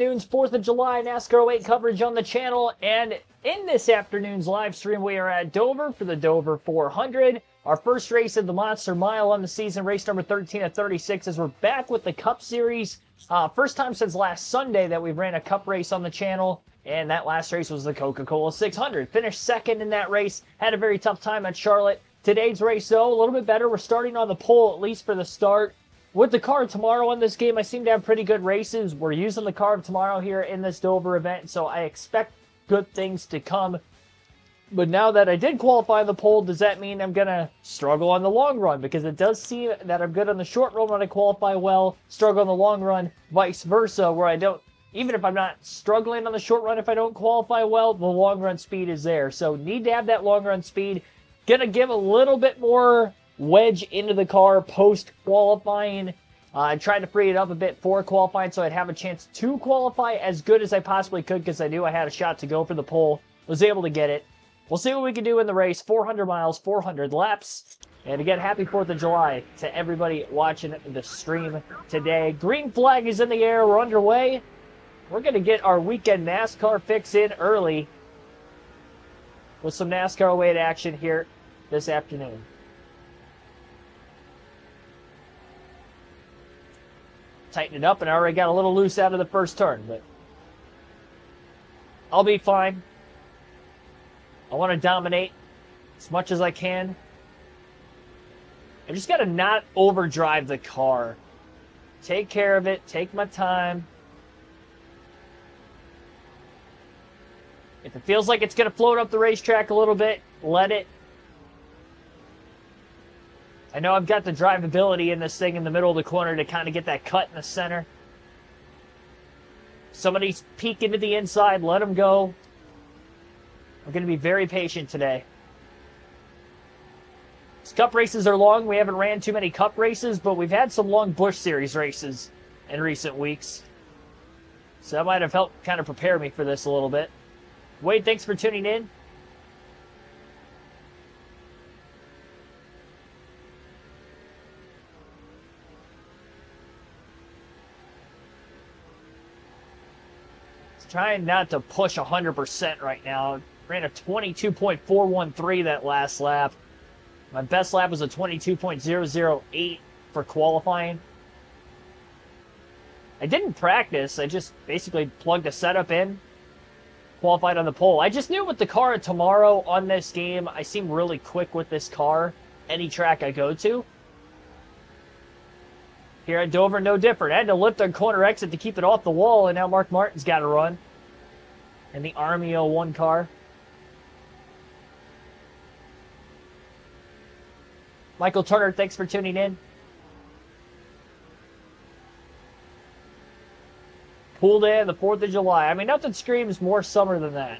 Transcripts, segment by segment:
Afternoon's 4th of July NASCAR 08 coverage on the channel, and in this afternoon's live stream we are at Dover for the Dover 400, our first race of the Monster Mile on the season, race number 13 of 36, as we're back with the Cup Series. First time since last Sunday that we've ran a Cup race on the channel, and that last race was the Coca-Cola 600. Finished second in that race, had a very tough time at Charlotte. Today's race, though, a little bit better. We're starting on the pole, at least for the start. With the car tomorrow in this game, I seem to have pretty good races. We're using the car tomorrow here in this Dover event, so I expect good things to come. But now that I did qualify the pole, does that mean I'm going to struggle on the long run? Because it does seem that I'm good on the short run when I qualify well, struggle on the long run, vice versa, where I don't, even if I'm not struggling on the short run if I don't qualify well, the long run speed is there. So need to have that long run speed. Going to give a little bit more wedge into the car post-qualifying. I tried to free it up a bit for qualifying so I'd have a chance to qualify as good as I possibly could because I knew I had a shot to go for the pole. Was able to get it. We'll see what we can do in the race. 400 miles, 400 laps. And again, happy 4th of July to everybody watching the stream today. Green flag is in the air. We're underway. We're going to get our weekend NASCAR fix in early with some NASCAR 08 action here this afternoon. Tighten it up, and I already got a little loose out of the first turn, but I'll be fine. I want to dominate as much as I can. I just got to not overdrive the car. Take care of it. Take my time. If it feels like it's going to float up the racetrack a little bit, let it. I know I've got the drivability in this thing in the middle of the corner to kind of get that cut in the center. Somebody's peeking to the inside, let them go. I'm going to be very patient today. These Cup races are long. We haven't ran too many Cup races, but we've had some long Busch Series races in recent weeks. So that might have helped kind of prepare me for this a little bit. Wade, thanks for tuning in. Trying not to push 100% right now. Ran a 22.413 that last lap. My best lap was a 22.008 for qualifying. I didn't practice. I just basically plugged a setup in. Qualified on the pole. I just knew with the car tomorrow on this game, I seem really quick with this car. Any track I go to. Here at Dover, no different. I had to lift a corner exit to keep it off the wall, and now Mark Martin's got to run. In the Army 01 car. Michael Turner, thanks for tuning in. Pool day on the 4th of July. I mean, nothing screams more summer than that.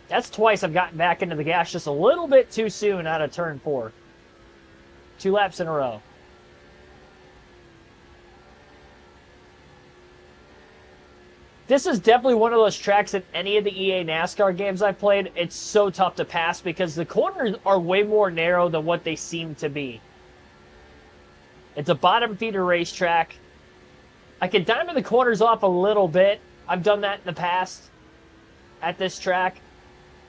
That's twice I've gotten back into the gas just a little bit too soon out of turn 4. 2 laps in a row. This is definitely one of those tracks in any of the EA NASCAR games I've played. It's so tough to pass because the corners are way more narrow than what they seem to be. It's a bottom feeder racetrack. I can diamond the corners off a little bit. I've done that in the past at this track.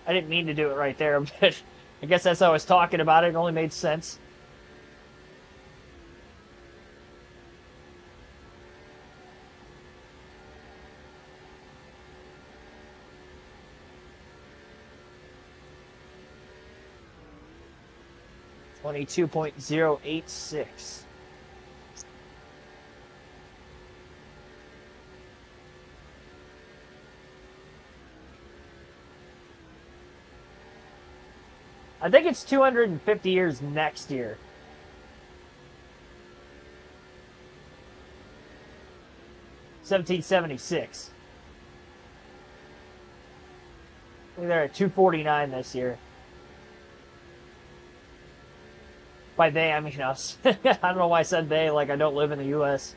I didn't mean to do it right there, but I guess that's how I was talking about it. It only made sense. .086. I think it's 250 years next year. $1776. I think they're at 249 this year. By they, I mean us. I don't know why I said they, like I don't live in the U.S.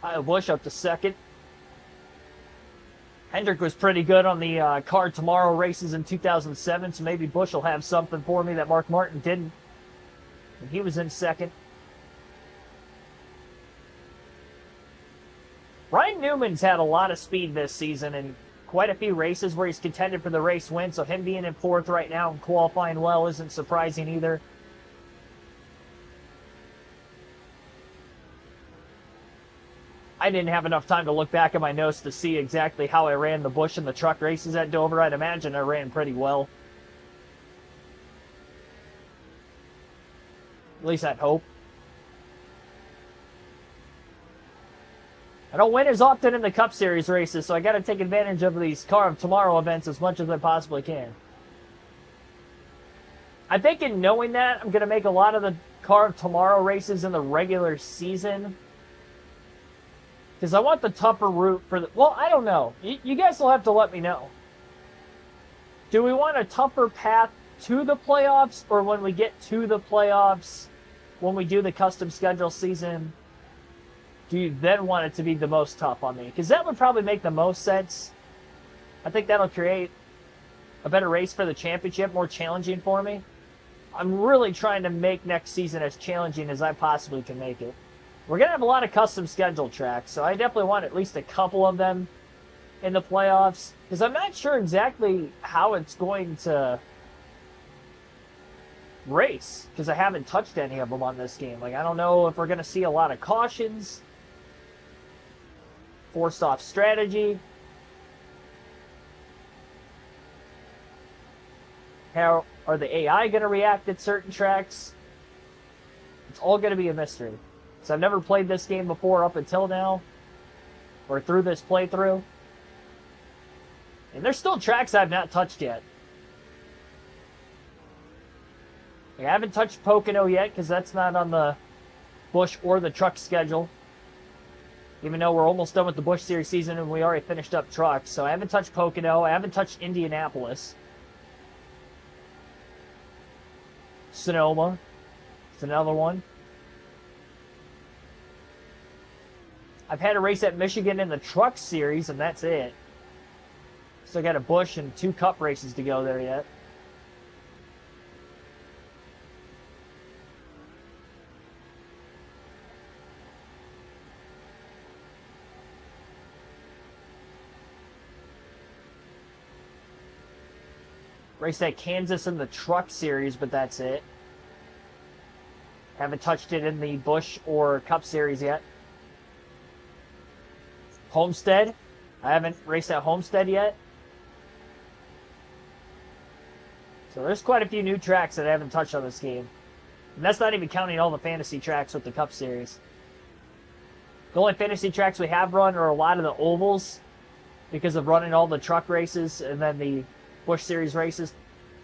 Busch up to second. Hendrick was pretty good on the Car Tomorrow races in 2007, so maybe Busch will have something for me that Mark Martin didn't. And he was in second. Ryan Newman's had a lot of speed this season and quite a few races where he's contended for the race win, so him being in fourth right now and qualifying well isn't surprising either. I didn't have enough time to look back at my notes to see exactly how I ran the Busch and the truck races at Dover. I'd imagine I ran pretty well. At least I'd hope. I don't win as often in the Cup Series races, so I got to take advantage of these Car of Tomorrow events as much as I possibly can. I think in knowing that, I'm going to make a lot of the Car of Tomorrow races in the regular season. Because I want the tougher route for the... Well, I don't know. You guys will have to let me know. Do we want a tougher path to the playoffs, or when we get to the playoffs, when we do the custom schedule season, do you then want it to be the most tough on me? Because that would probably make the most sense. I think that'll create a better race for the championship, more challenging for me. I'm really trying to make next season as challenging as I possibly can make it. We're going to have a lot of custom schedule tracks, so I definitely want at least a couple of them in the playoffs, because I'm not sure exactly how it's going to race, because I haven't touched any of them on this game. Like, I don't know if we're going to see a lot of cautions, forced off strategy, how are the AI going to react at certain tracks. It's all going to be a mystery. So I've never played this game before up until now, or through this playthrough. And there's still tracks I've not touched yet. I haven't touched Pocono yet, because that's not on the Busch or the truck schedule. Even though we're almost done with the Busch Series season and we already finished up trucks. So I haven't touched Pocono. I haven't touched Indianapolis. Sonoma. It's another one. I've had a race at Michigan in the Truck Series, and that's it. Still got a Busch and 2 Cup races to go there yet. Raced at Kansas in the Truck Series, but that's it. Haven't touched it in the Busch or Cup Series yet. Homestead. I haven't raced at Homestead yet. So there's quite a few new tracks that I haven't touched on this game. And that's not even counting all the fantasy tracks with the Cup Series. The only fantasy tracks we have run are a lot of the ovals, because of running all the truck races and then the Busch Series races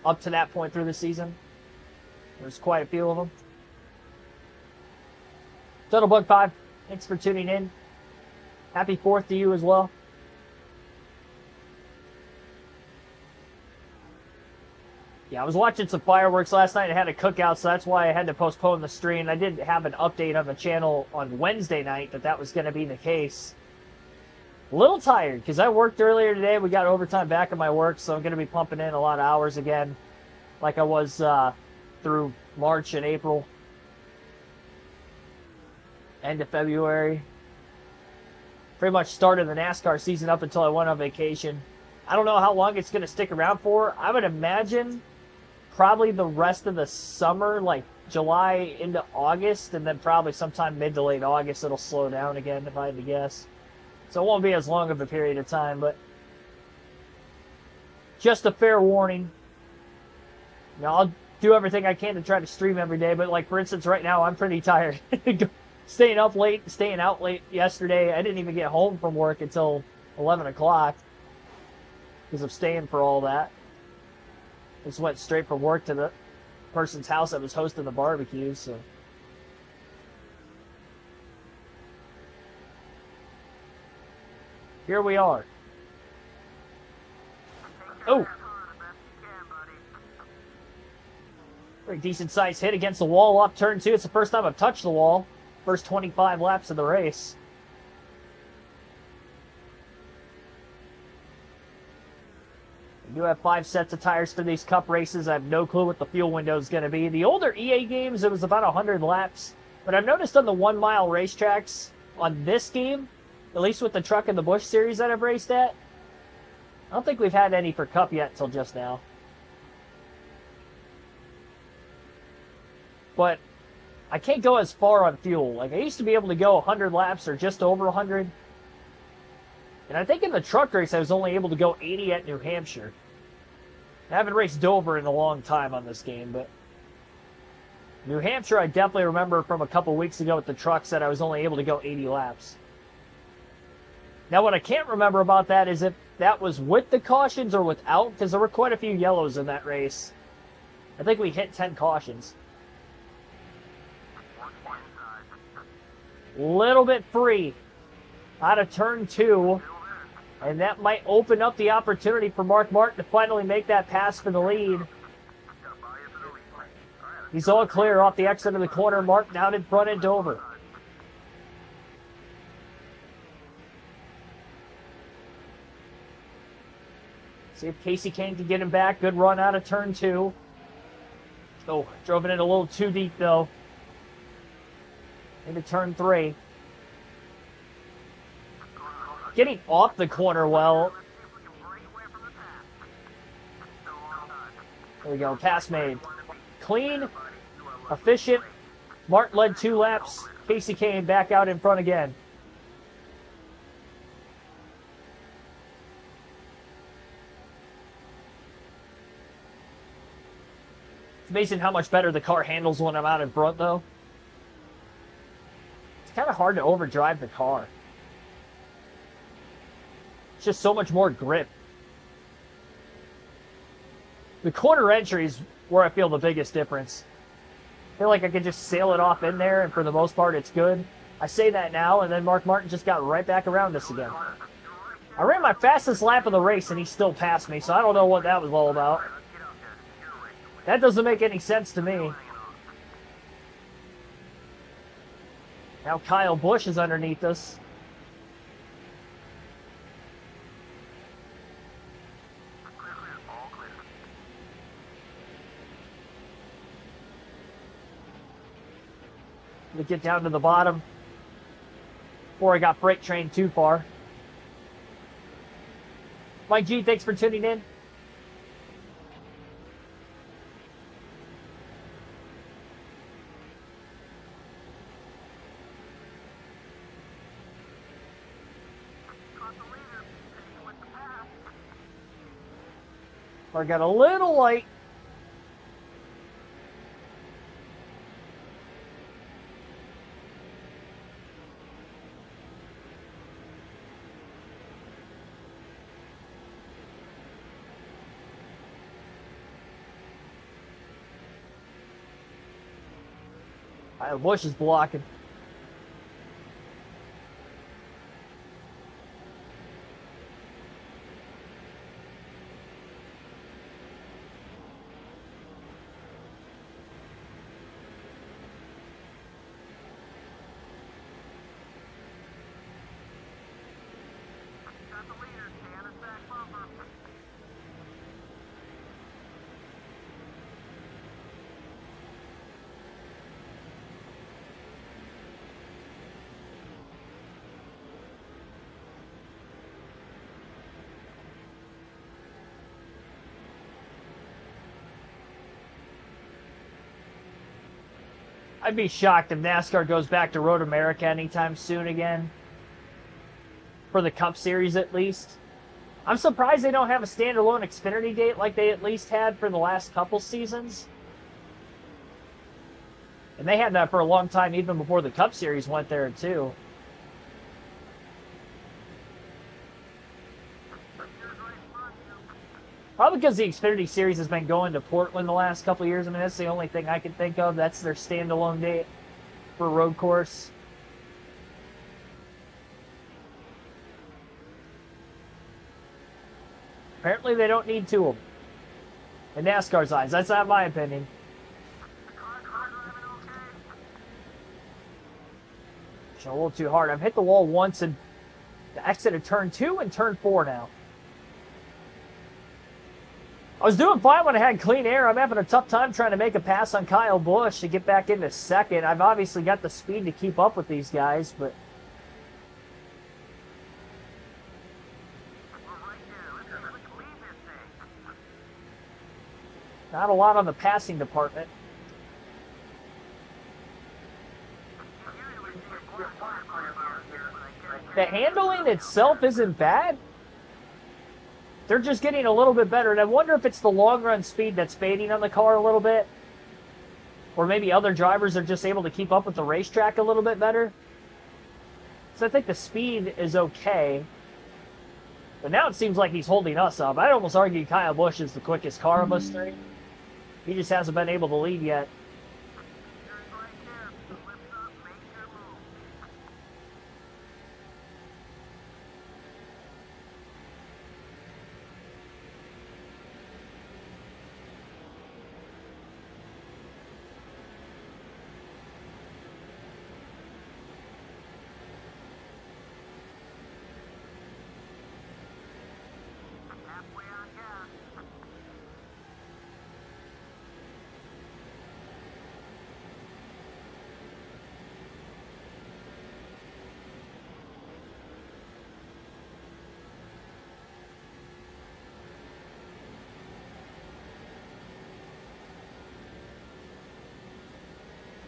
up to that point through the season. There's quite a few of them. Total Bug 5, thanks for tuning in. Happy 4th to you as well. Yeah, I was watching some fireworks last night. I had a cookout, so that's why I had to postpone the stream. I did have an update on the channel on Wednesday night that was going to be the case. A little tired, because I worked earlier today. We got overtime back at my work, so I'm going to be pumping in a lot of hours again, like I was through March and April. End of February. Pretty much started the NASCAR season up until I went on vacation. I don't know how long it's going to stick around for. I would imagine probably the rest of the summer, like July into August, and then probably sometime mid to late August it'll slow down again, if I had to guess. So it won't be as long of a period of time, but just a fair warning. You know, I'll do everything I can to try to stream every day, but like for instance right now I'm pretty tired. Staying out late yesterday. I didn't even get home from work until 11 o'clock because of staying for all that. Just went straight from work to the person's house that was hosting the barbecue, so. Here we are. Oh! Very decent sized hit against the wall off turn 2. It's the first time I've touched the wall. First 25 laps of the race. We do have 5 sets of tires for these cup races. I have no clue what the fuel window is going to be. The older EA games, it was about 100 laps. But I've noticed on the 1 mile racetracks on this game, at least with the Truck in the Bush series that I've raced at, I don't think we've had any for cup yet till just now. But I can't go as far on fuel. Like, I used to be able to go 100 laps or just over 100. And I think in the truck race, I was only able to go 80 at New Hampshire. I haven't raced Dover in a long time on this game, but New Hampshire, I definitely remember from a couple weeks ago with the trucks that I was only able to go 80 laps. Now, what I can't remember about that is if that was with the cautions or without, because there were quite a few yellows in that race. I think we hit 10 cautions. Little bit free out of turn 2, and that might open up the opportunity for Mark Martin to finally make that pass for the lead. He's all clear off the exit of the corner. Mark down in front at Dover. See if Casey Kane can get him back. Good run out of turn 2. Oh, drove it in a little too deep though. Into turn 3. Getting off the corner well. There we go. Pass made. Clean. Efficient. Martin led 2 laps. Casey Kane back out in front again. It's amazing how much better the car handles when I'm out in front, though. It's kind of hard to overdrive the car. It's just so much more grip. The corner entry is where I feel the biggest difference. I feel like I could just sail it off in there, and for the most part, it's good. I say that now, and then Mark Martin just got right back around us again. I ran my fastest lap of the race, and he still passed me, so I don't know what that was all about. That doesn't make any sense to me. Now Kyle Busch is underneath us. We get down to the bottom before I got freight trained too far. Mike G, thanks for tuning in. I got a little light. The bush is blocking. I'd be shocked if NASCAR goes back to Road America anytime soon again. For the Cup Series, at least. I'm surprised they don't have a standalone Xfinity date like they at least had for the last couple seasons. And they had that for a long time, even before the Cup Series went there, too. Probably because the Xfinity Series has been going to Portland the last couple of years. I mean, that's the only thing I can think of. That's their standalone date for road course. Apparently, they don't need 2 of them. In NASCAR's eyes. That's not my opinion. A little too hard. I've hit the wall once and the exit of turn 2 and turn 4 now. was doing fine when I had clean air. I'm having a tough time trying to make a pass on Kyle Busch to get back into second. I've obviously got the speed to keep up with these guys, but not a lot on the passing department. The handling itself isn't bad. They're just getting a little bit better, and I wonder if it's the long-run speed that's fading on the car a little bit, or maybe other drivers are just able to keep up with the racetrack a little bit better. So I think the speed is okay, but now it seems like he's holding us up. I'd almost argue Kyle Busch is the quickest car of us three. He just hasn't been able to lead yet.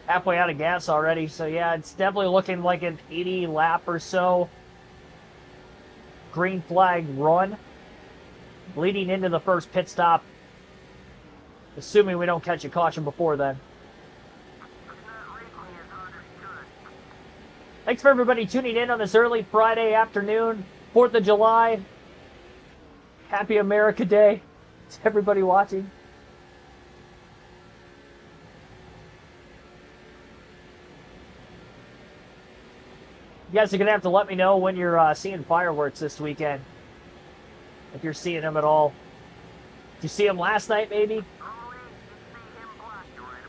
Halfway out of gas already, so yeah, it's definitely looking like an 80 lap or so green flag run leading into the first pit stop, assuming we don't catch a caution before then. Thanks for everybody tuning in on this early Friday afternoon, 4th of July. Happy America Day to everybody watching. You guys are going to have to let me know when you're seeing fireworks this weekend. If you're seeing them at all. Did you see them last night, maybe?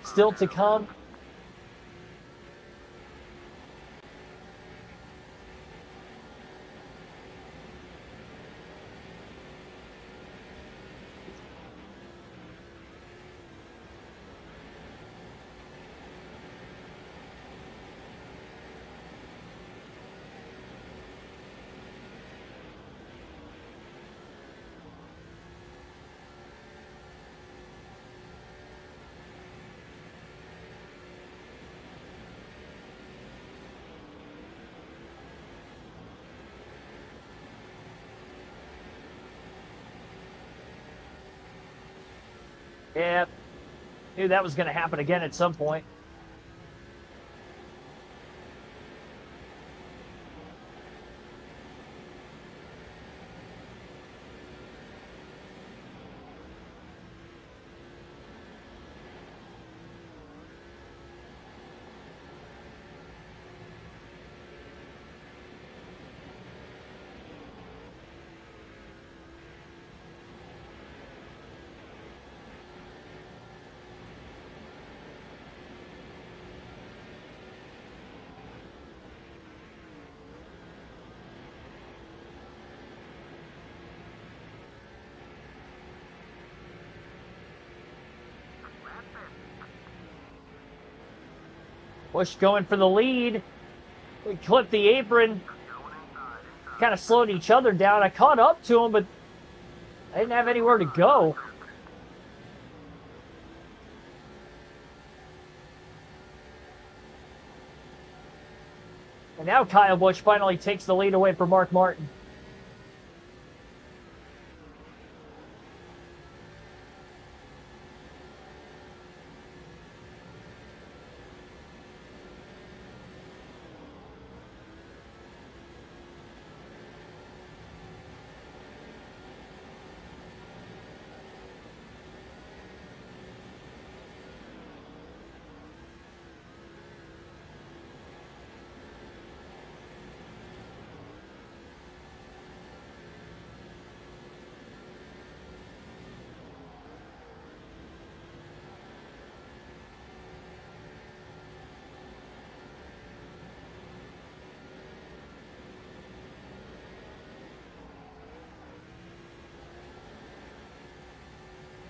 Still to come? Yeah, knew that was going to happen again at some point. Busch going for the lead. We clipped the apron. Kind of slowed each other down. I caught up to him, but I didn't have anywhere to go. And now Kyle Busch finally takes the lead away from Mark Martin.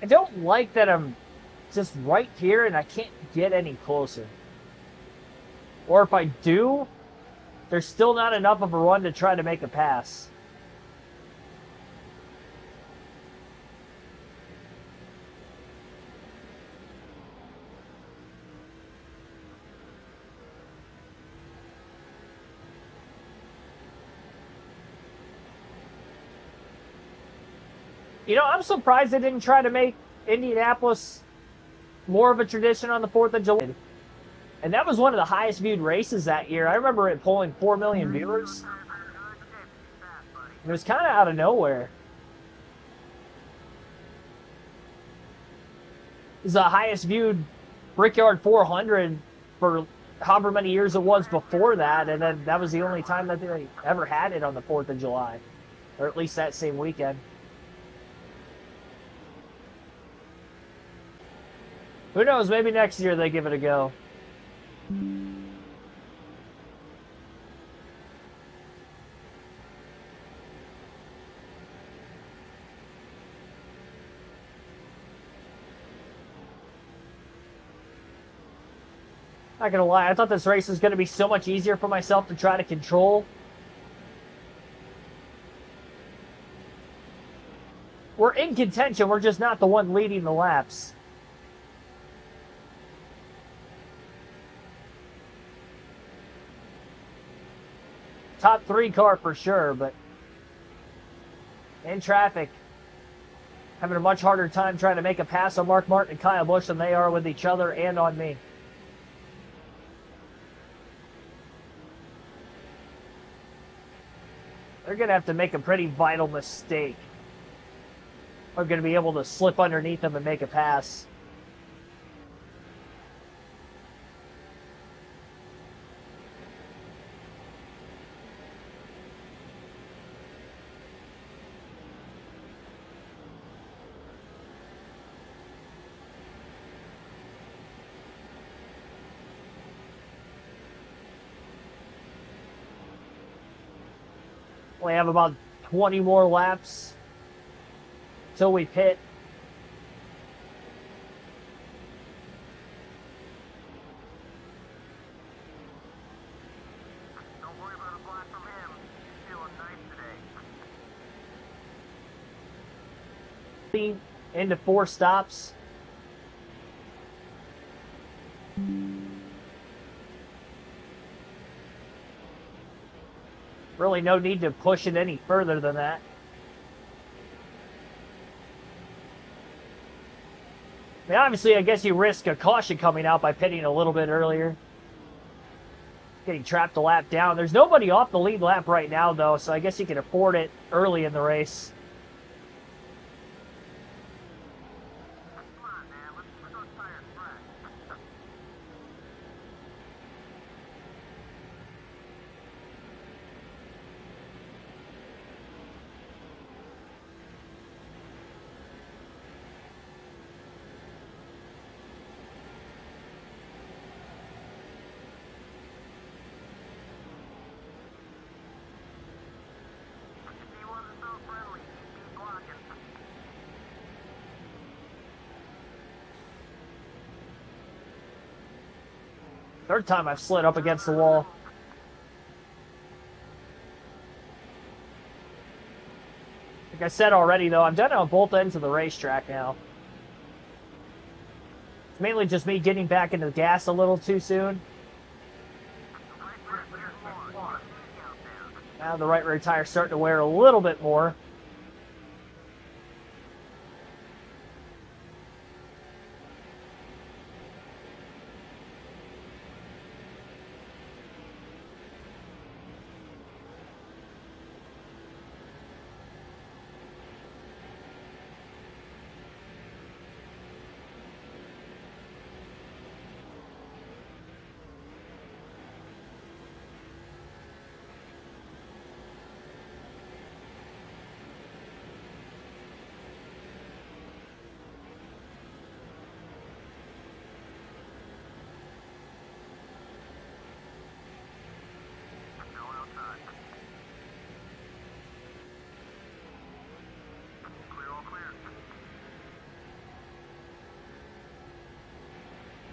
I don't like that I'm just right here and I can't get any closer. Or if I do, there's still not enough of a run to try to make a pass. You know, I'm surprised they didn't try to make Indianapolis more of a tradition on the 4th of July. And that was one of the highest viewed races that year. I remember it pulling 4 million viewers. It was kind of out of nowhere. It was the highest viewed Brickyard 400 for however many years it was before that. And then that was the only time that they ever had it on the 4th of July. Or at least that same weekend. Who knows? Maybe next year they give it a go. Not gonna lie, I thought this race was gonna be so much easier for myself to try to control. We're in contention, we're just not the one leading the laps. Top 3 car for sure, but in traffic, having a much harder time trying to make a pass on Mark Martin and Kyle Busch than they are with each other and on me. They're going to have to make a pretty vital mistake. I'm going to be able to slip underneath them and make a pass. We have about 20 more laps till we pit. Don't worry about a block from him. He's feeling nice today. Into 4 stops. Really no need to push it any further than that. I mean, obviously, I guess you risk a caution coming out by pitting a little bit earlier. Getting trapped a lap down. There's nobody off the lead lap right now, though, so I guess you can afford it early in the race. Come on, man. Let's go tire fresh. He wasn't so friendly. He'd be blocking. Third time I've slid up against the wall. Like I said already, though, I'm done on both ends of the racetrack now. It's mainly just me getting back into the gas a little too soon. Now the right rear tire's starting to wear a little bit more.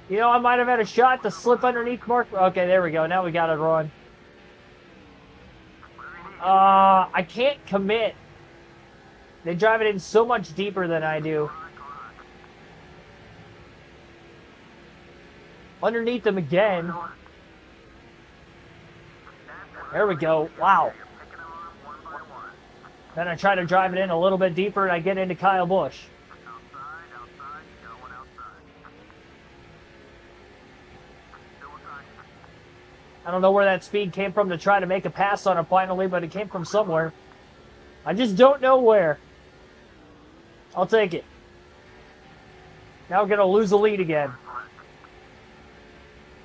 You know, I might have had a shot to slip underneath Mark. Okay, there we go. Now we got it run. I can't commit. They drive it in so much deeper than I do. Underneath them again. There we go. Wow. Then I try to drive it in a little bit deeper and I get into Kyle Busch. I don't know where that speed came from to try to make a pass on it finally, but it came from somewhere. I just don't know where. I'll take it. Now we're going to lose the lead again.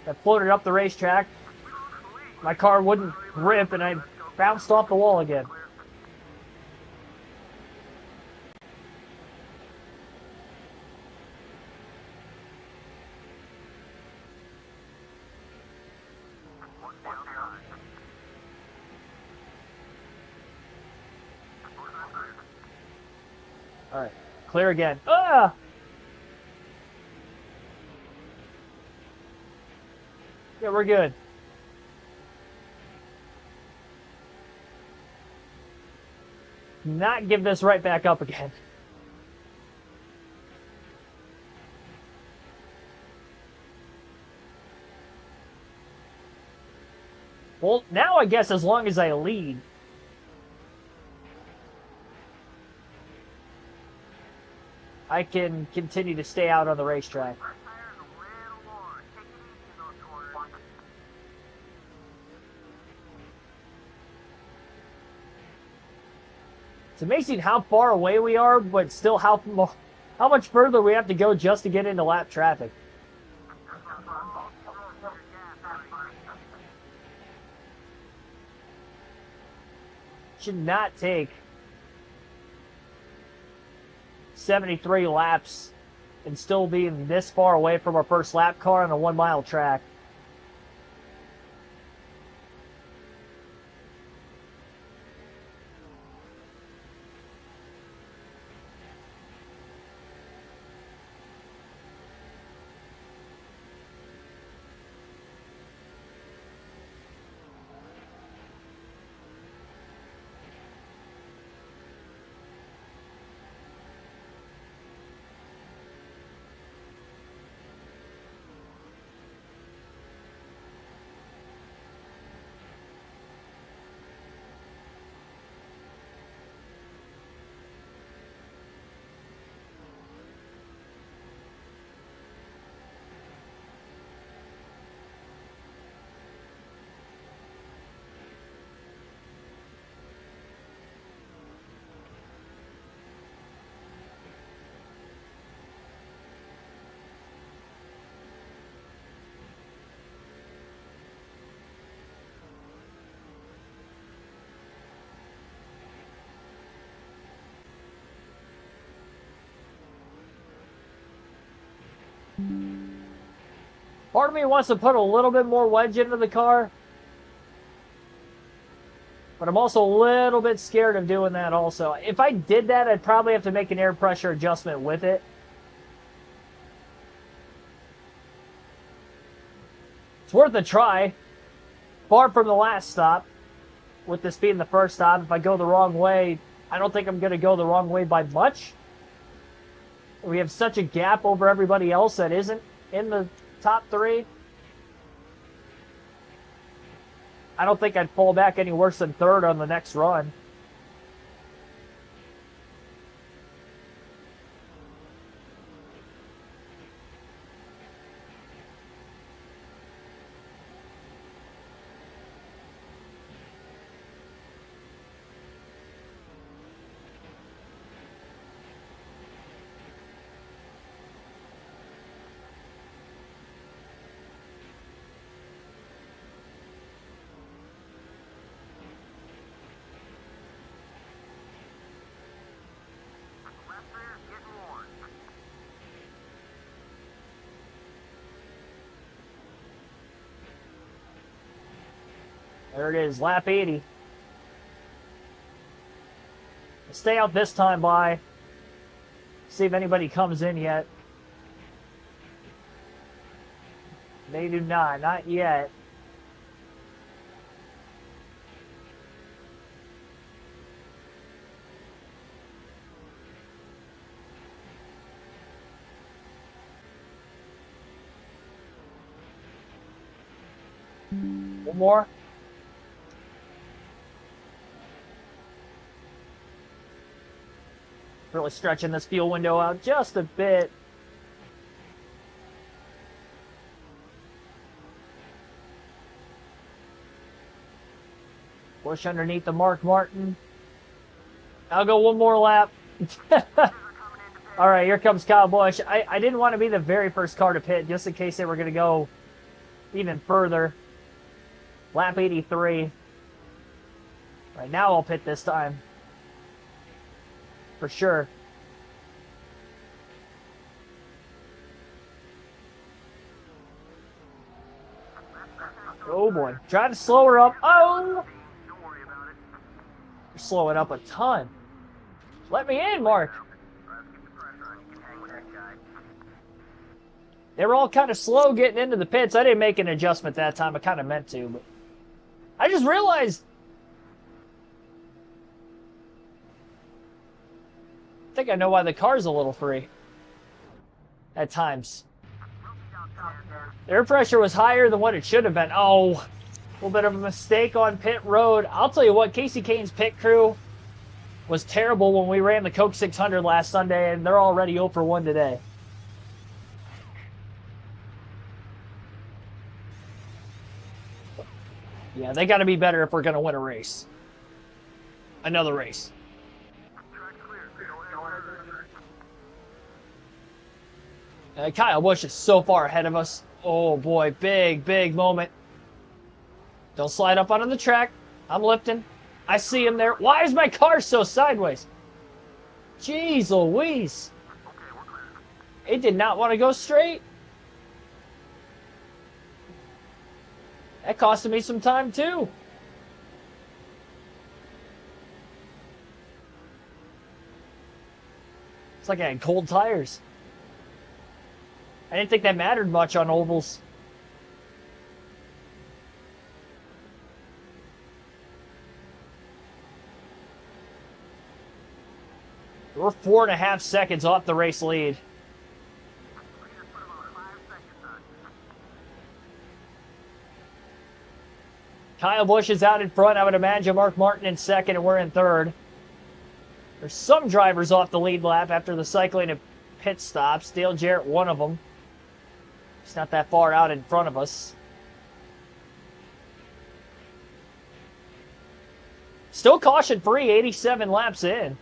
I floated up the racetrack. My car wouldn't grip, and I bounced off the wall again. All right, clear again. Ah! Yeah, we're good. Not give this right back up again. Well, now I guess as long as I lead. I can continue to stay out on the racetrack. It's amazing how far away we are, but still how much further we have to go just to get into lap traffic. Should not take 73 laps and still being this far away from our first lap car on a 1 mile track. Part of me wants to put a little bit more wedge into the car, but I'm also a little bit scared of doing that also. If I did that, I'd probably have to make an air pressure adjustment with it. It's worth a try. Far from the last stop, with this being the first stop. If I go the wrong way, I don't think I'm going to go the wrong way by much. We have such a gap over everybody else that isn't in the top three. I don't think I'd fall back any worse than third on the next run. There it is, lap 80. Stay out this time by. See if anybody comes in yet. They do not yet. One more. Really stretching this fuel window out just a bit. Push underneath the Mark Martin. I'll go one more lap. All right, here comes Kyle Busch. I didn't want to be the very first car to pit just in case they were going to go even further. Lap 83. Right now I'll pit this time. For sure. Oh boy. Trying to slow her up. Oh! You're slowing up a ton. Let me in, Mark. They were all kind of slow getting into the pits. I didn't make an adjustment that time. I kind of meant to, but I just realized. I think I know why the car's a little free. At times. Air pressure was higher than what it should have been. Oh, a little bit of a mistake on pit road. I'll tell you what, Casey Kane's pit crew was terrible when we ran the Coke 600 last Sunday, and they're already 0 for 1 today. Yeah, they got to be better if we're going to win a race. Another race. Kyle Busch is so far ahead of us. Oh boy, big moment. Don't slide up onto the track. I'm lifting. I see him there. Why is my car so sideways? Jeez Louise. It did not want to go straight. That costed me some time too. It's like I had cold tires. I didn't think that mattered much on ovals. We're 4.5 seconds off the race lead. Kyle Busch is out in front. I would imagine Mark Martin in second, and we're in third. There's some drivers off the lead lap after the cycling and pit stops. Dale Jarrett, one of them. He's not that far out in front of us. Still caution free, 87 laps in.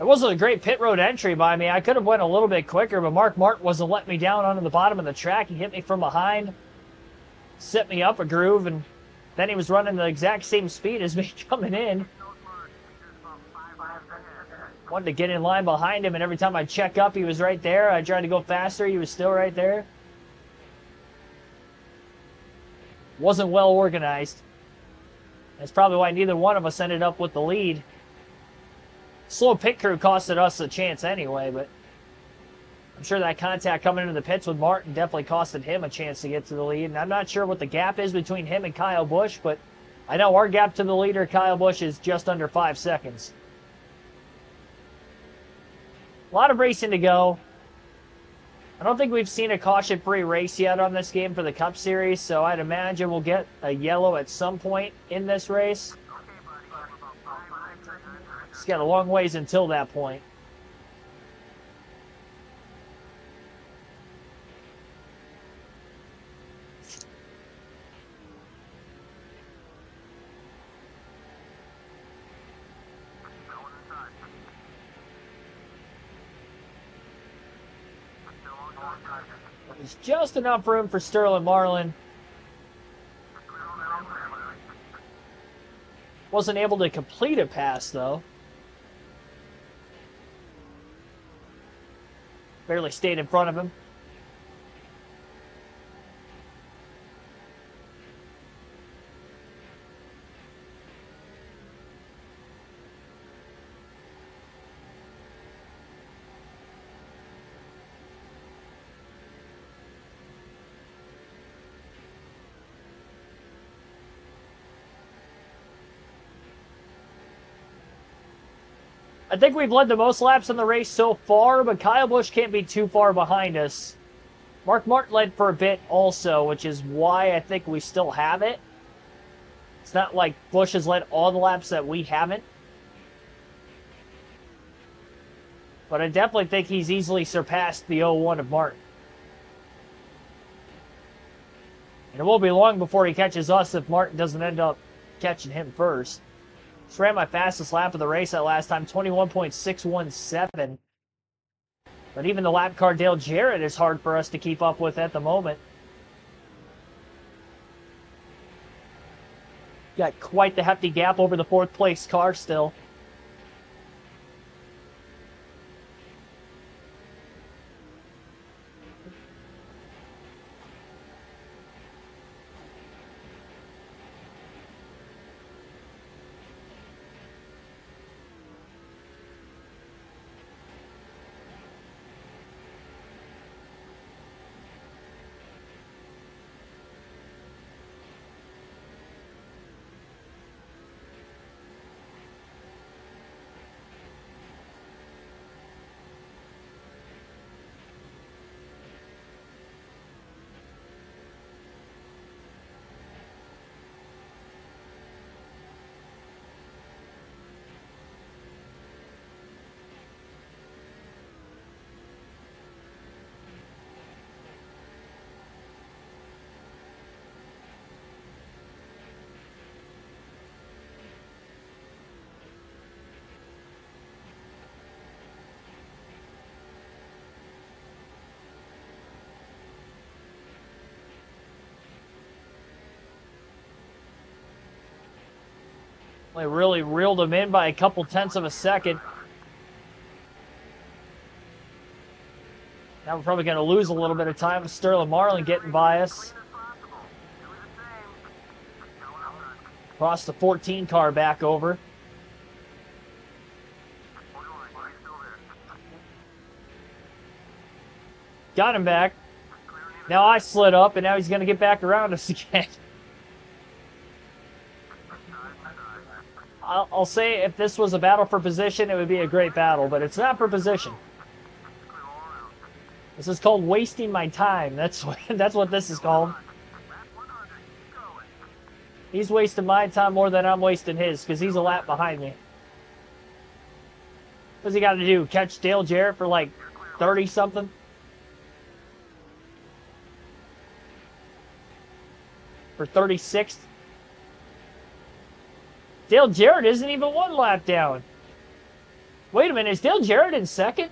It wasn't a great pit road entry by me. I could have went a little bit quicker, but Mark Martin wasn't letting me down onto the bottom of the track. He hit me from behind, set me up a groove, and then he was running the exact same speed as me coming in. Wanted to get in line behind him, and every time I check up, he was right there. I tried to go faster, he was still right there. Wasn't well organized. That's probably why neither one of us ended up with the lead. Slow pit crew costed us a chance anyway, but I'm sure that contact coming into the pits with Martin definitely costed him a chance to get to the lead. And I'm not sure what the gap is between him and Kyle Busch, but I know our gap to the leader, Kyle Busch, is just under 5 seconds. A lot of racing to go. I don't think we've seen a caution-free race yet on this game for the Cup Series, so I'd imagine we'll get a yellow at some point in this race. It's got a long ways until that point. There's just enough room for Sterling Marlin. Wasn't able to complete a pass, though. Barely stayed in front of him. I think we've led the most laps in the race so far, but Kyle Busch can't be too far behind us. Mark Martin led for a bit also, which is why I think we still have it. It's not like Busch has led all the laps that we haven't. But I definitely think he's easily surpassed the 0-1 of Martin. And it won't be long before he catches us if Martin doesn't end up catching him first. Just ran my fastest lap of the race that last time, 21.617. But even the lap car Dale Jarrett is hard for us to keep up with at the moment. Got quite the hefty gap over the fourth place car still. They really reeled him in by a couple tenths of a second. Now we're probably going to lose a little bit of time with Sterling Marlin getting by us. Cross the 14 car back over. Got him back. Now I slid up, and now he's going to get back around us again. I'll say if this was a battle for position, it would be a great battle, but it's not for position. This is called wasting my time. That's what this is called. He's wasting my time more than I'm wasting his, because he's a lap behind me. What's he got to do? Catch Dale Jarrett for like 30-something? For 36th? Dale Jarrett isn't even one lap down. Wait a minute, is Dale Jarrett in second?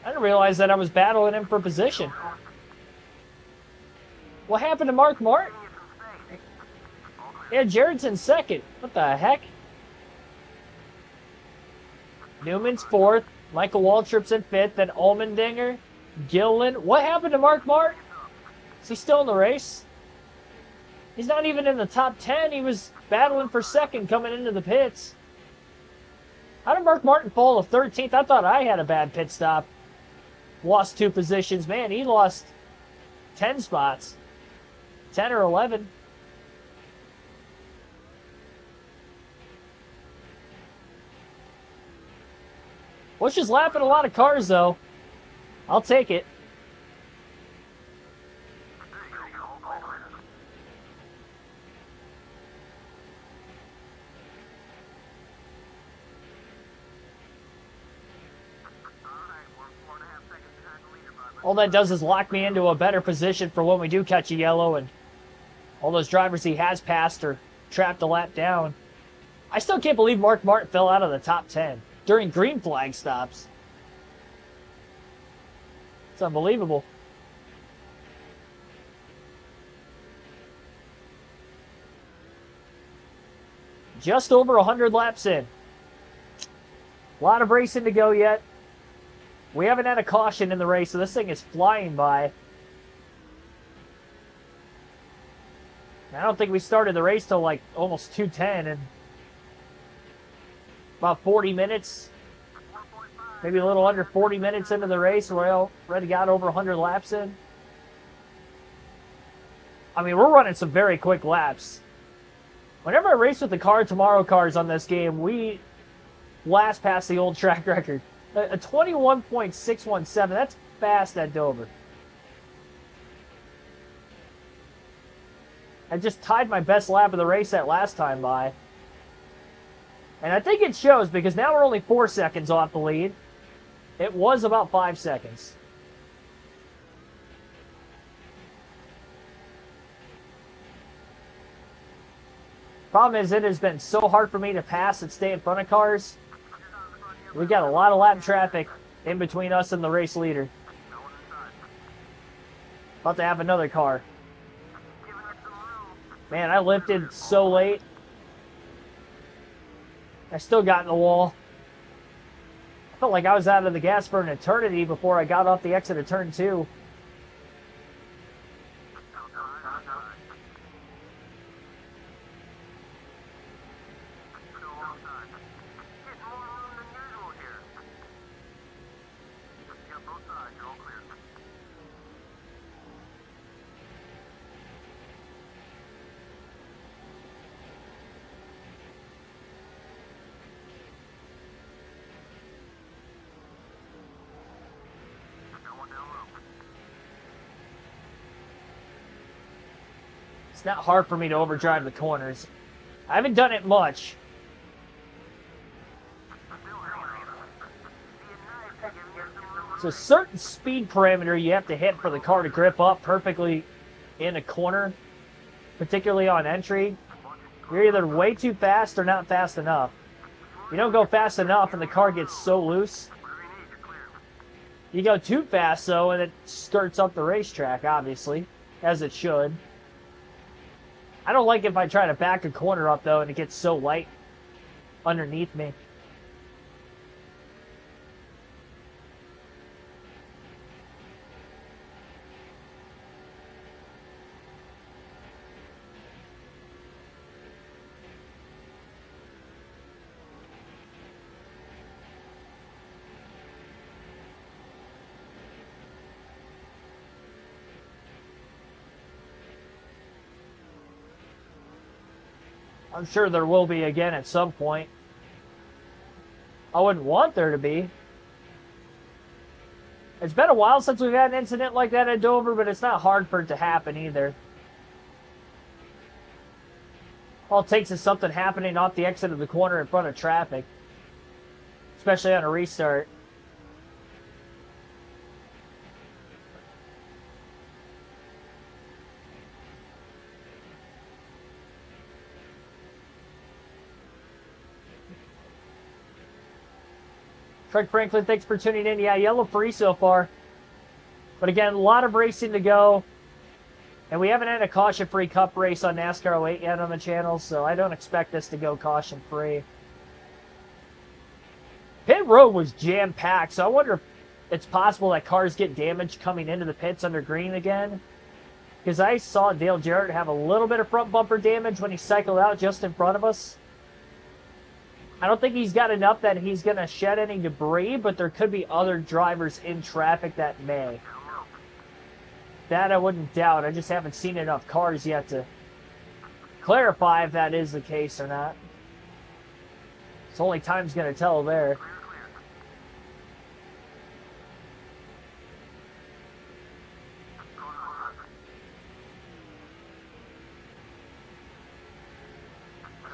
I didn't realize that I was battling him for position. What happened to Mark Martin? Yeah, Jarrett's in second. What the heck? Newman's fourth. Michael Waltrip's in fifth. Then Allmendinger. Gilliland. What happened to Mark Martin? Is he still in the race? He's not even in the top 10. He was battling for second coming into the pits. How did Mark Martin fall to 13th? I thought I had a bad pit stop. Lost 2 positions. Man, he lost 10 spots. 10 or 11. Busch is lapping a lot of cars, though. I'll take it. All that does is lock me into a better position for when we do catch a yellow, and all those drivers he has passed are trapped a lap down. I still can't believe Mark Martin fell out of the top 10 during green flag stops. It's unbelievable. Just over 100 laps in. A lot of racing to go yet. We haven't had a caution in the race, so this thing is flying by. I don't think we started the race till like almost 2:10, and about 40 minutes, maybe a little under 40 minutes into the race, we already got over 100 laps in. I mean, we're running some very quick laps. Whenever I race with the Car Tomorrow cars on this game, we blast past the old track record. A 21.617, that's fast at Dover. I just tied my best lap of the race that last time by. And I think it shows because now we're only 4 seconds off the lead. It was about 5 seconds. Problem is, it has been so hard for me to pass and stay in front of cars. We got a lot of lap traffic in between us and the race leader. About to have another car. Man, I lifted so late. I still got in the wall. I felt like I was out of the gas for an eternity before I got off the exit of turn 2. It's not hard for me to overdrive the corners. I haven't done it much. It's a certain speed parameter you have to hit for the car to grip up perfectly in a corner, particularly on entry. You're either way too fast or not fast enough. You don't go fast enough and the car gets so loose. You go too fast though and it skirts up the racetrack, obviously, as it should. I don't like if I try to back a corner up, though, and it gets so light underneath me. I'm sure there will be again at some point. I wouldn't want there to be. It's been a while since we've had an incident like that at Dover, but it's not hard for it to happen either. All it takes is something happening off the exit of the corner in front of traffic, especially on a restart. Craig Franklin, thanks for tuning in. Yeah, yellow free so far. But again, a lot of racing to go. And we haven't had a caution-free cup race on NASCAR 08 yet on the channel, so I don't expect this to go caution-free. Pit road was jam-packed, so I wonder if it's possible that cars get damaged coming into the pits under green again. Because I saw Dale Jarrett have a little bit of front bumper damage when he cycled out just in front of us. I don't think he's got enough that he's going to shed any debris, but there could be other drivers in traffic that may. That I wouldn't doubt. I just haven't seen enough cars yet to clarify if that is the case or not. It's only time's going to tell there.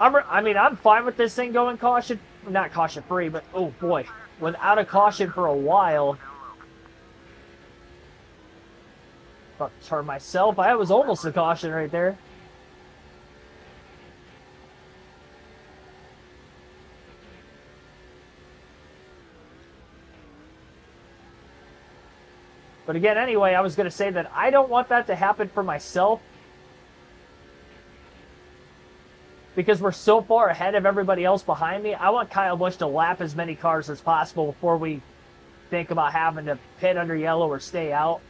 I'm fine with this thing going caution, not caution free, but oh boy, without a caution for a while. Fuck, turn myself. I was almost a caution right there. But again, anyway, I was going to say that I don't want that to happen for myself. Because we're so far ahead of everybody else behind me, I want Kyle Busch to lap as many cars as possible before we think about having to pit under yellow or stay out.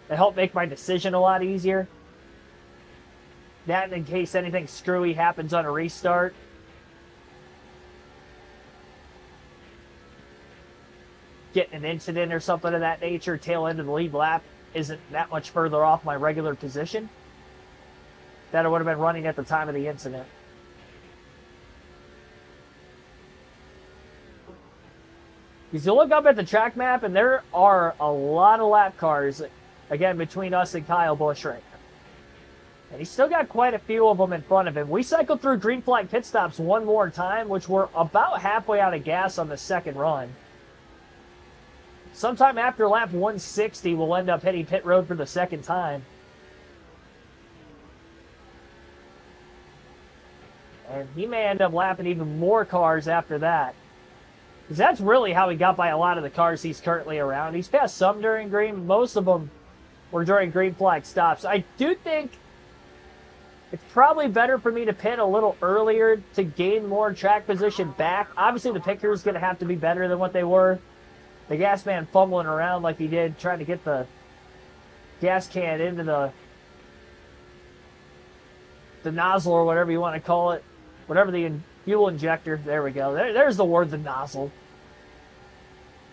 It helped make my decision a lot easier. That in case anything screwy happens on a restart. Getting an incident or something of that nature, tail end of the lead lap isn't that much further off my regular position. that it would have been running at the time of the incident. Because you look up at the track map, and there are a lot of lap cars, again, between us and Kyle Busch right now. And he's still got quite a few of them in front of him. We cycled through green flag pit stops one more time, which we're about halfway out of gas on the second run. Sometime after lap 160, we'll end up hitting pit road for the second time. And he may end up lapping even more cars after that. Because that's really how he got by a lot of the cars he's currently around. He's passed some during green. Most of them were during green flag stops. I do think it's probably better for me to pit a little earlier to gain more track position back. Obviously, the pit crew is going to have to be better than what they were. The gas man fumbling around like he did, trying to get the gas can into the nozzle or whatever you want to call it. Whatever the fuel injector. There we go. There's the word, the nozzle.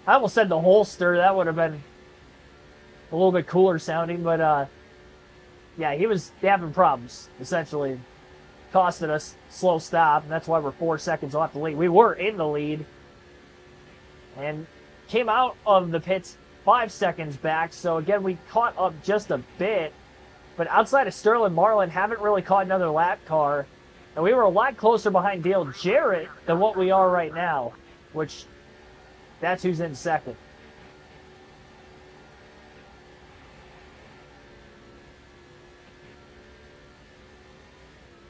I almost said the holster. That would have been a little bit cooler sounding, but yeah, he was having problems, essentially. Costing us slow stop, and that's why we're 4 seconds off the lead. We were in the lead and came out of the pits 5 seconds back, so again, we caught up just a bit. But outside of Sterling Marlin, haven't really caught another lap car. And we were a lot closer behind Dale Jarrett than what we are right now, which that's who's in second.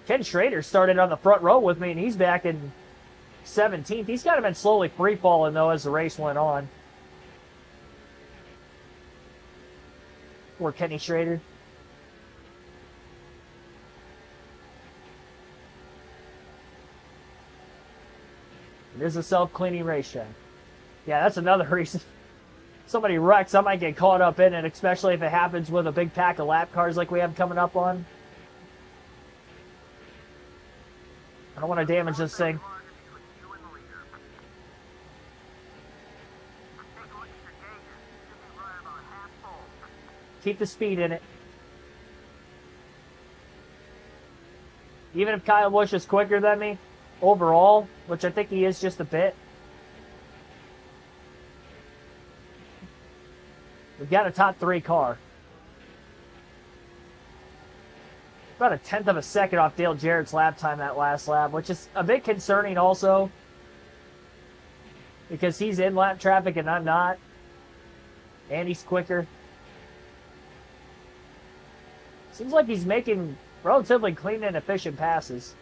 Ken Schrader started on the front row with me, and he's back in 17th. He's kind of been slowly free-falling, though, as the race went on. Poor Kenny Schrader. It is a self-cleaning racetrack. Yeah, that's another reason. Somebody wrecks, I might get caught up in it, especially if it happens with a big pack of lap cars like we have coming up on. I don't want to damage this thing. Keep the speed in it. Even if Kyle Busch is quicker than me, overall, which I think he is just a bit, we've got a top 3 car. About a 1/10 of a second off Dale Jarrett's lap time that last lap, which is a bit concerning also, because he's in lap traffic and I'm not, and he's quicker. Seems like he's making relatively clean and efficient passes.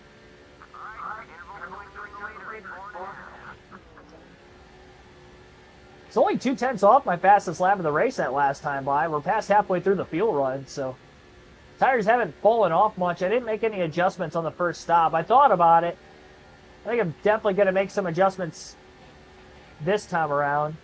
It's only 2/10 off my fastest lap of the race that last time by. We're past halfway through the fuel run, so tires haven't fallen off much. I didn't make any adjustments on the first stop. I thought about it. I think I'm definitely going to make some adjustments this time around.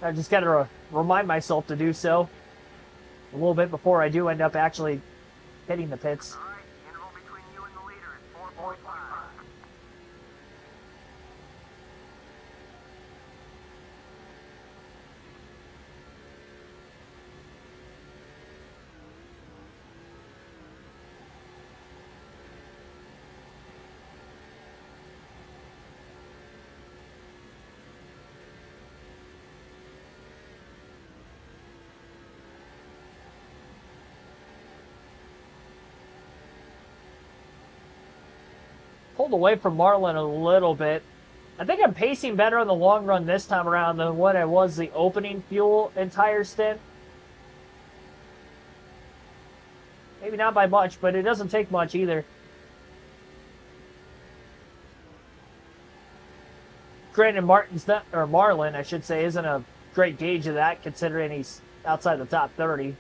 I just got to remind myself to do so a little bit before I do end up actually hitting the pits. All right, the interval between you and the leader is 4.5. Pulled away from Marlin a little bit. I think I'm pacing better on the long run this time around than what I was the opening fuel and tire stint. Maybe not by much, but it doesn't take much either. Granted, Marlin, I should say, isn't a great gauge of that, considering he's outside the top 30.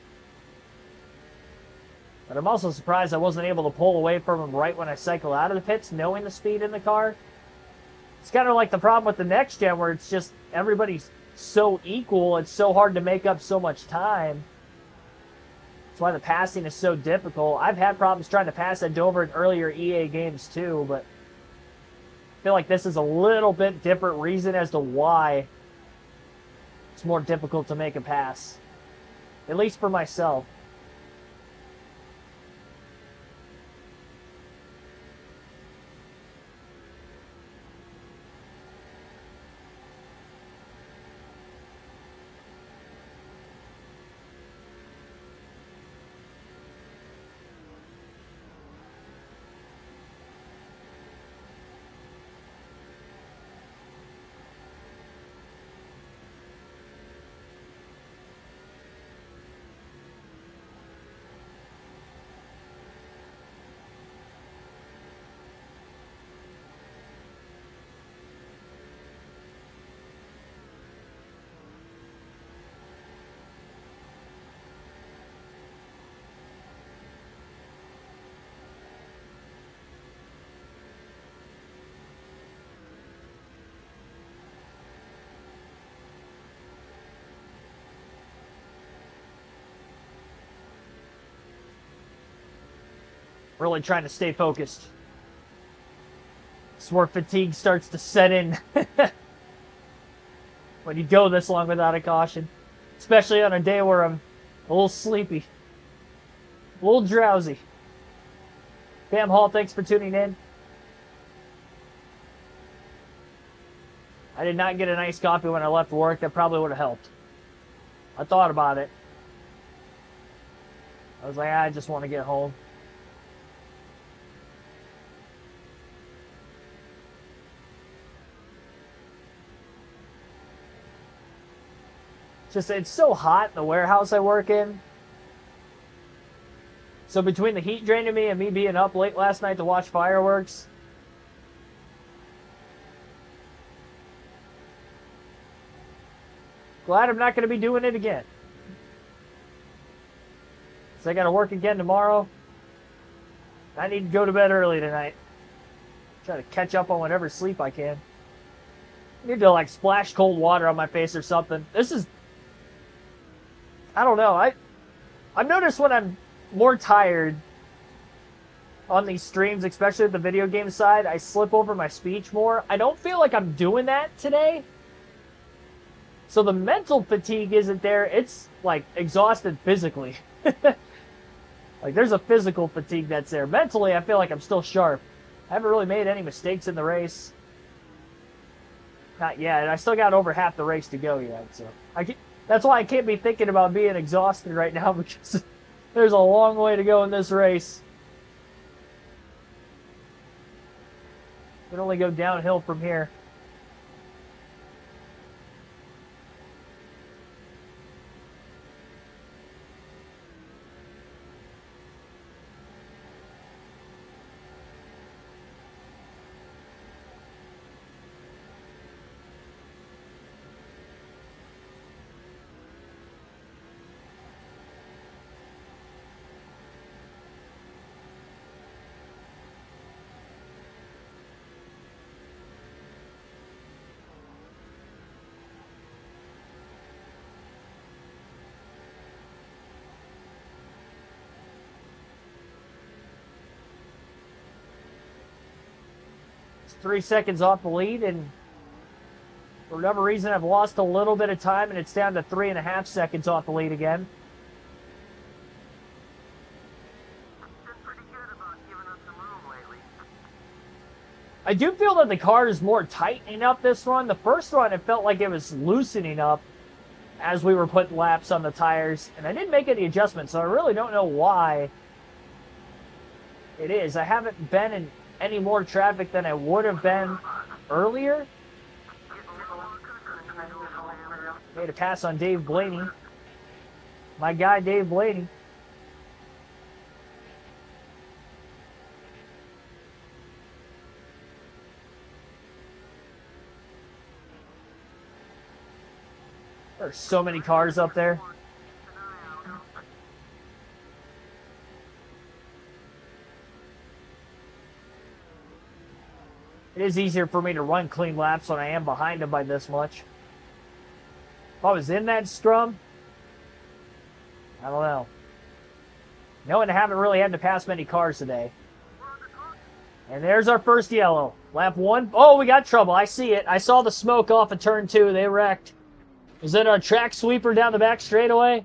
But I'm also surprised I wasn't able to pull away from him right when I cycle out of the pits, knowing the speed in the car. It's kind of like the problem with the next gen, where it's just everybody's so equal, it's so hard to make up so much time. That's why the passing is so difficult. I've had problems trying to pass at Dover in earlier EA games too, but I feel like this is a little bit different reason as to why it's more difficult to make a pass. At least for myself. Really trying to stay focused. It's where fatigue starts to set in when you go this long without a caution. Especially on a day where I'm a little sleepy, a little drowsy. Bam Hall, thanks for tuning in. I did not get an iced coffee when I left work. That probably would have helped. I thought about it. I was like, I just want to get home. Just, it's so hot in the warehouse I work in. So between the heat draining me and me being up late last night to watch fireworks, glad I'm not going to be doing it again. So I got to work again tomorrow. I need to go to bed early tonight. Try to catch up on whatever sleep I can. I need to like splash cold water on my face or something. This is, I don't know. I've noticed when I'm more tired on these streams, especially at the video game side, I slip over my speech more. I don't feel like I'm doing that today. So the mental fatigue isn't there. It's like exhausted physically. Like there's a physical fatigue that's there. Mentally, I feel like I'm still sharp. I haven't really made any mistakes in the race. Not yet. And I still got over half the race to go yet. So that's why I can't be thinking about being exhausted right now, because there's a long way to go in this race. We can only go downhill from here. It's 3 seconds off the lead, and for whatever reason, I've lost a little bit of time, and it's down to 3.5 seconds off the lead again. Been pretty good about giving us some room lately. I do feel that the car is more tightening up this run. The first run, it felt like it was loosening up as we were putting laps on the tires, and I didn't make any adjustments, so I really don't know why it is. I haven't been in any more traffic than I would have been earlier. Made a pass on Dave Blaney. My guy, Dave Blaney. There's so many cars up there. It is easier for me to run clean laps when I am behind them by this much. If I was in that scrum, I don't know. Knowing I haven't really had to pass many cars today. And there's our first yellow. Lap 1. Oh, we got trouble. I see it. I saw the smoke off of turn 2. They wrecked. Is it a track sweeper down the back straightaway?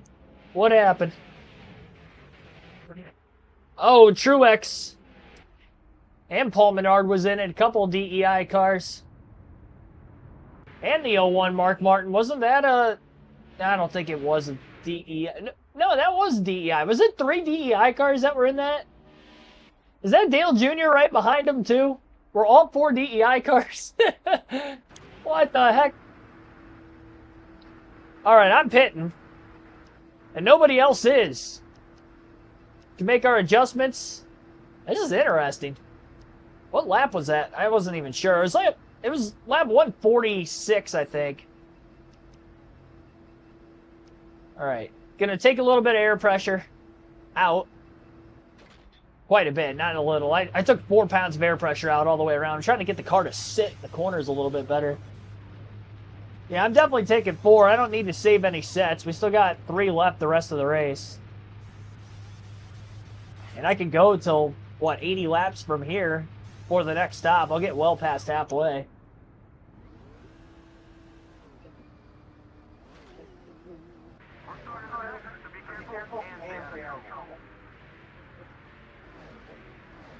What happened? Oh, Truex. And Paul Menard was in it. A couple DEI cars. And the 01 Mark Martin. Wasn't that a... I don't think it was a DEI. No, that was DEI. Was it 3 DEI cars that were in that? Is that Dale Jr. right behind him, too? Were all 4 DEI cars? What the heck? Alright, I'm pitting. And nobody else is. To make our adjustments. This is interesting. What lap was that? I wasn't even sure. It was lap 146, I think. Alright. Gonna take a little bit of air pressure out. Quite a bit, not a little. I took 4 pounds of air pressure out all the way around. I'm trying to get the car to sit in the corners a little bit better. Yeah, I'm definitely taking 4. I don't need to save any sets. We still got 3 left the rest of the race. And I can go till, what, 80 laps from here for the next stop. I'll get well past halfway.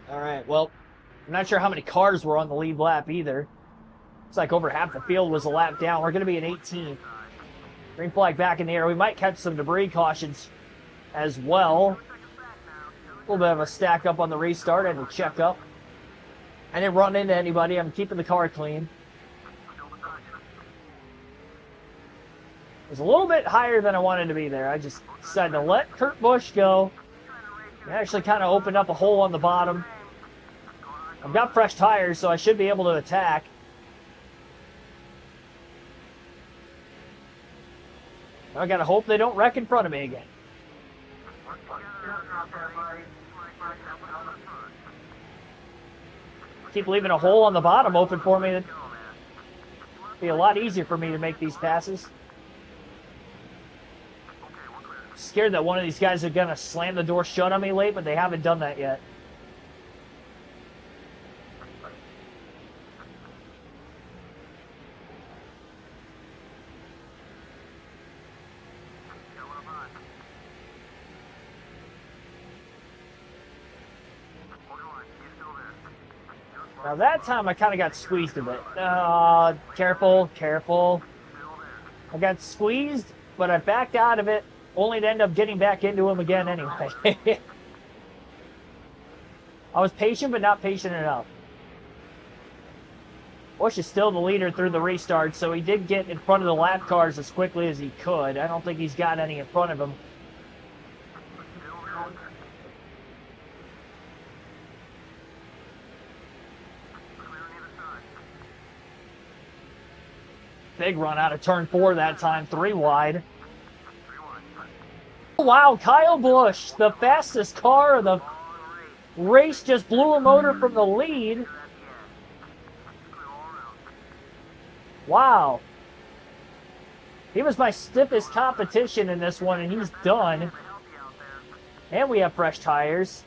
Alright, well, I'm not sure how many cars were on the lead lap either. It's like over half the field was a lap down. We're going to be in 18th. Green flag back in the air. We might catch some debris cautions as well. A little bit of a stack up on the restart and a check up. I didn't run into anybody. I'm keeping the car clean. It was a little bit higher than I wanted to be there. I just decided to let Kurt Busch go. It actually kind of opened up a hole on the bottom. I've got fresh tires, so I should be able to attack. I gotta hope they don't wreck in front of me again. Keep leaving a hole on the bottom open for me. It'd be a lot easier for me to make these passes. Scared that one of these guys are gonna slam the door shut on me late, but they haven't done that yet. Now that time I kind of got squeezed a bit. Careful, careful. I got squeezed, but I backed out of it, only to end up getting back into him again anyway. I was patient, but not patient enough. Busch is still the leader through the restart, so he did get in front of the lap cars as quickly as he could. I don't think he's got any in front of him. Big run out of turn 4 that time, 3 wide. Wow, Kyle Busch, the fastest car of the race, just blew a motor from the lead. Wow. He was my stiffest competition in this one, and he's done. And we have fresh tires.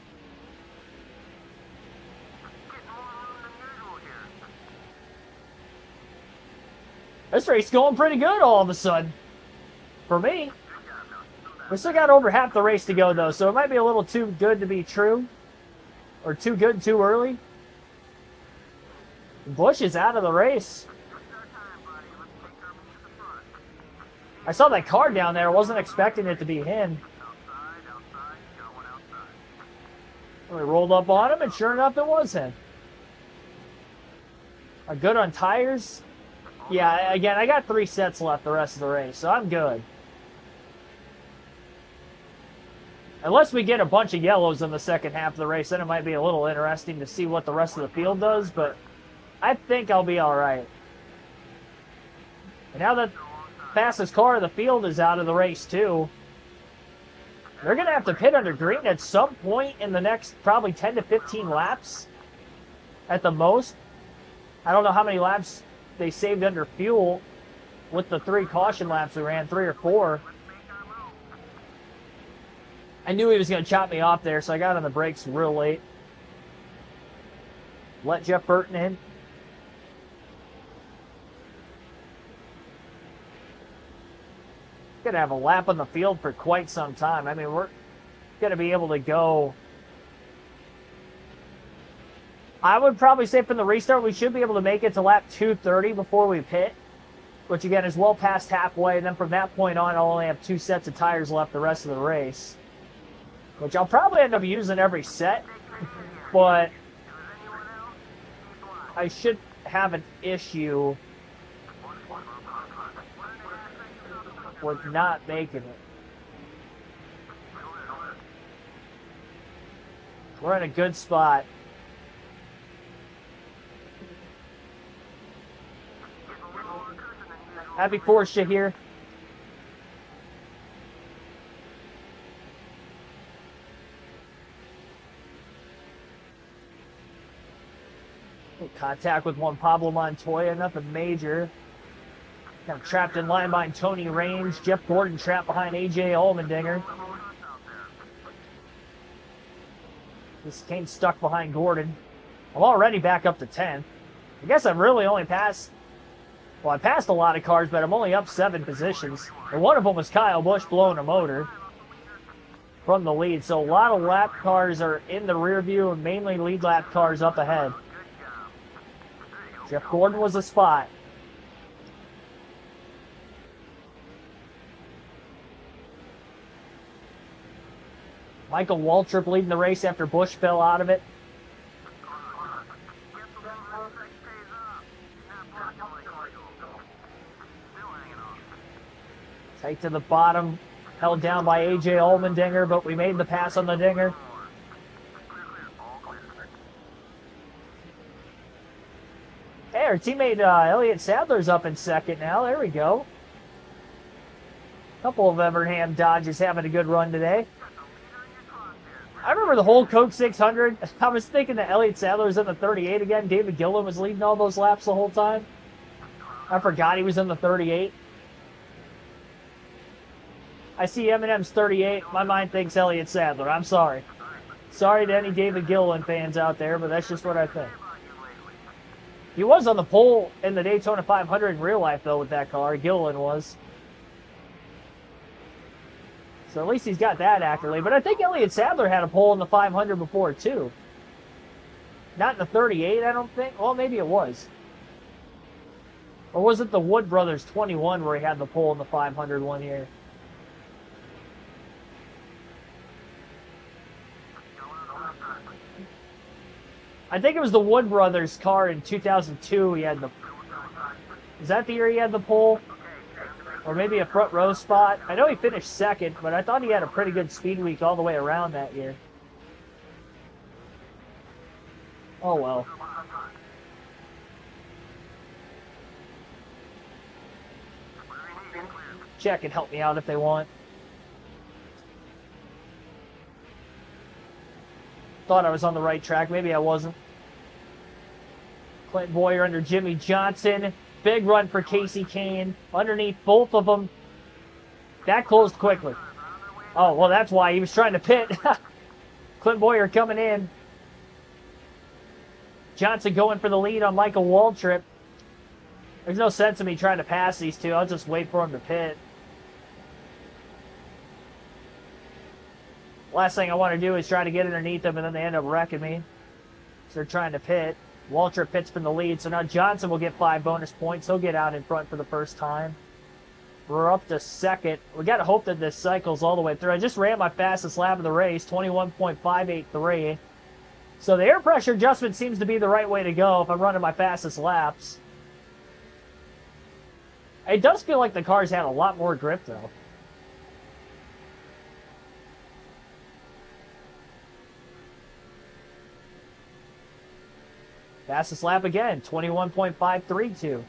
This race is going pretty good all of a sudden. For me. We still got over half the race to go, though, so it might be a little too good to be true. Or too good too early. Busch is out of the race. I saw that car down there. I wasn't expecting it to be him. We rolled up on him, and sure enough, it was him. Are good on tires? Yeah, again, I got 3 sets left the rest of the race, so I'm good. Unless we get a bunch of yellows in the second half of the race, then it might be a little interesting to see what the rest of the field does, but I think I'll be all right. And now that the fastest car of the field is out of the race, too, they're going to have to pit under green at some point in the next probably 10 to 15 laps at the most. I don't know how many laps they saved under fuel with the 3 caution laps we ran, 3 or 4. I knew he was going to chop me off there, so I got on the brakes real late. Let Jeff Burton in. Going to have a lap on the field for quite some time. I mean, we're going to be able to go. I would probably say from the restart, we should be able to make it to lap 230 before we pit, which again is well past halfway. And then from that point on, I'll only have 2 sets of tires left the rest of the race, which I'll probably end up using every set, but I should have an issue with not making it. We're in a good spot. Happy Porsche here. Contact with Juan Pablo Montoya, nothing major. Kind of trapped in line behind Tony Raines. Jeff Gordon trapped behind AJ Allmendinger. This came stuck behind Gordon. I'm already back up to 10th. I guess I've really only passed. Well, I passed a lot of cars, but I'm only up 7 positions. And one of them was Kyle Busch blowing a motor from the lead. So a lot of lap cars are in the rear view and mainly lead lap cars up ahead. Jeff Gordon was a spot. Michael Waltrip leading the race after Busch fell out of it. Tight to the bottom, held down by AJ Allmendinger, but we made the pass on the dinger. Hey, our teammate Elliott Sadler's up in second now. There we go. A couple of Evernham Dodges having a good run today. I remember the whole Coke 600. I was thinking that Elliott Sadler was in the 38 again. David Gillen was leading all those laps the whole time. I forgot he was in the 38. I see Eminem's 38. My mind thinks Elliott Sadler. I'm sorry. Sorry to any David Gillen fans out there, but that's just what I think. He was on the pole in the Daytona 500 in real life, though, with that car. Gillen was. So at least he's got that accolade. But I think Elliott Sadler had a pole in the 500 before, too. Not in the 38, I don't think. Well, maybe it was. Or was it the Wood Brothers 21 where he had the pole in the 500 one year? I think it was the Wood Brothers car in 2002. He had the. Is that the year he had the pole? Or maybe a front row spot? I know he finished second, but I thought he had a pretty good speed week all the way around that year. Oh well. Check and help me out if they want. Thought I was on the right track. Maybe I wasn't. Clinton Boyer under Jimmy Johnson. Big run for Casey Kane. Underneath both of them. That closed quickly. Oh, well, that's why he was trying to pit. Clinton Boyer coming in. Johnson going for the lead on Michael Waltrip. There's no sense in me trying to pass these two. I'll just wait for him to pit. Last thing I want to do is try to get underneath them, and then they end up wrecking me. So they're trying to pit. Waltrip pits from the lead, so now Johnson will get 5 bonus points. He'll get out in front for the first time. We're up to second. We got to hope that this cycles all the way through. I just ran my fastest lap of the race, 21.583. So the air pressure adjustment seems to be the right way to go if I'm running my fastest laps. It does feel like the car's had a lot more grip, though. Fastest lap again, 21.532.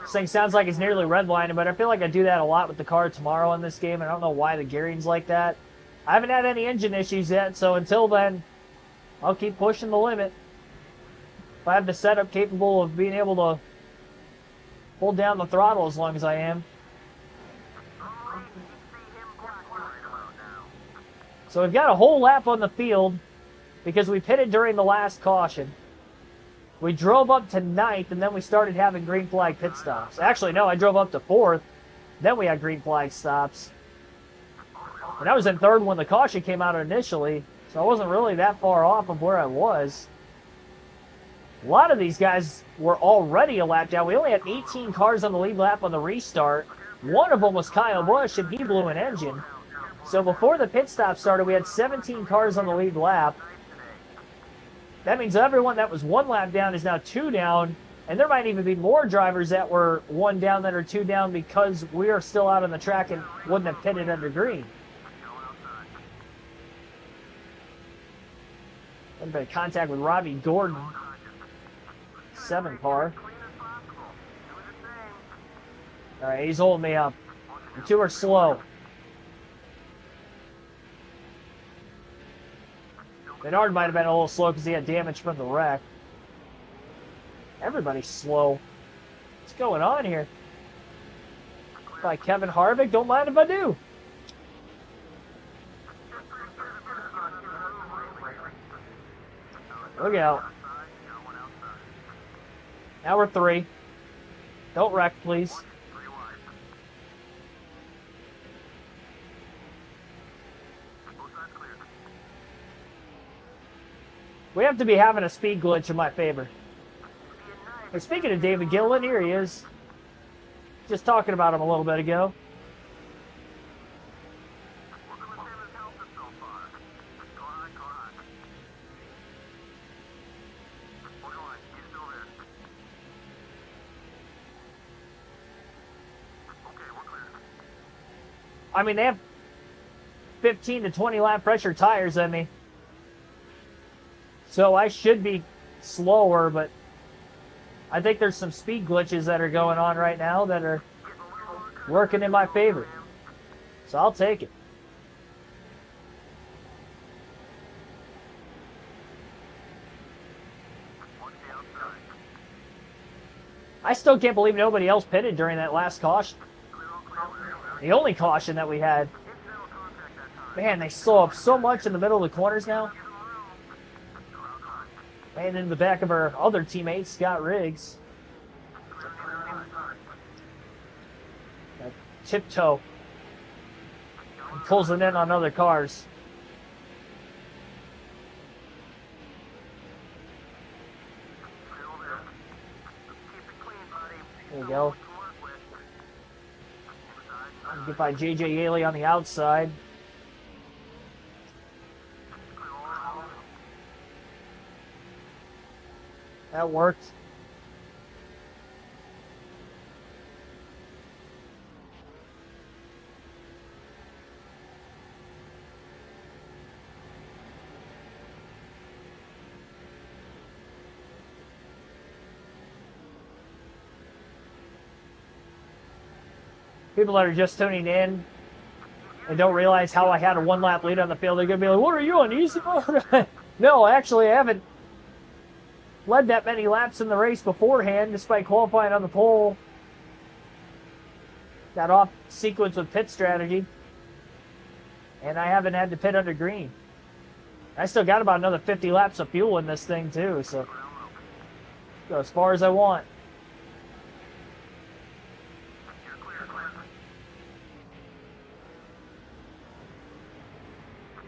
This thing sounds like it's nearly redlining, but I feel like I do that a lot with the car tomorrow in this game, and I don't know why the gearing's like that. I haven't had any engine issues yet, so until then, I'll keep pushing the limit. If I have the setup capable of being able to hold down the throttle as long as I am. So we've got a whole lap on the field because we pitted during the last caution. We drove up to 9th, and then we started having green flag pit stops. Actually, no, I drove up to 4th. Then we had green flag stops. And I was in 3rd when the caution came out initially, so I wasn't really that far off of where I was. A lot of these guys were already a lap down. We only had 18 cars on the lead lap on the restart. One of them was Kyle Busch, and he blew an engine. So before the pit stop started, we had 17 cars on the lead lap. That means everyone that was 1 lap down is now 2 down, and there might even be more drivers that were 1 down that are 2 down because we are still out on the track and wouldn't have pitted under green. I'm in contact with Robbie Gordon. 7 car. All right, he's holding me up. The 2 are slow. Bernard might have been a little slow because he had damage from the wreck. Everybody's slow. What's going on here? By Kevin Harvick, don't mind if I do. Look out. Now we're 3. Don't wreck, please. We have to be having a speed glitch in my favor. And speaking of David Gillen, here he is. Just talking about him a little bit ago. I mean, they have 15 to 20 lap pressure tires on me. So I should be slower, but I think there's some speed glitches that are going on right now that are working in my favor. So I'll take it. I still can't believe nobody else pitted during that last caution. The only caution that we had. Man, they slow up so much in the middle of the corners now. And in the back of our other teammate, Scott Riggs. That tiptoe. He pulls it in on other cars. There we go. Get by J.J. Yaley on the outside. That worked. People that are just tuning in and don't realize how I had a 1-lap lead on the field, they're going to be like, what are you on, easy mode? No, actually, I haven't led that many laps in the race beforehand, despite qualifying on the pole. Got off sequence with pit strategy. And I haven't had to pit under green. I still got about another 50 laps of fuel in this thing, too, so go as far as I want.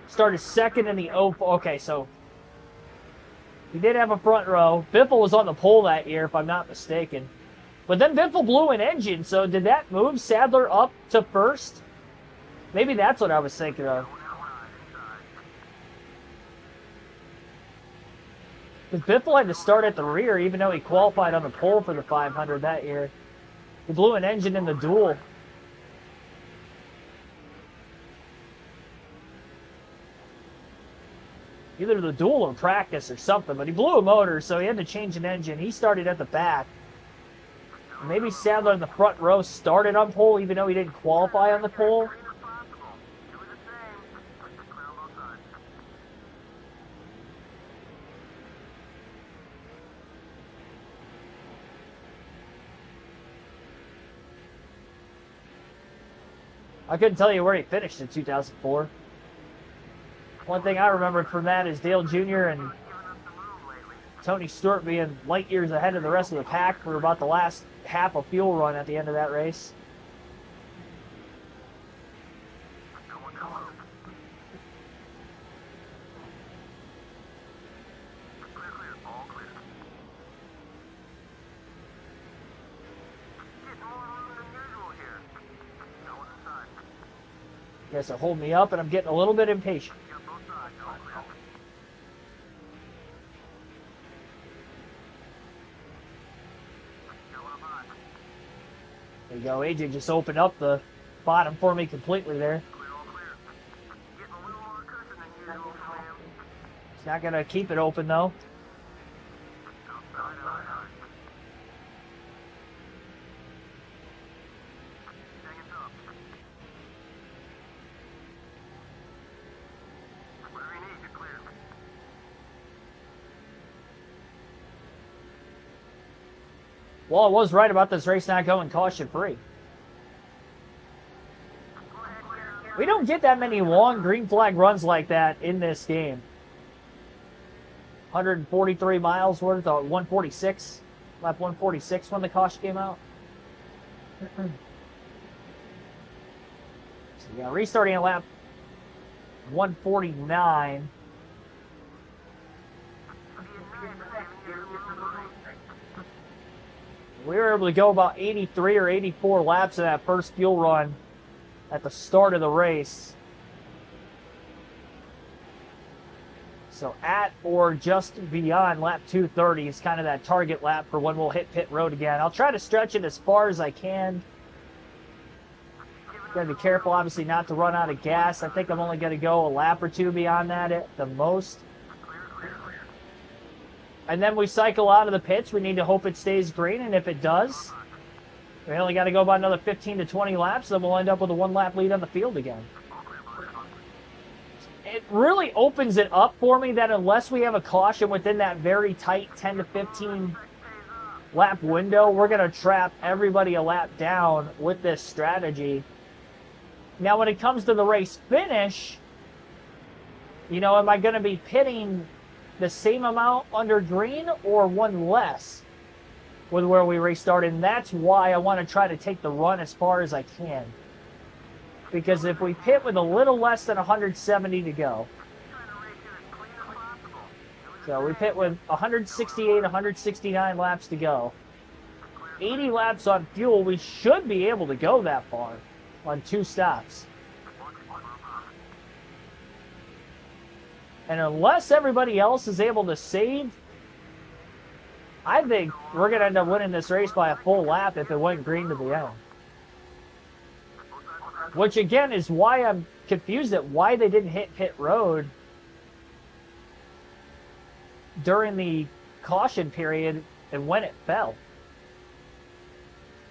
Started second in the okay, so he did have a front row. Biffle was on the pole that year, if I'm not mistaken. But then Biffle blew an engine, so did that move Sadler up to first? Maybe that's what I was thinking of. Because Biffle had to start at the rear, even though he qualified on the pole for the 500 that year. He blew an engine in the duel. Either the duel or practice or something, but he blew a motor, so he had to change an engine. He started at the back. Maybe Sadler in the front row started on pole, even though he didn't qualify on the pole. I couldn't tell you where he finished in 2004. One thing I remembered from that is Dale Jr. and Tony Stewart being light years ahead of the rest of the pack for about the last half of fuel run at the end of that race. Guess they're holding me up, and I'm getting a little bit impatient. There you go. AJ just opened up the bottom for me completely there. He's not going to keep it open, though. Well, I was right about this race not going caution-free. We don't get that many long green flag runs like that in this game. 143 miles worth, or 146. Lap 146 when the caution came out. So yeah, restarting at lap 149. We were able to go about 83 or 84 laps in that first fuel run at the start of the race. So at or just beyond lap 230 is kind of that target lap for when we'll hit pit road again. I'll try to stretch it as far as I can. Got to be careful, obviously, not to run out of gas. I think I'm only going to go a lap or two beyond that at the most. And then we cycle out of the pits. We need to hope it stays green, and if it does, we only got to go about another 15 to 20 laps, then we'll end up with a one-lap lead on the field again. It really opens it up for me that unless we have a caution within that very tight 10 to 15 lap window, we're going to trap everybody a lap down with this strategy. Now, when it comes to the race finish, you know, am I going to be pitting the same amount under green or one less with where we restarted? And that's why I want to try to take the run as far as I can. Because if we pit with a little less than 170 to go, so we pit with 168, 169 laps to go, 80 laps on fuel, we should be able to go that far on 2 stops. And unless everybody else is able to save, I think we're going to end up winning this race by a full lap if it went green to the end. Which, again, is why I'm confused at why they didn't hit pit road during the caution period and when it fell.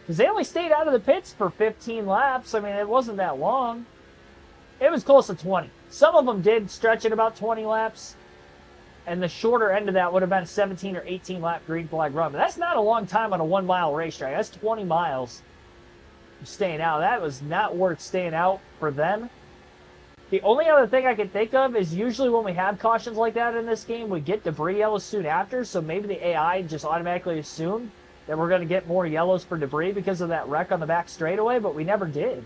Because they only stayed out of the pits for 15 laps. I mean, it wasn't that long. It was close to 20. Some of them did stretch it about 20 laps. And the shorter end of that would have been a 17 or 18 lap green flag run. But that's not a long time on a 1 mile racetrack. That's 20 miles staying out. That was not worth staying out for them. The only other thing I can think of is usually when we have cautions like that in this game, we get debris yellows soon after. So maybe the AI just automatically assumed that we're going to get more yellows for debris because of that wreck on the back straightaway, but we never did.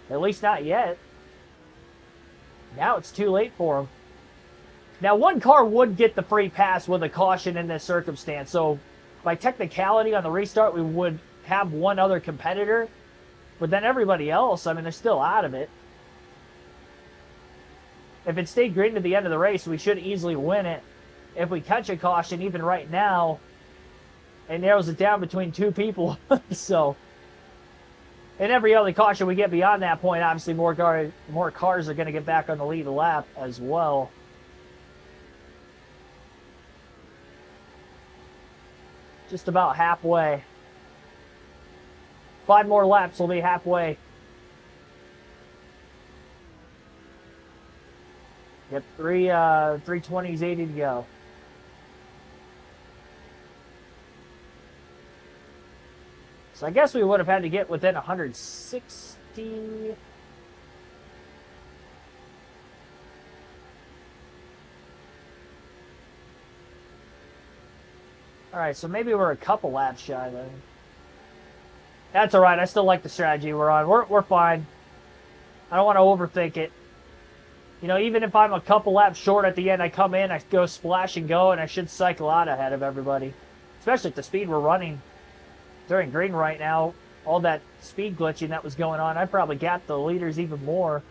At least not yet. Now it's too late for them. Now, one car would get the free pass with a caution in this circumstance. So, by technicality on the restart, we would have one other competitor. But then everybody else, I mean, they're still out of it. If it stayed green to the end of the race, we should easily win it. If we catch a caution, even right now, it narrows it down between 2 people. So, in every other caution we get beyond that point, obviously more cars are going to get back on the lead lap as well. Just about halfway. 5 more laps will be halfway. Yep, 320s, 80 to go. So I guess we would have had to get within 160. Alright, so maybe we're a couple laps shy then. That's alright. I still like the strategy we're on. We're fine. I don't want to overthink it. You know, even if I'm a couple laps short at the end, I come in, I go splash and go, and I should cycle out ahead of everybody. Especially at the speed we're running during green right now. All that speed glitching that was going on, I probably got the leaders even more.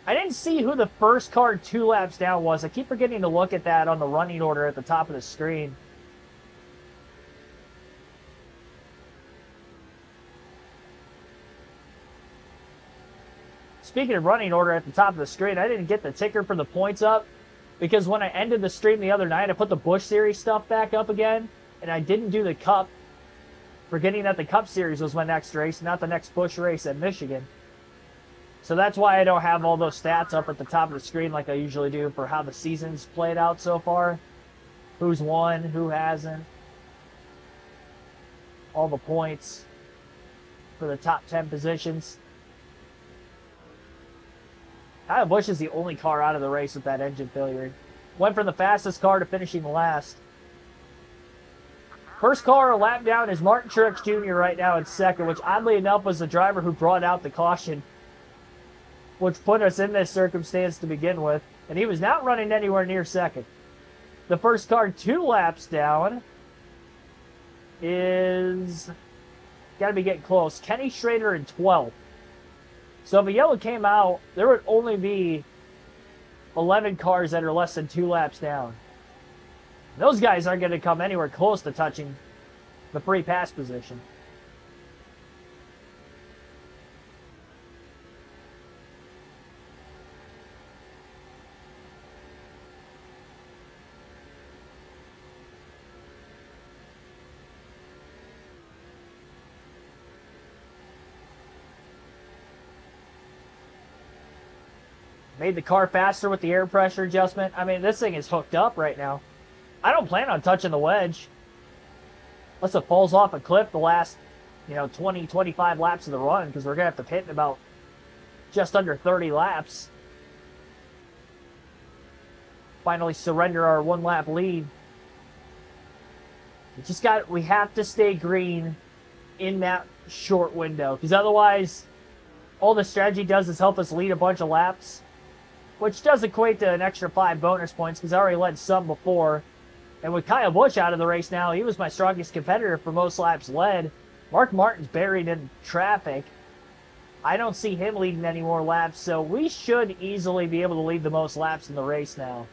I didn't see who the first car 2 laps down was. I keep forgetting to look at that on the running order at the top of the screen. Speaking of running order at the top of the screen, I didn't get the ticker for the points up because when I ended the stream the other night, I put the Busch Series stuff back up again, and I didn't do the Cup, forgetting that the Cup Series was my next race, not the next Busch race at Michigan. So that's why I don't have all those stats up at the top of the screen like I usually do for how the season's played out so far. Who's won, who hasn't. All the points for the top 10 positions. Kyle Busch is the only car out of the race with that engine failure. Went from the fastest car to finishing last. First car a lap down is Martin Truex Jr. right now in second, which oddly enough was the driver who brought out the caution, which put us in this circumstance to begin with, and he was not running anywhere near second. The first car 2 laps down is got to be getting close. Kenny Schrader in 12th. So if a yellow came out, there would only be 11 cars that are less than 2 laps down. Those guys aren't going to come anywhere close to touching the free pass position. Made the car faster with the air pressure adjustment. I mean, this thing is hooked up right now. I don't plan on touching the wedge unless it falls off a cliff the last, 20, 25 laps of the run, because we're going to have to pit in about just under 30 laps. Finally surrender our 1 lap lead. We have to stay green in that short window, because otherwise all the strategy does is help us lead a bunch of laps, which does equate to an extra 5 bonus points because I already led some before. And with Kyle Busch out of the race now, he was my strongest competitor for most laps led. Mark Martin's buried in traffic. I don't see him leading any more laps, so we should easily be able to lead the most laps in the race now.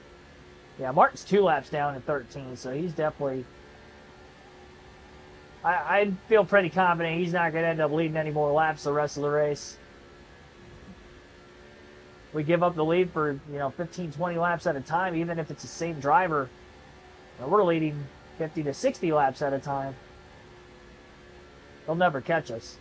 Yeah, Martin's 2 laps down at 13, so he's definitely... I feel pretty confident he's not going to end up leading any more laps the rest of the race. We give up the lead for 15, 20 laps at a time, even if it's the same driver. We're leading 50 to 60 laps at a time. They'll never catch us.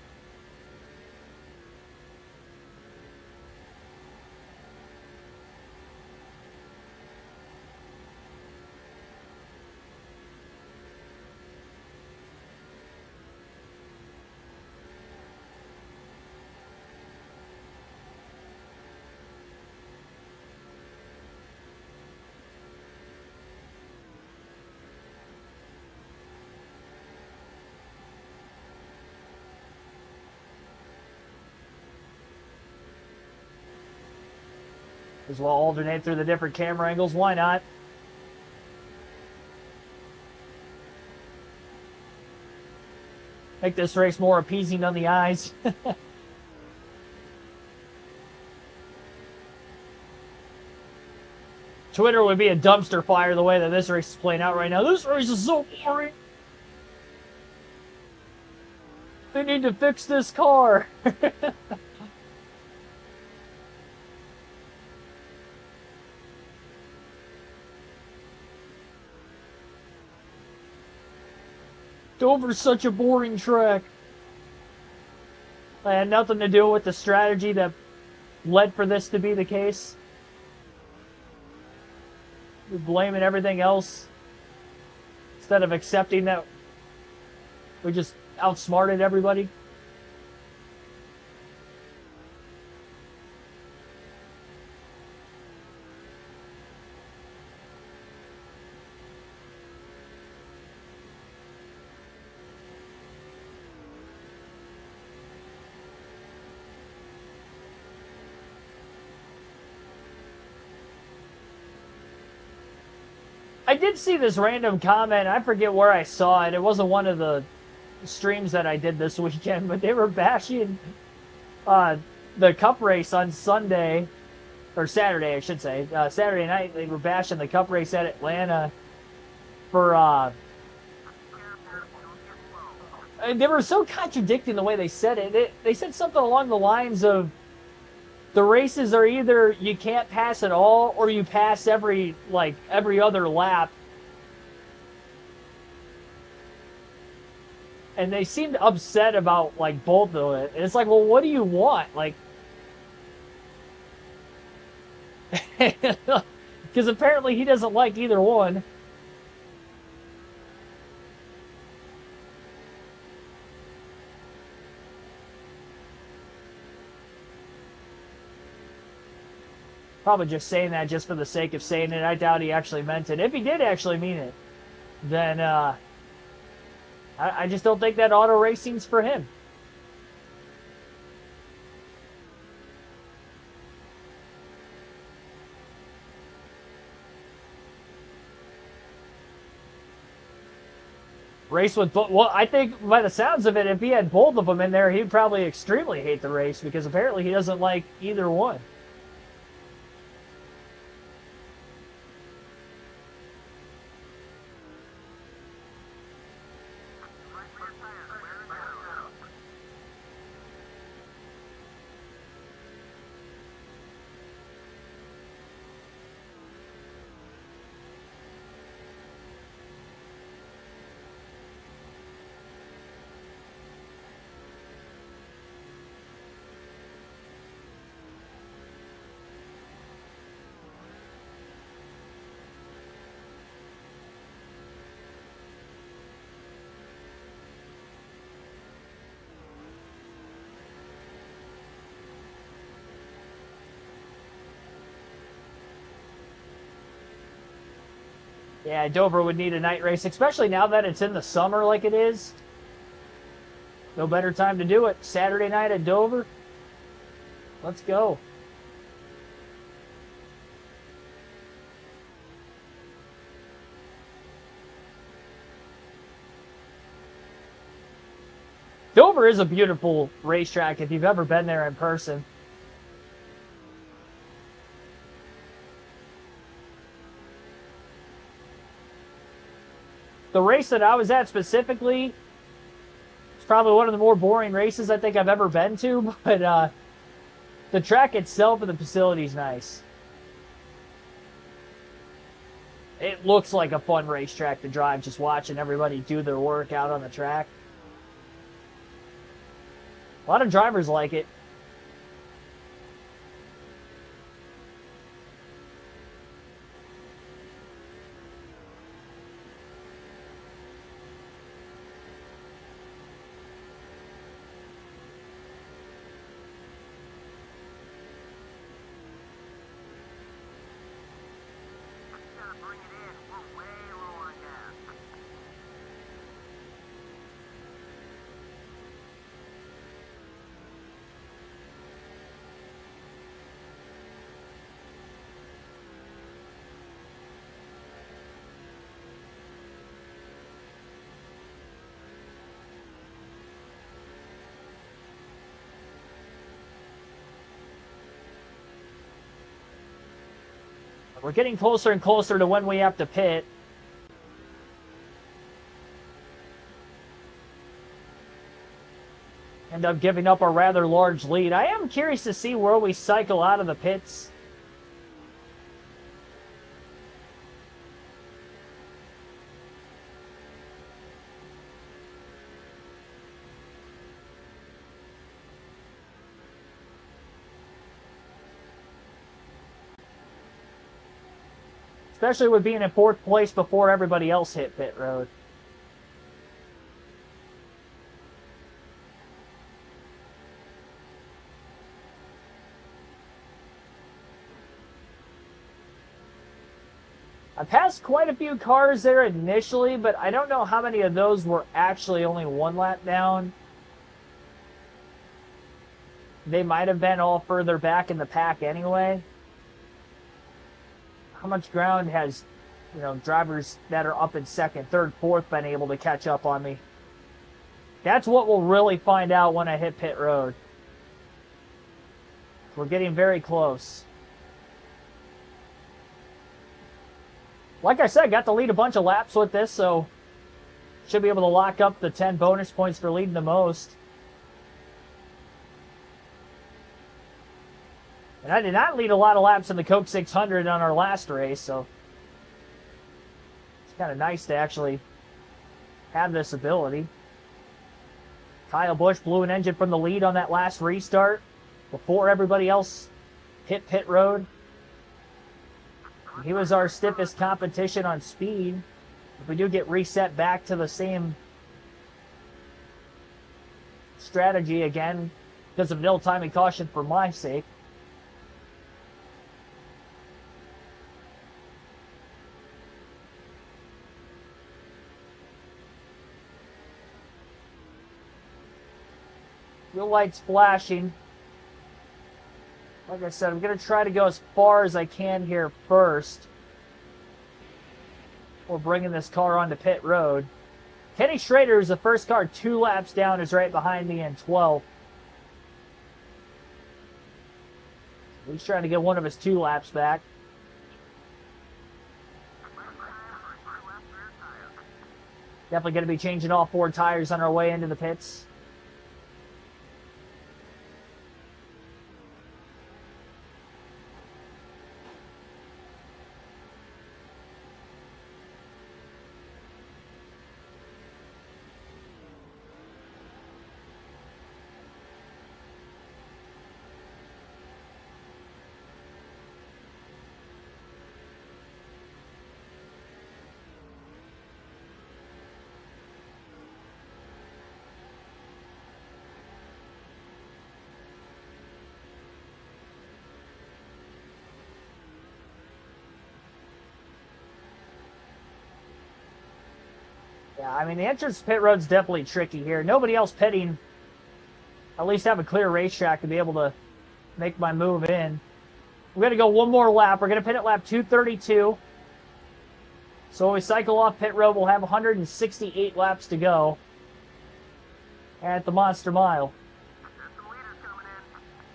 As well alternate through the different camera angles. Why not? Make this race more appeasing on the eyes. Twitter would be a dumpster fire the way that this race is playing out right now. This race is so boring. They need to fix this car. Dover's such a boring track. I had nothing to do with the strategy that led for this to be the case. We're blaming everything else instead of accepting that we just outsmarted everybody. I did see this random comment. I forget where I saw it. It wasn't one of the streams that I did this weekend, but they were bashing the Cup race on Sunday, or Saturday, I should say. Saturday night, they were bashing the Cup race at Atlanta for... they were so contradicting the way they said it. They said something along the lines of, the races are either you can't pass at all or you pass every other lap. And they seemed upset about like both of it. And it's like, well, what do you want? Like, because apparently he doesn't like either one. Probably just saying that just for the sake of saying it. I doubt he actually meant it. If he did actually mean it, then I just don't think that auto racing's for him. Race with both. Well, I think by the sounds of it, if he had both of them in there, he'd probably extremely hate the race because apparently he doesn't like either one. Yeah, Dover would need a night race, especially now that it's in the summer like it is. No better time to do it. Saturday night at Dover. Let's go. Dover is a beautiful racetrack if you've ever been there in person. The race that I was at specifically, it's probably one of the more boring races I think I've ever been to, but the track itself and the facility's nice. It looks like a fun racetrack to drive, just watching everybody do their work out on the track. A lot of drivers like it. We're getting closer and closer to when we have to pit. End up giving up a rather large lead. I am curious to see where we cycle out of the pits. Especially with being in fourth place before everybody else hit pit road. I passed quite a few cars there initially, but I don't know how many of those were actually only one lap down. They might have been all further back in the pack anyway. How much ground has you know, drivers that are up in second, third, fourth been able to catch up on me. That's what we'll really find out when I hit pit road. We're getting very close. Like I said, got to lead a bunch of laps with this, so should be able to lock up the 10 bonus points for leading the most. And I did not lead a lot of laps in the Coke 600 on our last race, so it's kind of nice to actually have this ability. Kyle Busch blew an engine from the lead on that last restart before everybody else hit pit road. He was our stiffest competition on speed. If we do get reset back to the same strategy again because of nil timing caution for my sake. Wheel lights flashing. Like I said, I'm going to try to go as far as I can here first. We're bringing this car onto pit road. Kenny Schrader, who's the first car 2 laps down, is right behind me in 12th. He's trying to get one of his 2 laps back. Definitely going to be changing all 4 tires on our way into the pits. Yeah, I mean, the entrance to pit road's definitely tricky here. Nobody else pitting. At least have a clear racetrack to be able to make my move in. We're going to go one more lap. We're going to pit at lap 232. So when we cycle off pit road, we'll have 168 laps to go at the Monster Mile.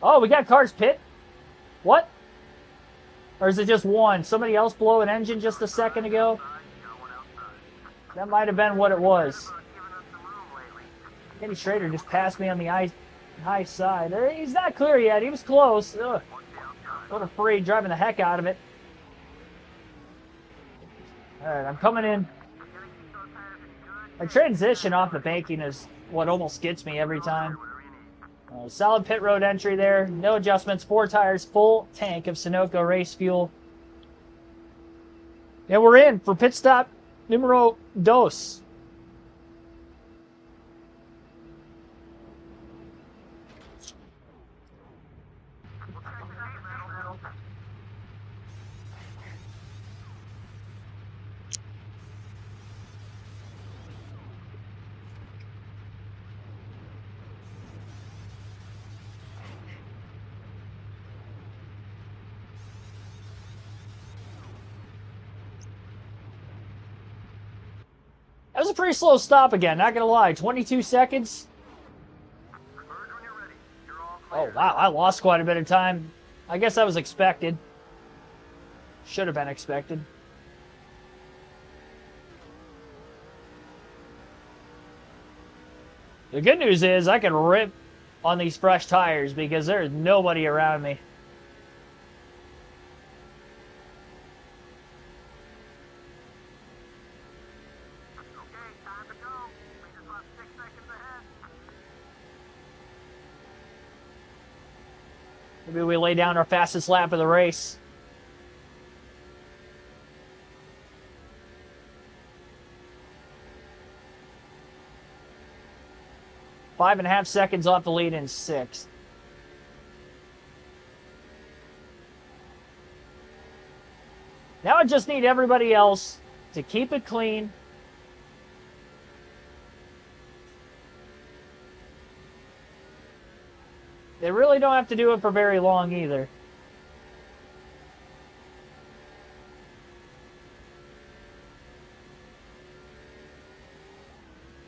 Oh, we got cars pit? What? Or is it just one? Somebody else blow an engine just a second ago? That might have been what it was. Kenny Schrader just passed me on the high side. He's not clear yet. He was close. Ugh. What a freak, driving the heck out of it. Alright, I'm coming in. My transition off the banking is what almost gets me every time. Solid pit road entry there. No adjustments. 4 tires. Full tank of Sunoco race fuel. And we're in for pit stop numero dos. That was a pretty slow stop again, not gonna lie. 22 seconds. Oh, wow, I lost quite a bit of time. I guess that was expected. Should have been expected. The good news is I can rip on these fresh tires because there is nobody around me. Maybe we lay down our fastest lap of the race. Five and a half seconds off the lead in 6th. Now I just need everybody else to keep it clean. They really don't have to do it for very long either.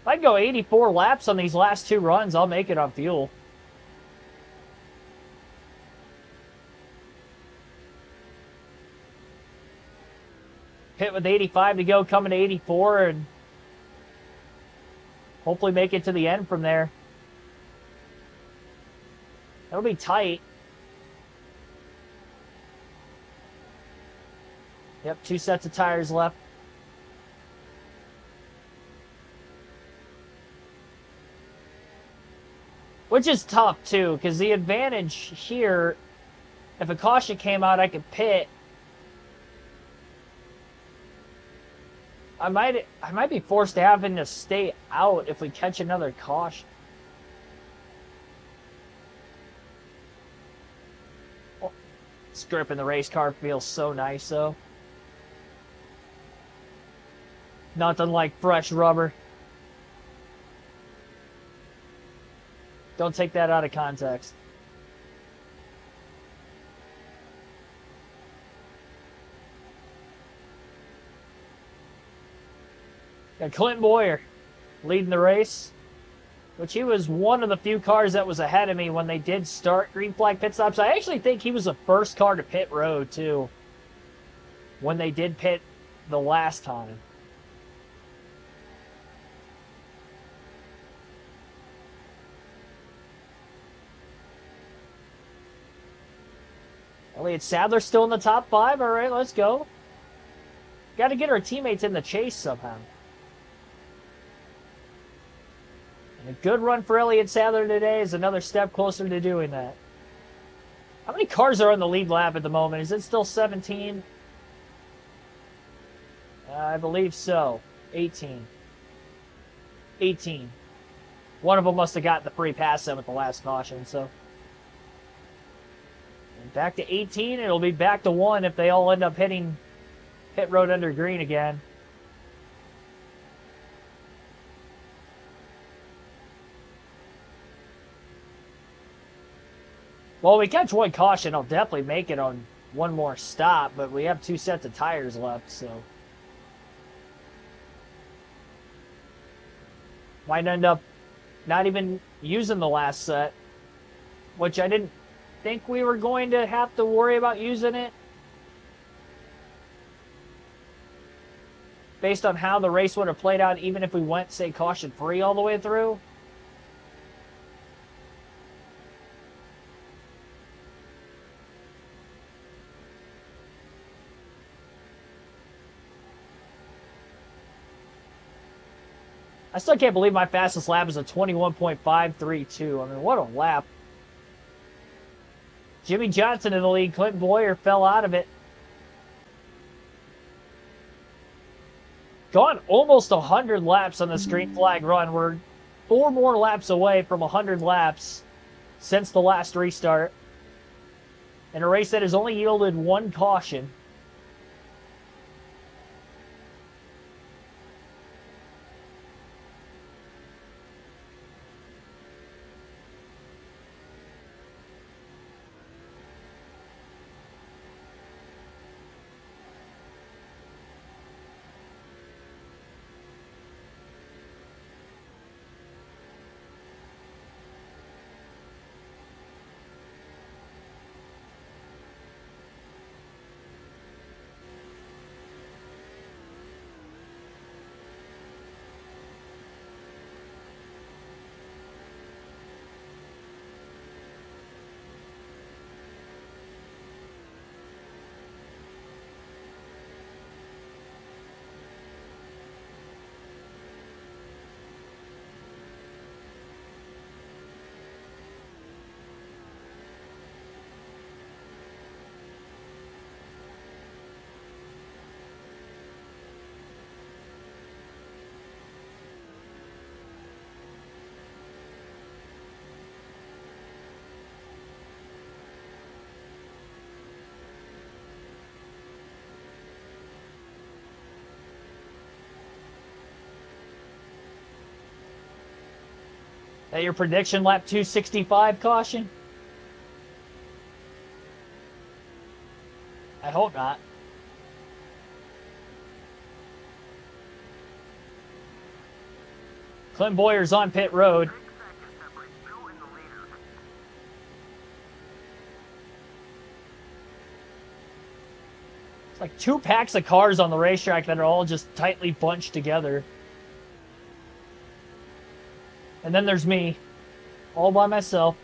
If I go 84 laps on these last 2 runs, I'll make it on fuel. Pit with 85 to go, coming to 84, and hopefully make it to the end from there. That'll be tight. Yep, 2 sets of tires left. Which is tough, too, because the advantage here, if a caution came out, I could pit. I might be forced to having to stay out if we catch another caution. Oh, this grip in the race car feels so nice, though. Nothing like fresh rubber. Don't take that out of context. Got Clint Boyer leading the race, which he was one of the few cars that was ahead of me when they did start green flag pit stops. I actually think he was the first car to pit road, too, when they did pit the last time. Elliott Sadler's still in the top 5. All right, let's go. Got to get our teammates in the chase somehow. And a good run for Elliott Sadler today is another step closer to doing that. How many cars are on the lead lap at the moment? Is it still 17? I believe so. 18. 18. One of them must have gotten the free pass them at the last caution, so... Back to 18. It'll be back to 1 if they all end up hitting pit road under green again. Well, we catch 1 caution, I'll definitely make it on 1 more stop, but we have 2 sets of tires left, so... Might end up not even using the last set, which I didn't think we were going to have to worry about using it. Based on how the race would have played out, even if we went, say, caution-free all the way through. I still can't believe my fastest lap is a 21.532. I mean, what a lap. Jimmy Johnson in the lead. Clint Boyer fell out of it. Gone almost 100 laps on this green flag run. We're 4 more laps away from 100 laps since the last restart. In a race that has only yielded 1 caution. That your prediction, lap 265 caution? I hope not. Clint Boyer's on pit road. 6 seconds separates you and the leader. It's like 2 packs of cars on the racetrack that are all just tightly bunched together. And then there's me, all by myself.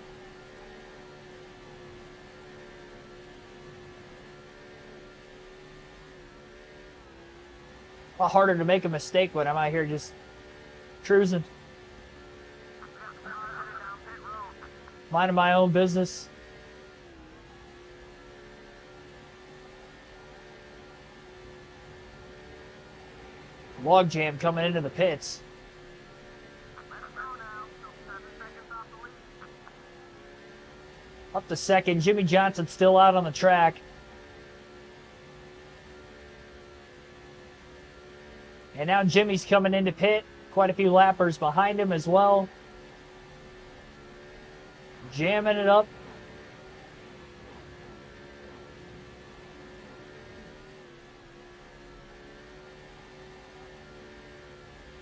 A lot harder to make a mistake when I'm out here just cruising. Minding my own business. Log jam coming into the pits. Up to second. Jimmy Johnson's still out on the track. And now Jimmy's coming into pit. Quite a few lappers behind him as well. Jamming it up.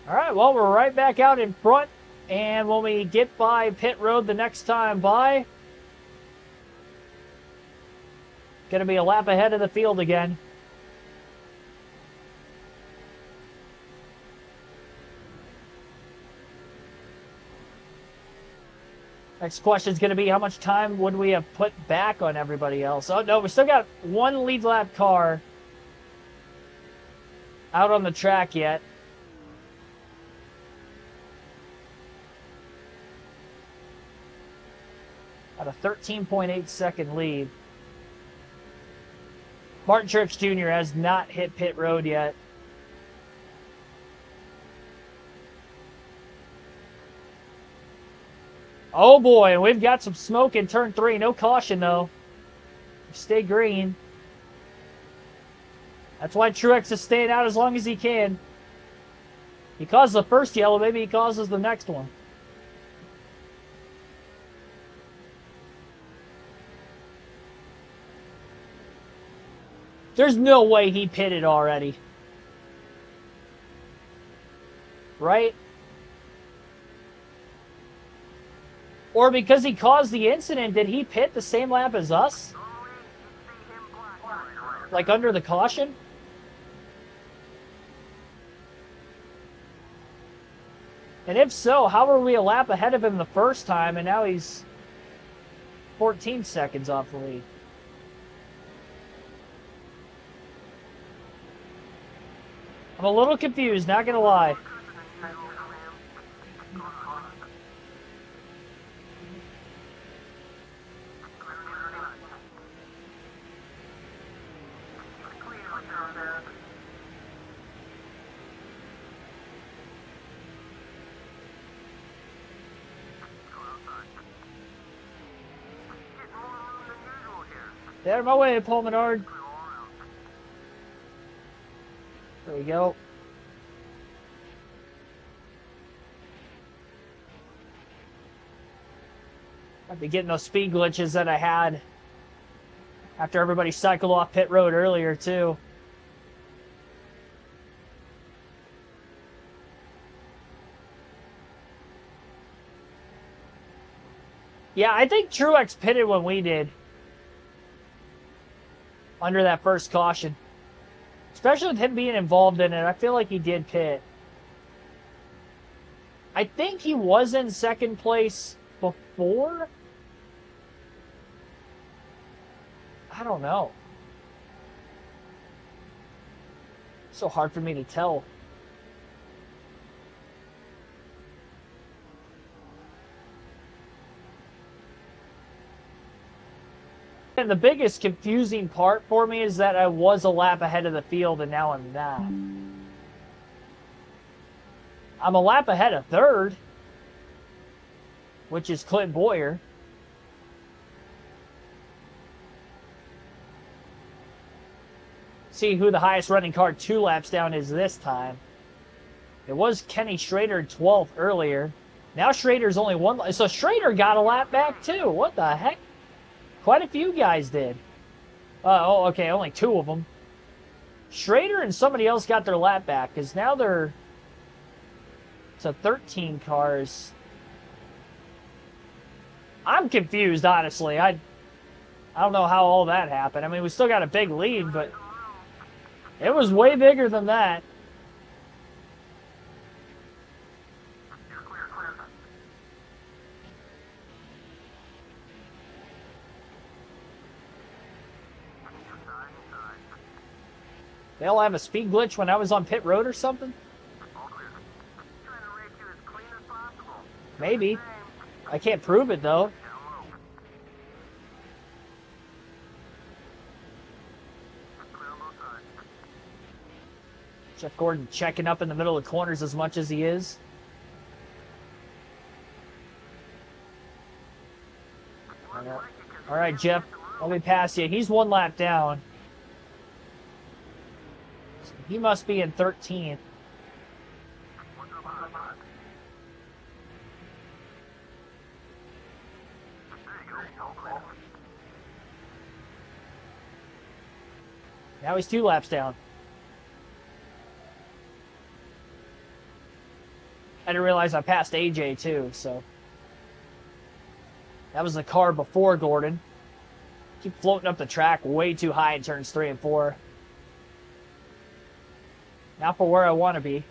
All right, well, we're right back out in front. And when we get by pit road the next time by, going to be a lap ahead of the field again. Next question is going to be how much time would we have put back on everybody else? Oh, no, we still got one lead lap car out on the track yet. At a 13.8 second lead. Martin Truex Jr. has not hit pit road yet. Oh boy, and we've got some smoke in turn 3. No caution though. Stay green. That's why Truex is staying out as long as he can. He caused the first yellow, maybe he causes the next one. There's no way he pitted already. Right? Or because he caused the incident, did he pit the same lap as us? Like under the caution? And if so, how were we a lap ahead of him the first time and now he's 14 seconds off the lead? I'm a little confused, not gonna lie. Get out of my way, Paul Menard. There we go. I'd be getting those speed glitches that I had after everybody cycled off pit road earlier, too. Yeah, I think Truex pitted when we did. Under that first caution. Especially with him being involved in it, I feel like he did pit. I think he was in second place before. I don't know. So hard for me to tell. And the biggest confusing part for me is that I was a lap ahead of the field and now I'm not. I'm a lap ahead of third, which is Clint Boyer. See who the highest running car 2 laps down is this time. It was Kenny Schrader 12th earlier. Now Schrader's only 1. So Schrader got a lap back too. What the heck? Quite a few guys did. Oh, okay, only 2 of them. Schrader and somebody else got their lap back because now they're... to 13 cars. I'm confused, honestly. I don't know how all that happened. I mean, we still got a big lead, but it was way bigger than that. They'll have a speed glitch when I was on pit road or something? Maybe. I can't prove it, though. Jeff Gordon checking up in the middle of corners as much as he is. All right, Jeff, let me pass you. He's one lap down. He must be in 13th. Now he's 2 laps down. I didn't realize I passed AJ too, so. That was the car before Gordon. Keep floating up the track way too high in turns 3 and 4. Not for where I want to be.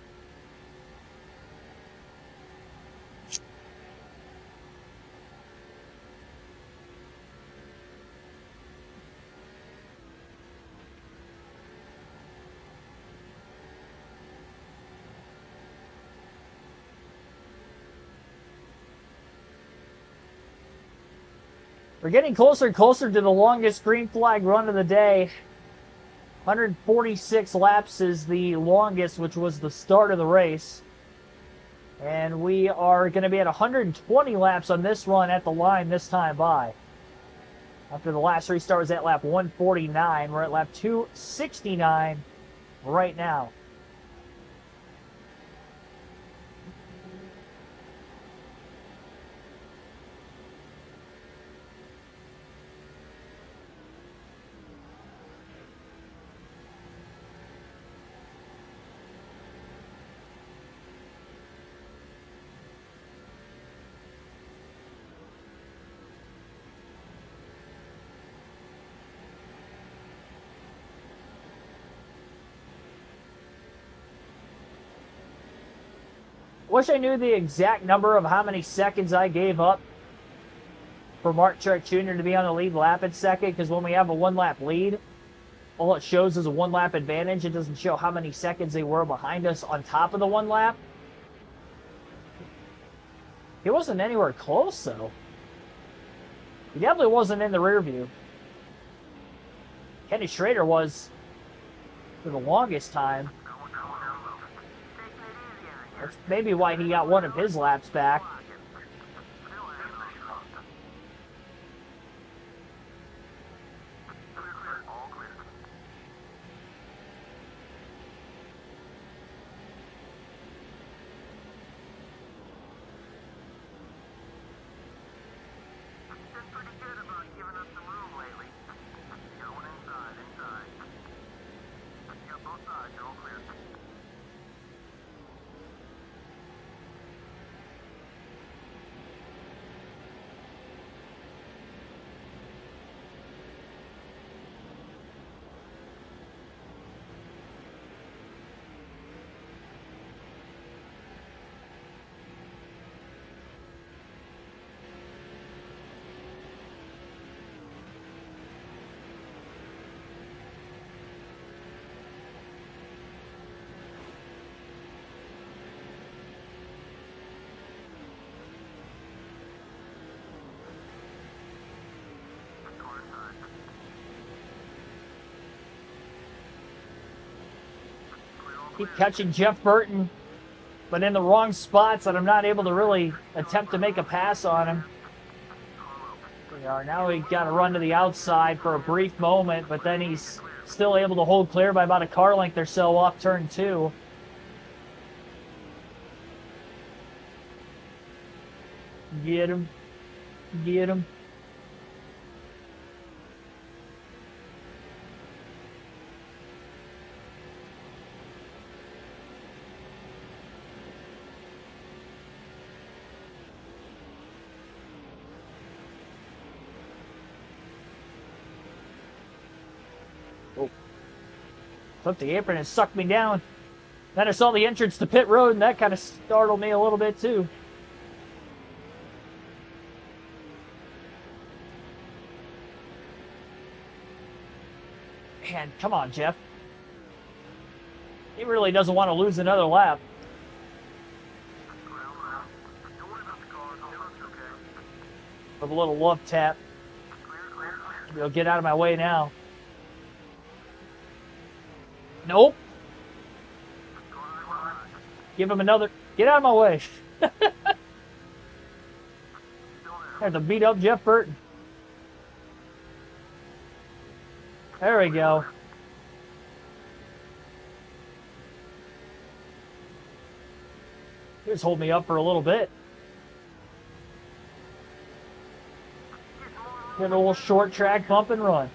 We're getting closer and closer to the longest green flag run of the day. 146 laps is the longest, which was the start of the race. And we are going to be at 120 laps on this run at the line this time by. After the last restart was at lap 149, we're at lap 269 right now. Wish I knew the exact number of how many seconds I gave up for Mark Truex Jr. to be on the lead lap in second, because when we have a 1-lap lead, all it shows is a 1-lap advantage. It doesn't show how many seconds they were behind us on top of the 1 lap. He wasn't anywhere close, though. He definitely wasn't in the rear view. Kenny Schrader was for the longest time. That's maybe why he got one of his laps back. Keep catching Jeff Burton, but in the wrong spots that I'm not able to really attempt to make a pass on him. Now we got to run to the outside for a brief moment, but then he's still able to hold clear by about a car length or so off turn 2. Get him. Get him. Flipped the apron and sucked me down. Then I saw the entrance to pit road, and that kind of startled me a little bit too. Man, come on, Jeff. He really doesn't want to lose another lap. With a little love tap. He'll get out of my way now. Nope. Give him another. Get out of my way. Have to beat up Jeff Burton. There we go. Just hold me up for a little bit. Get a little short track bump and run.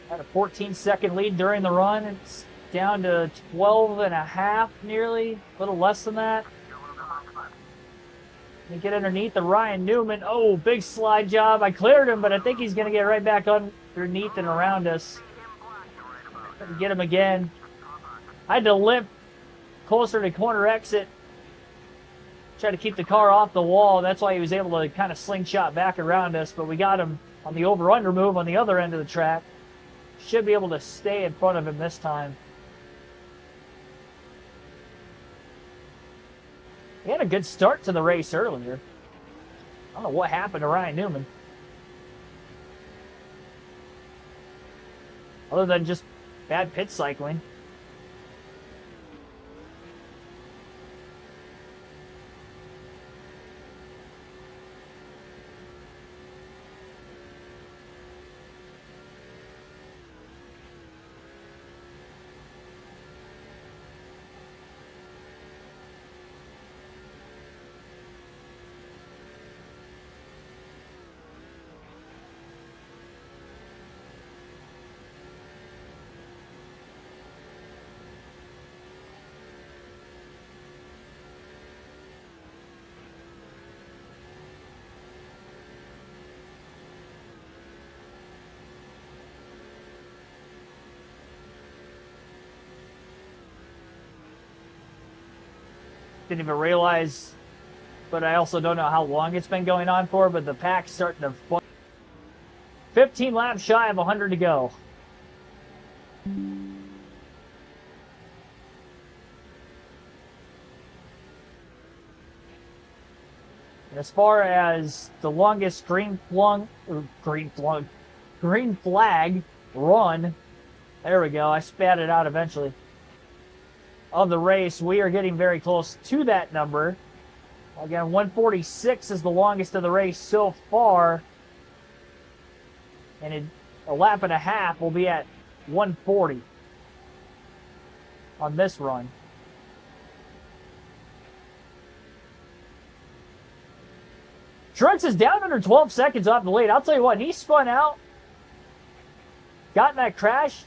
Had a 14-second lead during the run. It's down to 12 and a half, nearly. A little less than that. We get underneath the Ryan Newman. Oh, big slide job. I cleared him, but I think he's going to get right back underneath and around us. Get him again. I had to limp closer to corner exit. Try to keep the car off the wall. That's why he was able to kind of slingshot back around us, but we got him on the over-under move on the other end of the track. Should be able to stay in front of him this time. He had a good start to the race earlier. I don't know what happened to Ryan Newman. Other than just bad pit cycling. Didn't even realize, but I also don't know how long it's been going on for, but the pack's starting to 15 laps shy of 100 to go. And as far as the longest green flag run, there we go, I spat it out eventually, of the race, we are getting very close to that number. Again, 146 is the longest of the race so far. And in a lap and a half, we'll be at 140 on this run. Truex is down under 12 seconds off the lead. I'll tell you what, he spun out, got in that crash,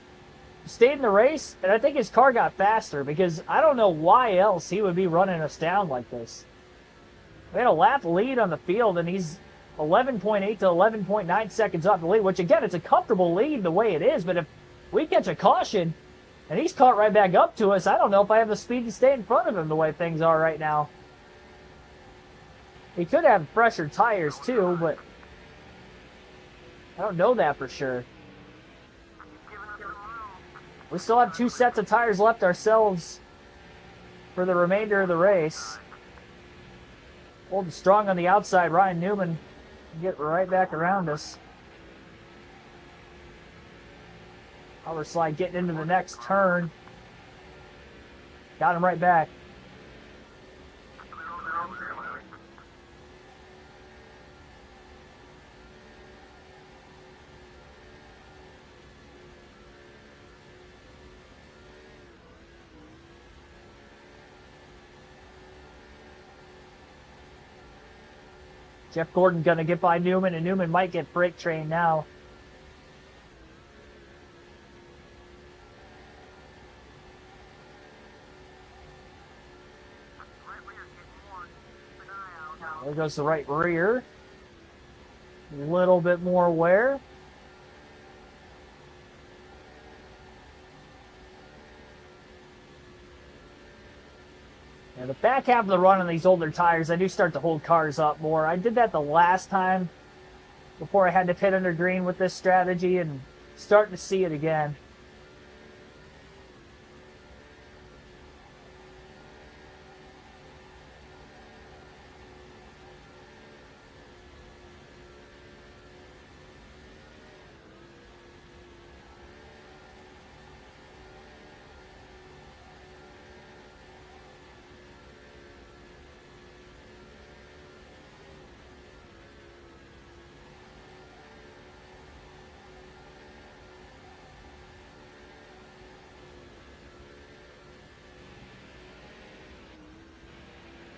stayed in the race, and I think his car got faster because I don't know why else he would be running us down like this. We had a lap lead on the field, and he's 11.8 to 11.9 seconds off the lead, which, again, it's a comfortable lead the way it is, but if we catch a caution and he's caught right back up to us, I don't know if I have the speed to stay in front of him the way things are right now. He could have fresher tires, too, but I don't know that for sure. We still have 2 sets of tires left ourselves for the remainder of the race. Holding strong on the outside, Ryan Newman can get right back around us. Power slide getting into the next turn. Got him right back. Jeff Gordon going to get by Newman, and Newman might get brake trained now. There goes the right rear. A little bit more wear. And the back half of the run on these older tires, I do start to hold cars up more. I did that the last time before I had to pit under green with this strategy, and starting to see it again.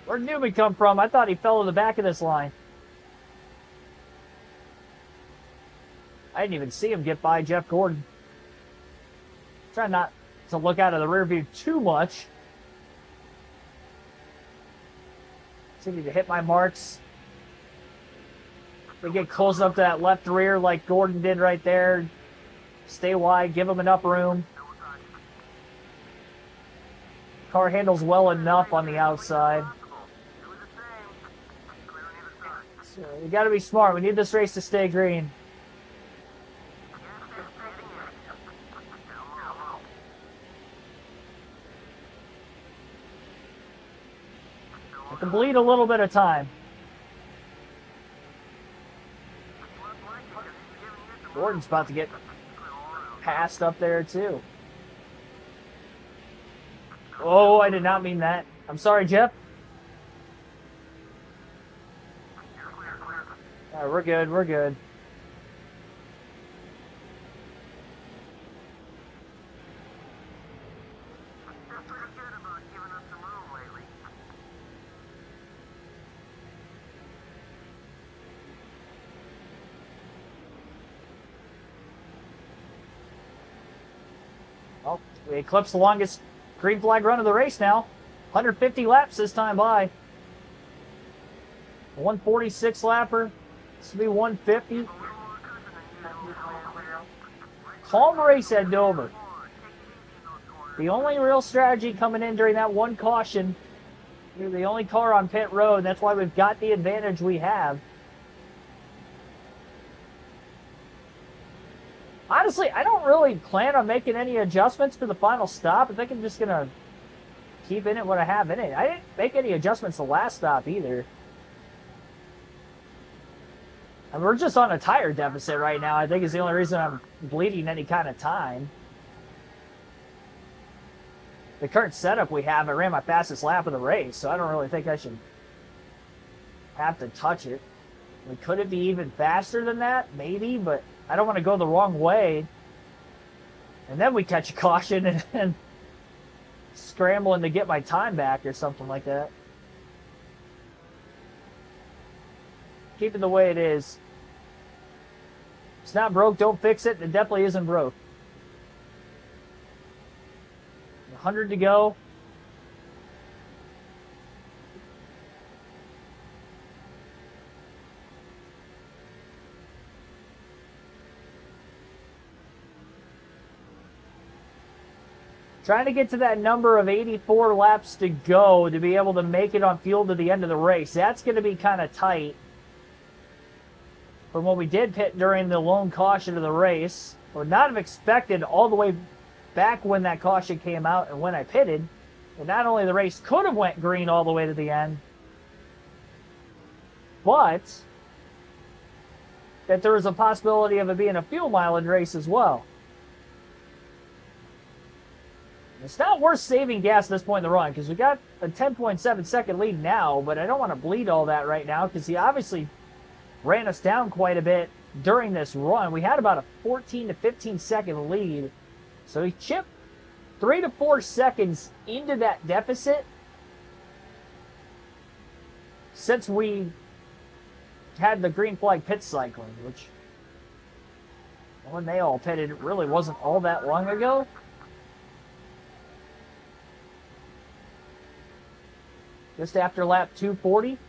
Where'd Newman come from? I thought he fell in the back of this line. I didn't even see him get by Jeff Gordon. Trying not to look out of the rear view too much. Continue to hit my marks. They get close up to that left rear like Gordon did right there. Stay wide, give him enough room. Car handles well enough on the outside. So we got to be smart. We need this race to stay green. I can bleed a little bit of time. Gordon's about to get passed up there too. Oh, I did not mean that. I'm sorry, Jeff. All right, we're good. We're good. Oh, we eclipsed the longest green flag run of the race now. 150 laps this time by. 146 lapper. This will be 150. Calm race at Dover. The only real strategy coming in during that one caution, you're the only car on pit road. That's why we've got the advantage we have. Honestly, I don't really plan on making any adjustments for the final stop. I think I'm just going to keep in it what I have in it. I didn't make any adjustments the last stop either. And we're just on a tire deficit right now. I think is the only reason I'm bleeding any kind of time. The current setup we have, I ran my fastest lap of the race, so I don't really think I should have to touch it. I mean, could it be even faster than that? Maybe, but I don't want to go the wrong way. And then we catch a caution and scrambling to get my time back or something like that. Keep it the way it is. It's not broke, don't fix it. It definitely isn't broke. 100 to go. Trying to get to that number of 84 laps to go to be able to make it on fuel to the end of the race. That's going to be kind of tight from what we did pit during the lone caution of the race. Would not have expected all the way back when that caution came out and when I pitted. And not only the race could have went green all the way to the end, but that there was a possibility of it being a fuel mileage race as well. It's not worth saving gas at this point in the run because we got a 10.7-second lead now, but I don't want to bleed all that right now because he obviously ran us down quite a bit during this run. We had about a 14 to 15-second lead, so he chipped 3 to 4 seconds into that deficit since we had the green flag pit cycling, which when they all pitted, it really wasn't all that long ago. Just after lap 240.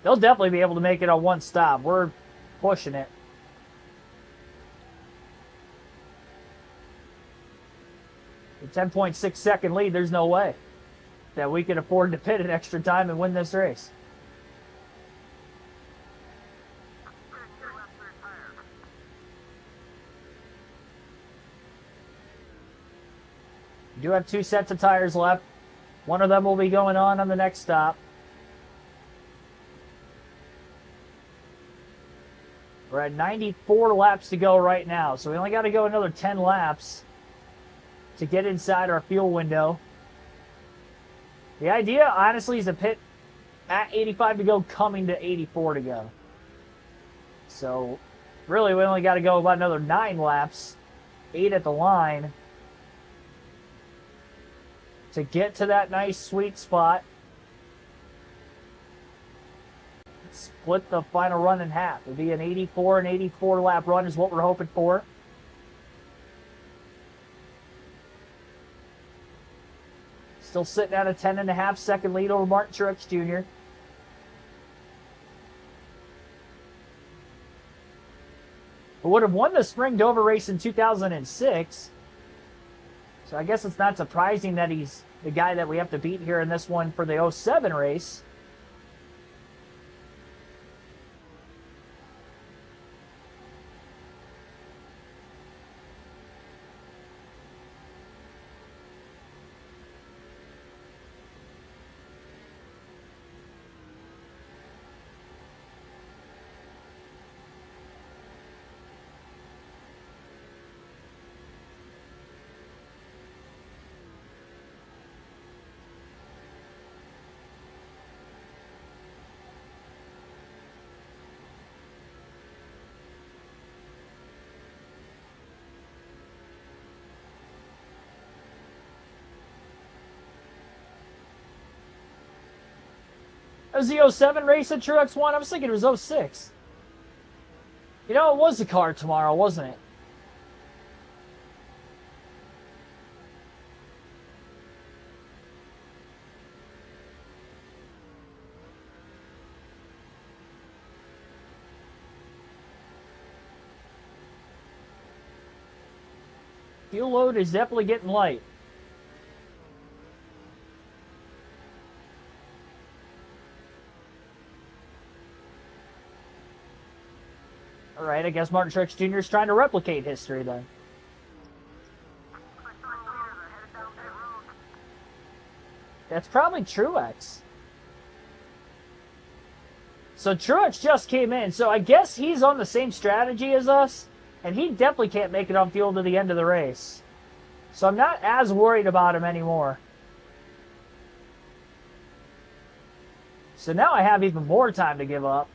They'll definitely be able to make it on one stop. We're pushing it. The 10.6-second lead, there's no way that we can afford to pit an extra time and win this race. We do have 2 sets of tires left. One of them will be going on the next stop. We're at 94 laps to go right now, so we only got to go another 10 laps to get inside our fuel window. The idea, honestly, is to pit at 85 to go, coming to 84 to go. So, really, we only got to go about another 9 laps, 8 at the line, to get to that nice sweet spot. Split the final run in half. It'll be an 84 and 84 lap run is what we're hoping for. Still sitting at a 10.5-second lead over Martin Truex Jr. Who would have won the Spring Dover race in 2006. So I guess it's not surprising that he's the guy that we have to beat here in this one for the 07 race. It was the 07 race that Truex won. I was thinking it was 06. You know, it was the car tomorrow, wasn't it? Fuel load is definitely getting light. All right, I guess Martin Truex Jr. is trying to replicate history then. That's probably Truex. So Truex just came in, so I guess he's on the same strategy as us, and he definitely can't make it on fuel to the end of the race. So I'm not as worried about him anymore. So now I have even more time to give up.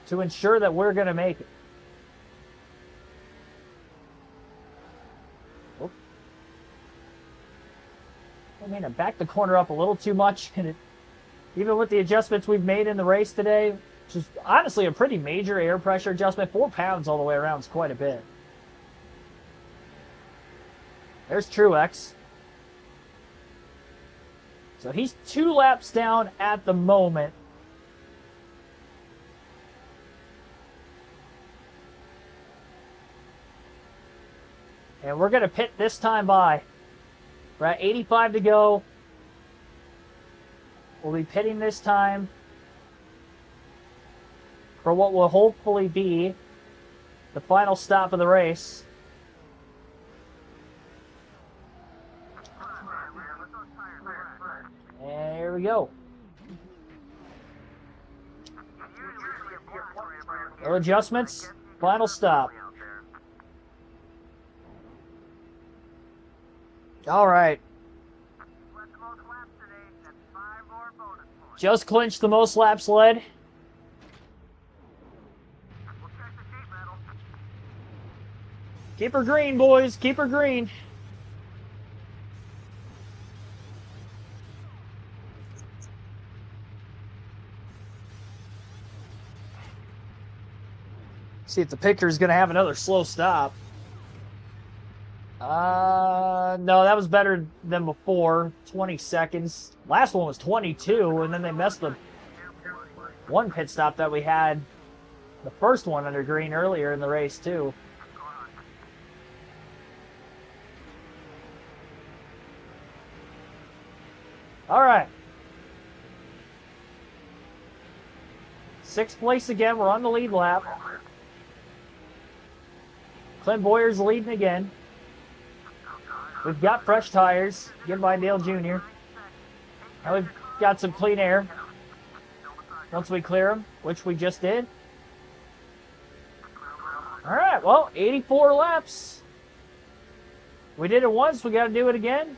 To ensure that we're going to make it. Oh. I mean, I backed the corner up a little too much. And even with the adjustments we've made in the race today, which is honestly a pretty major air pressure adjustment, 4 pounds all the way around is quite a bit. There's Truex. So he's 2 laps down at the moment. And we're going to pit this time by. We're at 85 to go. We'll be pitting this time for what will hopefully be the final stop of the race. go. No adjustments. Final stop. All right. Just clinched the most laps led. Keep her green, boys. Keep her green. See if the picker's going to have another slow stop. No, that was better than before. 20 seconds. Last one was 22, and then they messed the one pit stop that we had. The first one under green earlier in the race, too. All right. 6th place again. We're on the lead lap. Clint Boyer's leading again. We've got fresh tires, given by Dale Jr. Now we've got some clean air. Once we clear them, which we just did. All right, well, 84 laps. We did it once, we got to do it again.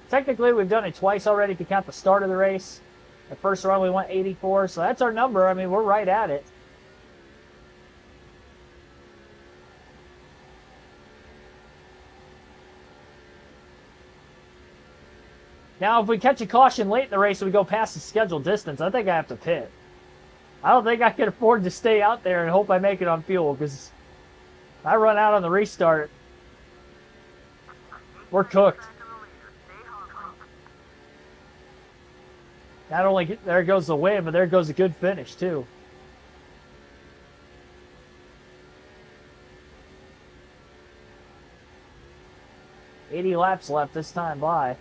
Technically, we've done it twice already if you count the start of the race. The first run, we went 84, so that's our number. I mean, we're right at it. Now, if we catch a caution late in the race and we go past the scheduled distance, I think I have to pit. I don't think I can afford to stay out there and hope I make it on fuel, because if I run out on the restart, we're cooked. Not only there goes the win, but there goes a good finish, too. $80 laps left this time by.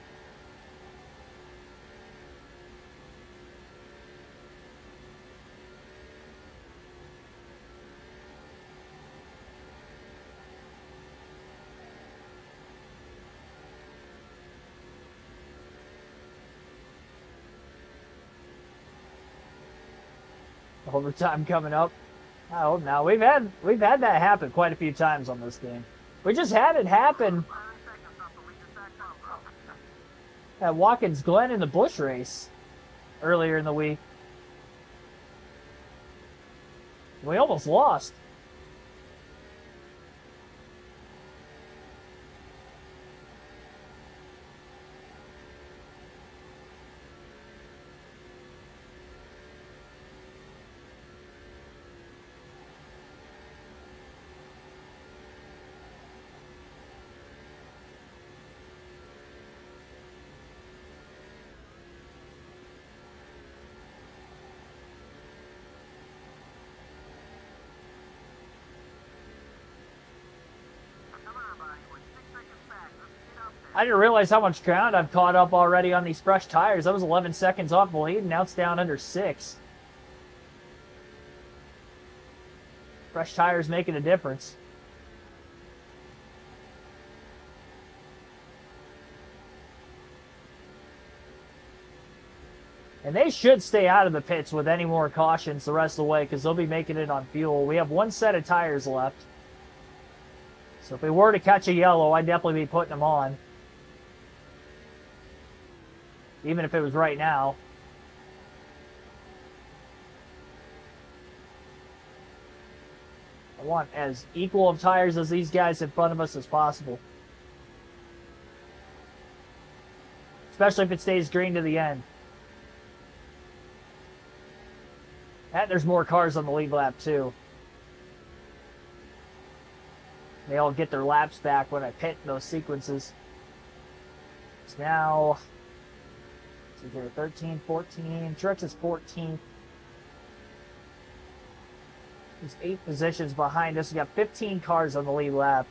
Overtime coming up. I hope now. We've had that happen quite a few times on this game. We just had it happen at Watkins Glen in the Busch race earlier in the week. We almost lost. I didn't realize how much ground I've caught up already on these fresh tires. I was 11 seconds off the lead, and now it's down under 6. Fresh tires making a difference. And they should stay out of the pits with any more cautions the rest of the way, because they'll be making it on fuel. We have one set of tires left. So if we were to catch a yellow, I'd definitely be putting them on. Even if it was right now. I want as equal of tires as these guys in front of us as possible. Especially if it stays green to the end. And there's more cars on the lead lap too. They all get their laps back when I pit in those sequences. It's now... So here, 13, 14. Truex is 14th. He's 8 positions behind us. We got 15 cars on the lead lap.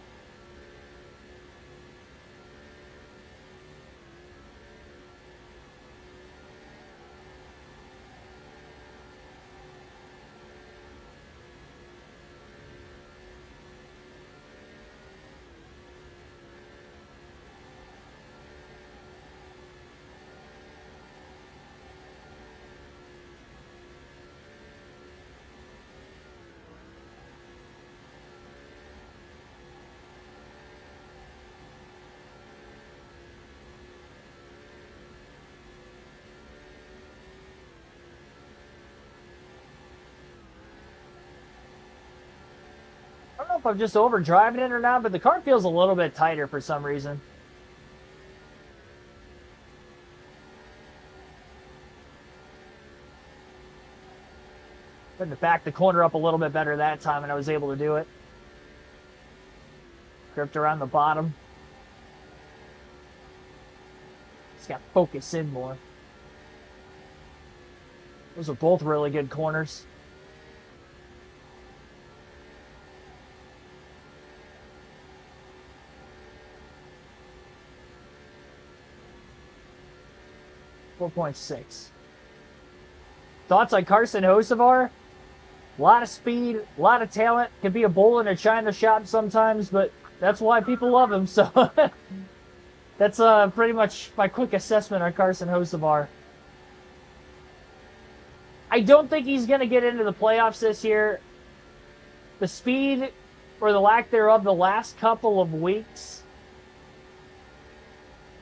I'm just overdriving it or not, but the car feels a little bit tighter for some reason. Couldn't back the corner up a little bit better that time, and I was able to do it. Gripped around the bottom. Just got to focus in more. Those are both really good corners. .6. Thoughts on Carson Hocevar? A lot of speed, a lot of talent. Can be a bull in a china shop sometimes, but that's why people love him. So that's pretty much my quick assessment on Carson Hocevar. I don't think he's going to get into the playoffs this year. The speed, or the lack thereof, the last couple of weeks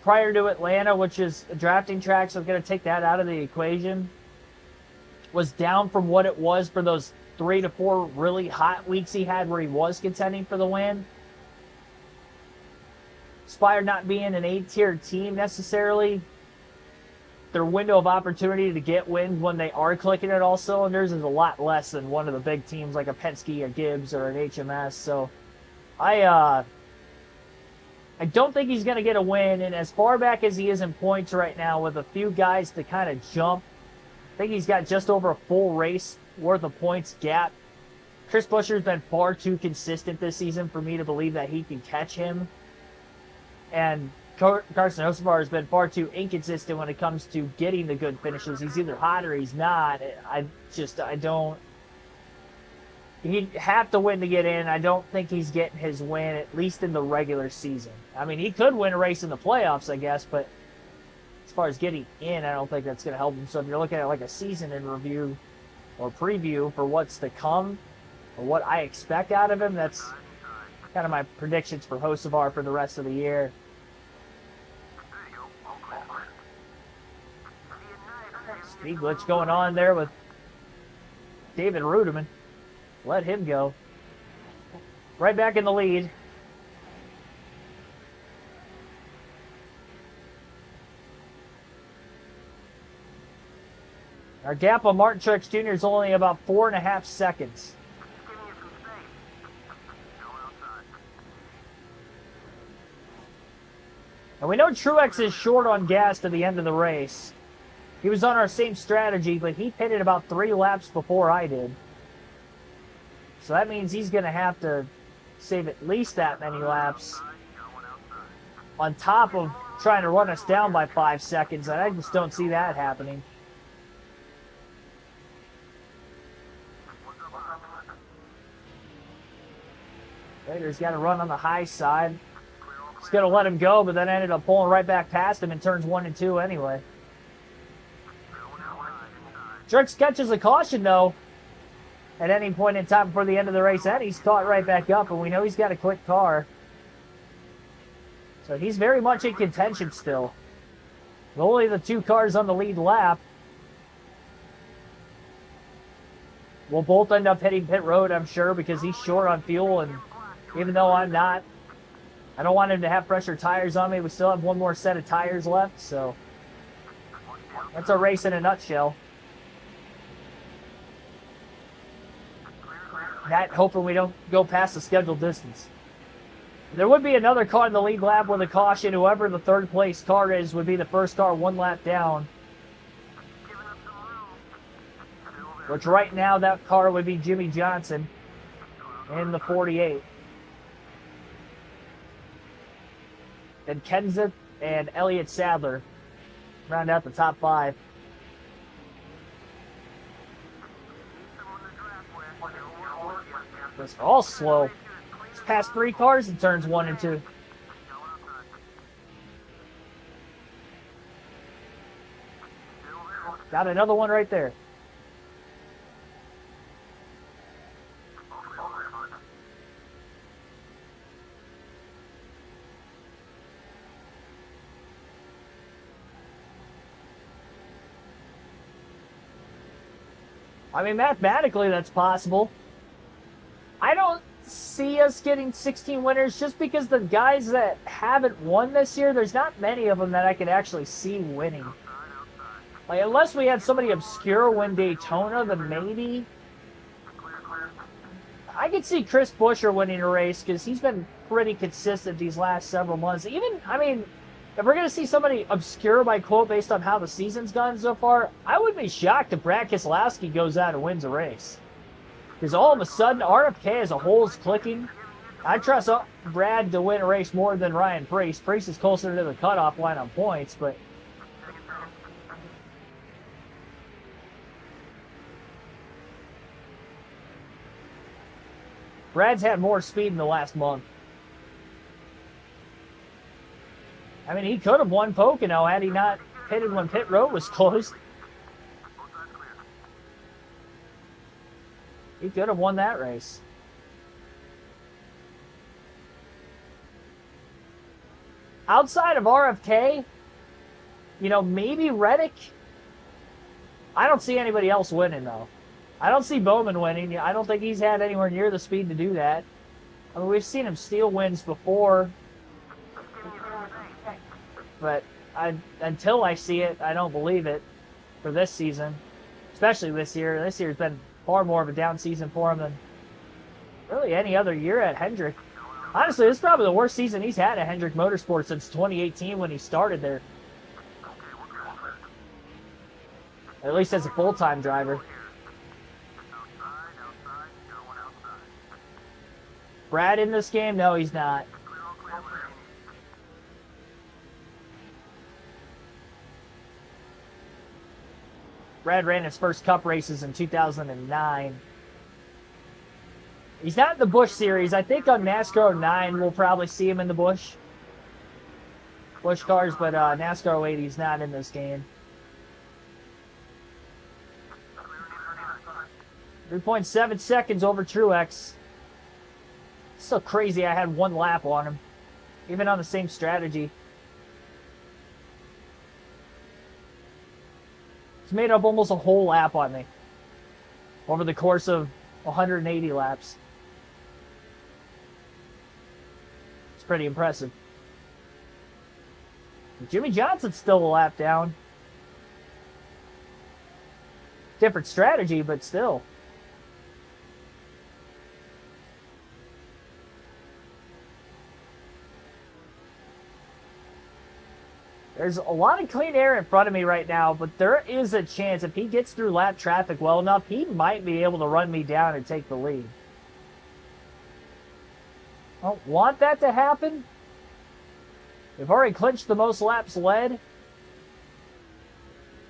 prior to Atlanta, which is a drafting track, so I'm going to take that out of the equation, was down from what it was for those 3 to 4 really hot weeks he had where he was contending for the win. Spire not being an A-tier team necessarily, their window of opportunity to get wins when they are clicking at all cylinders is a lot less than one of the big teams like a Penske, a Gibbs, or an HMS. So I don't think he's going to get a win, and as far back as he is in points right now with a few guys to kind of jump, I think he's got just over a full race worth of points gap. Chris Buescher's been far too consistent this season for me to believe that he can catch him. And Carson Hocevar has been far too inconsistent when it comes to getting the good finishes. He's either hot or he's not. I don't... He'd have to win to get in. I don't think he's getting his win, at least in the regular season. I mean, he could win a race in the playoffs, I guess, but as far as getting in, I don't think that's going to help him. So if you're looking at like a season in review or preview for what's to come or what I expect out of him, that's kind of my predictions for Hocevar for the rest of the year. Speed glitch going on there with David Rudeman. Let him go. Right back in the lead. Our gap on Martin Truex Jr. is only about 4.5 seconds. And we know Truex is short on gas to the end of the race. He was on our same strategy, but he pitted about 3 laps before I did. So that means he's going to have to save at least that many laps on top of trying to run us down by 5 seconds, and I just don't see that happening. Rader's got to run on the high side. He's going to let him go, but then ended up pulling right back past him in turns 1 and 2 anyway. Truex catches a caution, though, at any point in time before the end of the race, and he's caught right back up, and we know he's got a quick car. So he's very much in contention still. With only the 2 cars on the lead lap. We'll both end up hitting pit road, I'm sure, because he's short on fuel, and even though I'm not, I don't want him to have fresher tires on me. We still have one more set of tires left, so that's a race in a nutshell. That, hoping we don't go past the scheduled distance. There would be another car in the lead lap with a caution. Whoever the third place car is would be the first car 1 lap down. Which right now that car would be Jimmy Johnson in the 48. Then Kenseth and Elliott Sadler round out the top 5. They're all slow. It's past 3 cars in turns 1 and 2. Got another one right there. I mean, mathematically, that's possible. I don't see us getting 16 winners just because the guys that haven't won this year, there's not many of them that I can actually see winning. Like, unless we had somebody obscure win Daytona, then maybe. I could see Chris Buescher winning a race because he's been pretty consistent these last several months. Even, I mean, if we're going to see somebody obscure by quote based on how the season's gone so far, I would be shocked if Brad Keselowski goes out and wins a race. Because all of a sudden, RFK as a whole is clicking. I trust Brad to win a race more than Ryan Preece. Preece is closer to the cutoff line on points, but Brad's had more speed in the last month. I mean, he could have won Pocono had he not pitted when pit road was closed. He could have won that race. Outside of RFK, you know, maybe Reddick. I don't see anybody else winning, though. I don't see Bowman winning. I don't think he's had anywhere near the speed to do that. I mean, we've seen him steal wins before. But until I see it, I don't believe it for this season. Especially this year. This year's been far more of a down season for him than really any other year at Hendrick. Honestly, this is probably the worst season he's had at Hendrick Motorsports since 2018 when he started there. At least as a full-time driver. Brad in this game? No, he's not. Brad ran his first Cup races in 2009. He's not in the Busch Series. I think on NASCAR 09 we'll probably see him in the Busch cars, but NASCAR 08 he's not in this game. 3.7 seconds over Truex. So crazy I had one lap on him, even on the same strategy. He's made up almost a whole lap on me over the course of 180 laps. It's pretty impressive. Jimmy Johnson's still a lap down. Different strategy, but still. There's a lot of clean air in front of me right now, but there is a chance if he gets through lap traffic well enough, he might be able to run me down and take the lead. I don't want that to happen. We've already clinched the most laps led.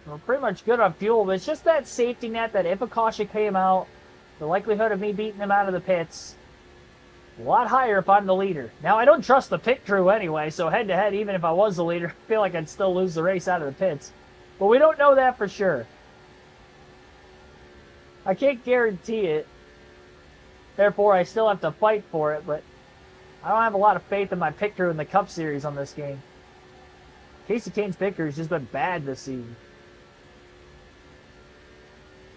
We're pretty much good on fuel, but it's just that safety net that if a caution came out, the likelihood of me beating him out of the pits a lot higher if I'm the leader. Now, I don't trust the pit crew anyway, so head-to-head, even if I was the leader, I feel like I'd still lose the race out of the pits. But we don't know that for sure. I can't guarantee it. Therefore, I still have to fight for it, but I don't have a lot of faith in my pit crew in the Cup Series on this game. Casey Kane's pit crew has just been bad this season.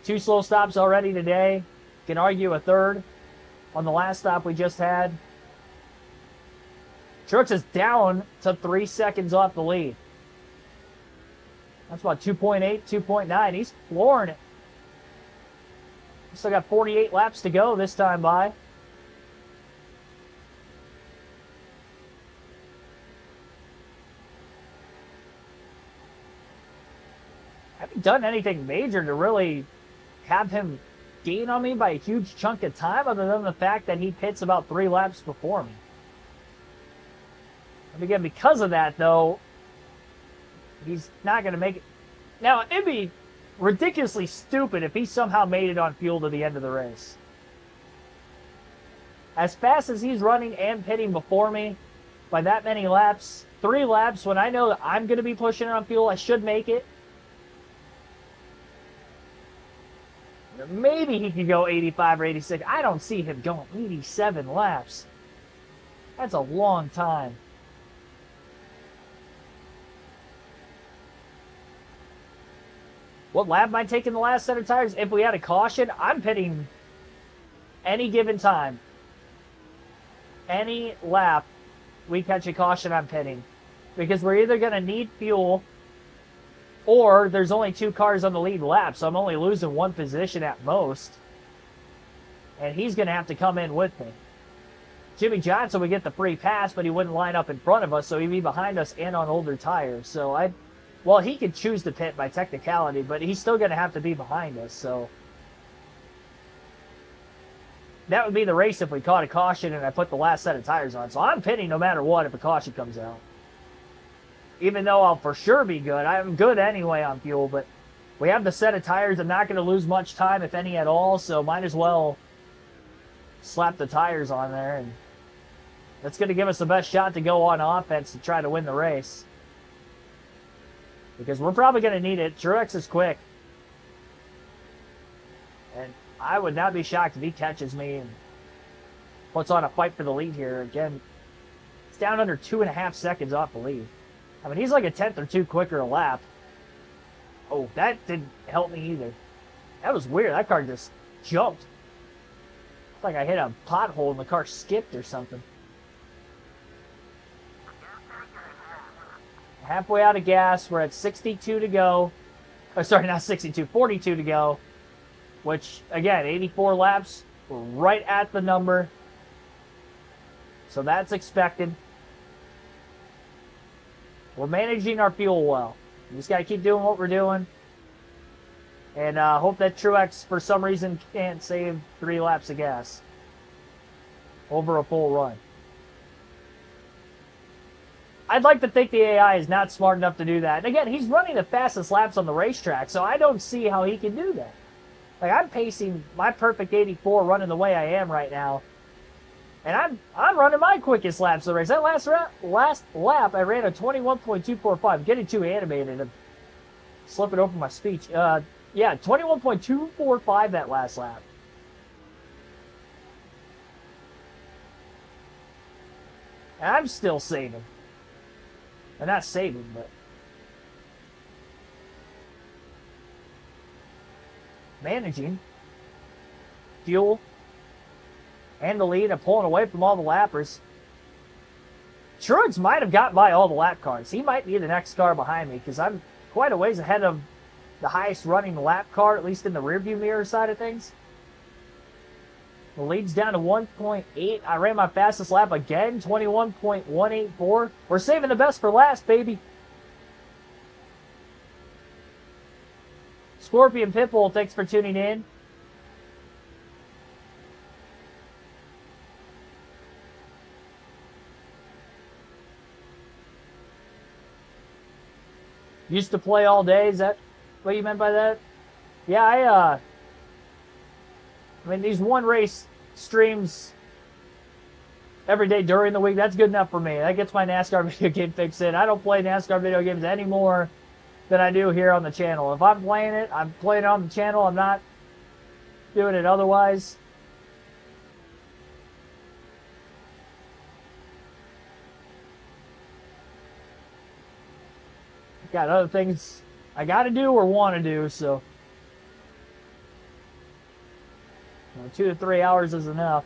2 slow stops already today. Can argue a third on the last stop we just had. Truex is down to 3 seconds off the lead. That's about 2.8, 2.9. He's flooring it. Still got 48 laps to go this time by. I haven't done anything major to really have him gain on me by a huge chunk of time other than the fact that he pits about 3 laps before me. And again, because of that, though, he's not going to make it. Now, it'd be ridiculously stupid if he somehow made it on fuel to the end of the race. As fast as he's running and pitting before me by that many laps, 3 laps, when I know that I'm going to be pushing it on fuel, I should make it. Maybe he could go 85 or 86. I don't see him going 87 laps. That's a long time. What lap am I taking the last set of tires? If we had a caution, I'm pitting any given time. any lap we catch a caution, I'm pitting. Because we're either going to need fuel or there's only 2 cars on the lead lap, so I'm only losing 1 position at most. And he's going to have to come in with me. Jimmy Johnson would get the free pass, but he wouldn't line up in front of us, so he'd be behind us and on older tires. So well, he could choose to pit by technicality, but he's still going to have to be behind us. So that would be the race if we caught a caution and I put the last set of tires on. So I'm pitting no matter what if a caution comes out. Even though I'll for sure be good. I'm good anyway on fuel, but we have the set of tires. I'm not going to lose much time, if any at all, so might as well slap the tires on there. And that's going to give us the best shot to go on offense to try to win the race. Because we're probably going to need it. Truex is quick. And I would not be shocked if he catches me and puts on a fight for the lead here. Again, it's down under 2.5 seconds off the lead. I mean, he's like a 10th or 2 quicker a lap. Oh, that didn't help me either. That was weird. That car just jumped. It's like I hit a pothole and the car skipped or something. Halfway out of gas. We're at 62 to go. Oh, sorry, not 62. 42 to go. Which, again, 84 laps. We're right at the number. So that's expected. We're managing our fuel well. We just got to keep doing what we're doing. And hope that Truex, for some reason, can't save 3 laps of gas over a full run. I'd like to think the AI is not smart enough to do that. And again, he's running the fastest laps on the racetrack, so I don't see how he can do that. Like, I'm pacing my perfect 84 running the way I am right now. And I'm running my quickest laps of the race. That last lap, I ran a 21.245. Getting too animated. I'm slipping over my speech. Yeah, 21.245 that last lap. And I'm still saving. And not saving, but managing fuel and the lead and pulling away from all the lappers. Truex might have got by all the lap cars. He might be the next car behind me because I'm quite a ways ahead of the highest running lap car, at least in the rearview mirror side of things. The lead's down to 1.8. I ran my fastest lap again, 21.184. We're saving the best for last, baby. Scorpion Pitbull, thanks for tuning in. Used to play all day. Is that what you meant by that? Yeah, I mean, these one race streams every day during the week, that's good enough for me. That gets my NASCAR video game fix in. I don't play NASCAR video games any more than I do here on the channel. If I'm playing it, I'm playing it on the channel. I'm not doing it otherwise. Got other things I got to do or want to do, so 2 to 3 hours is enough.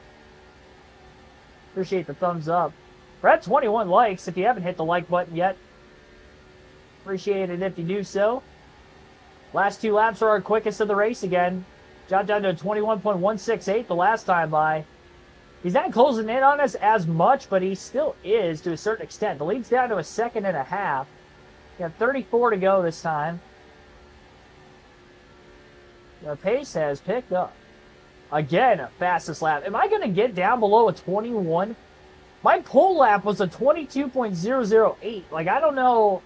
Appreciate the thumbs up. We're at 21 likes. If you haven't hit the like button yet, appreciate it if you do so. Last 2 laps are our quickest of the race again. Shot down to 21.168 the last time by. He's not closing in on us as much, but he still is to a certain extent. The lead's down to a 1.5 seconds. Got 34 to go this time. The pace has picked up. Again, fastest lap. Am I going to get down below a 21? My pole lap was a 22.008. Like, I don't know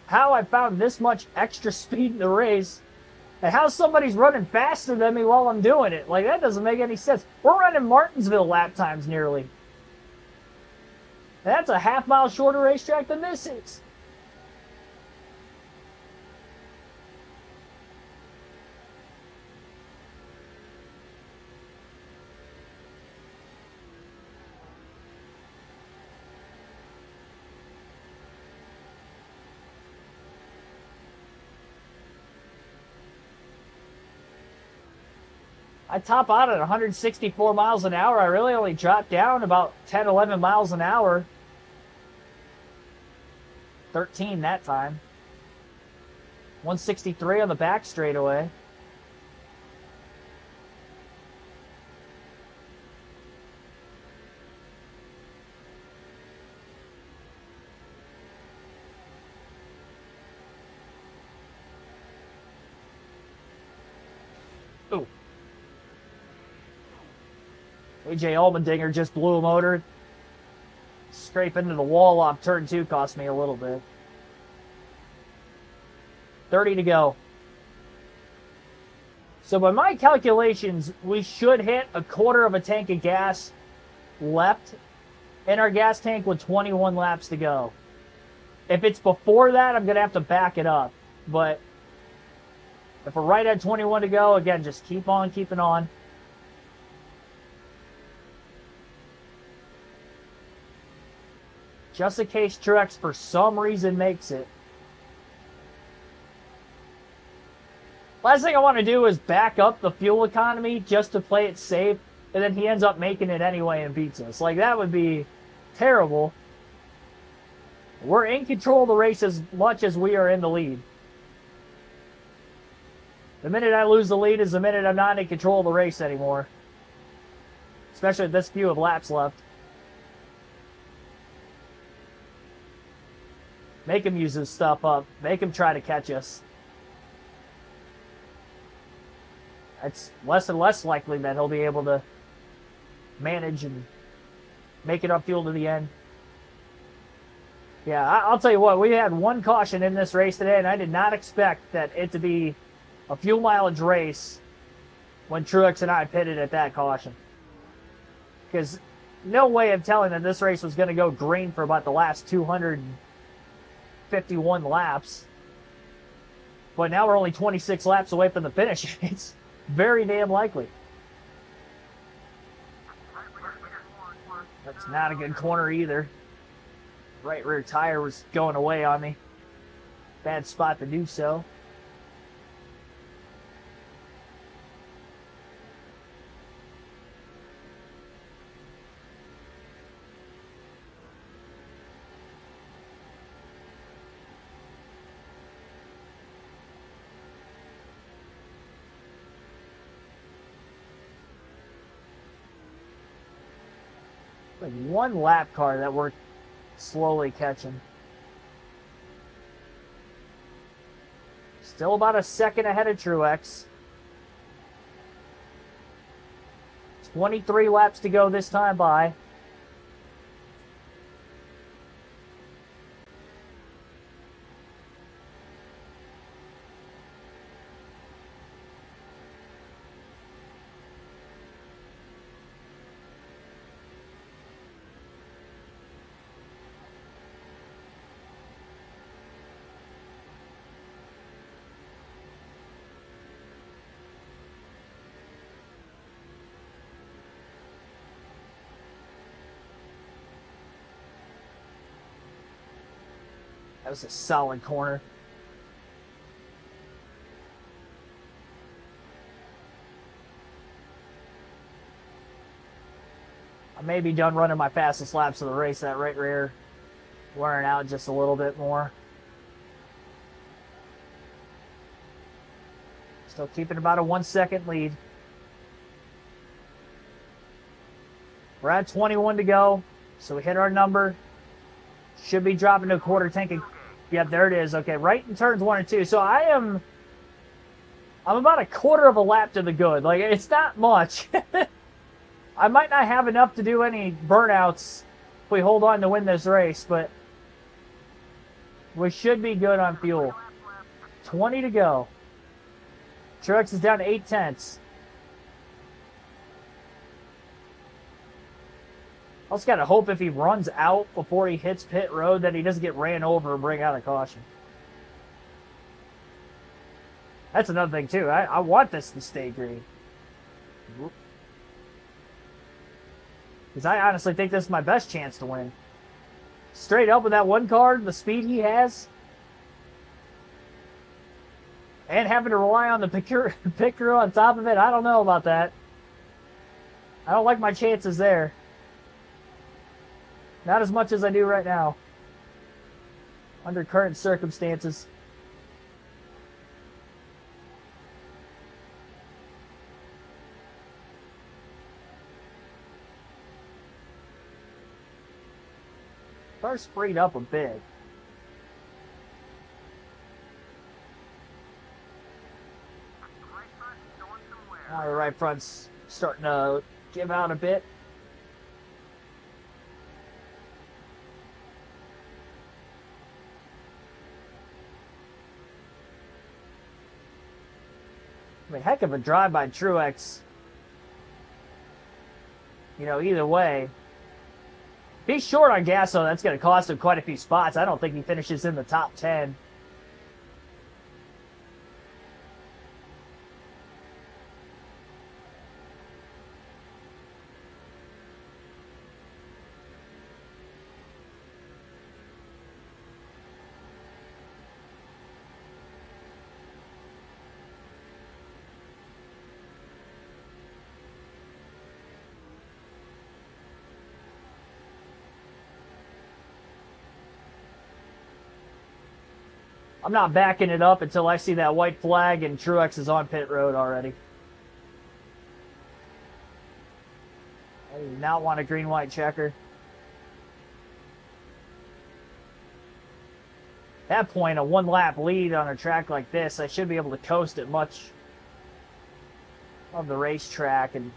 how I found this much extra speed in the race and how somebody's running faster than me while I'm doing it. Like, that doesn't make any sense. We're running Martinsville lap times nearly. And that's a half-mile shorter racetrack than this is. I top out at 164 miles an hour. I really only dropped down about 10, 11 miles an hour. 13 that time. 163 on the back straightaway. Ooh. AJ Allmendinger just blew a motor. Scrape into the wall off turn 2 cost me a little bit. 30 to go. So by my calculations, we should hit a quarter of a tank of gas left in our gas tank with 21 laps to go. If it's before that, I'm going to have to back it up. But if we're right at 21 to go, again, just keep on keeping on. Just in case Truex for some reason makes it. Last thing I want to do is back up the fuel economy just to play it safe, and then he ends up making it anyway and beats us. Like, that would be terrible. We're in control of the race as much as we are in the lead. The minute I lose the lead is the minute I'm not in control of the race anymore. Especially with this few of laps left. Make him use his stuff up. Make him try to catch us. It's less and less likely that he'll be able to manage and make it up fuel to the end. Yeah, I'll tell you what, we had one caution in this race today, and I did not expect that it to be a fuel mileage race when Truex and I pitted at that caution. Because no way of telling that this race was going to go green for about the last 251 laps. But now we're only 26 laps away from the finish. It's very damn likely. That's not a good corner either. Right rear tire was going away on me. Bad spot to do so. Like one lap car that we're slowly catching. Still about a second ahead of Truex. 23 laps to go this time by. That was a solid corner. I may be done running my fastest laps of the race. That right rear wearing out just a little bit more. Still keeping about a 1 second lead. We're at 21 to go, so we hit our number. Should be dropping to a quarter tank. Yep, there it is. Okay, right in turns 1 and 2. So I'm about a quarter of a lap to the good. Like, it's not much. I might not have enough to do any burnouts if we hold on to win this race, but we should be good on fuel. 20 to go. Truex is down to 8 tenths. I just got to hope if he runs out before he hits pit road that he doesn't get ran over and bring out a caution. That's another thing, too. I want this to stay green. Because I honestly think this is my best chance to win. Straight up with that one car, the speed he has. And having to rely on the pit crew on top of it, I don't know about that. I don't like my chances there. Not as much as I do right now. Under current circumstances. Car's sprayed up a bit. Now the right front's starting to give out a bit. I mean, heck of a drive by Truex. You know, either way. If he's short on gas, though, that's going to cost him quite a few spots. I don't think he finishes in the top 10. I'm not backing it up until I see that white flag and Truex is on pit road already. I do not want a green-white checker. At that point, a one-lap lead on a track like this, I should be able to coast it much of the racetrack and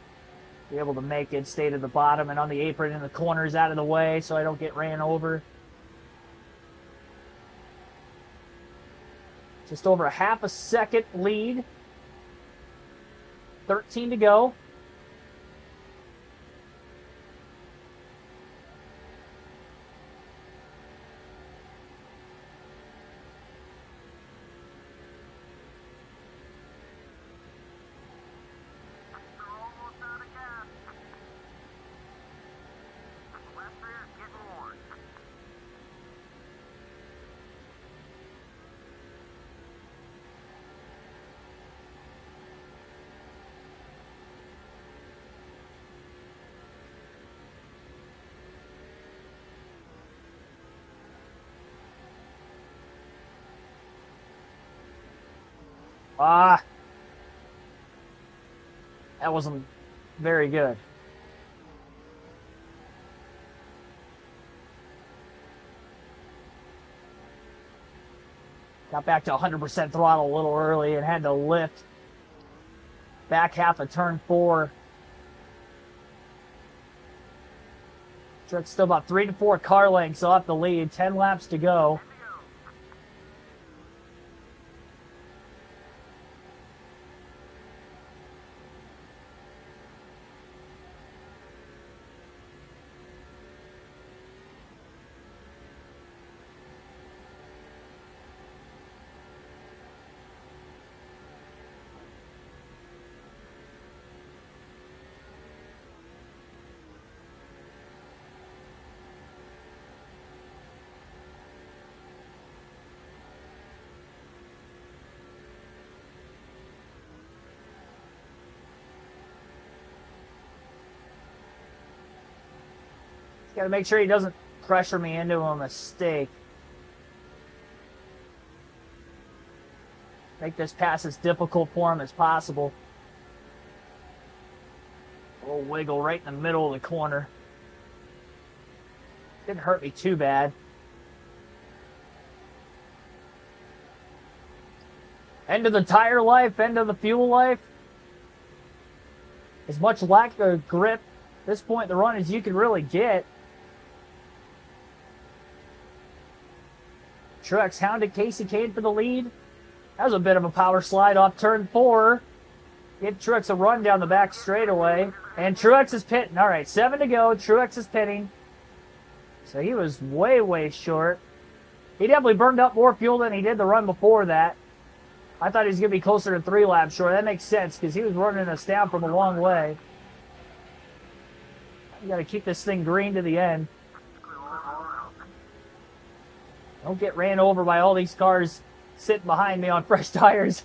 be able to make it, stay to the bottom and on the apron in the corners out of the way so I don't get ran over. Just over a half a second lead. 13 to go. Ah, that wasn't very good. Got back to 100% throttle a little early and had to lift back half of turn 4. Truck's still about 3 to 4 car lengths off the lead. 10 laps to go. Got to make sure he doesn't pressure me into a mistake. Make this pass as difficult for him as possible. A little wiggle right in the middle of the corner. Didn't hurt me too bad. End of the tire life, end of the fuel life. As much lack of grip at this point in the run as you can really get. Truex hounded Casey Kane for the lead. That was a bit of a power slide off turn 4. Get Truex a run down the back straightaway. And Truex is pitting. All right, 7 to go. Truex is pitting. So he was way, way short. He definitely burned up more fuel than he did the run before that. I thought he was going to be closer to 3 laps short. That makes sense because he was running us down from a long way. You got to keep this thing green to the end. Don't get ran over by all these cars sitting behind me on fresh tires.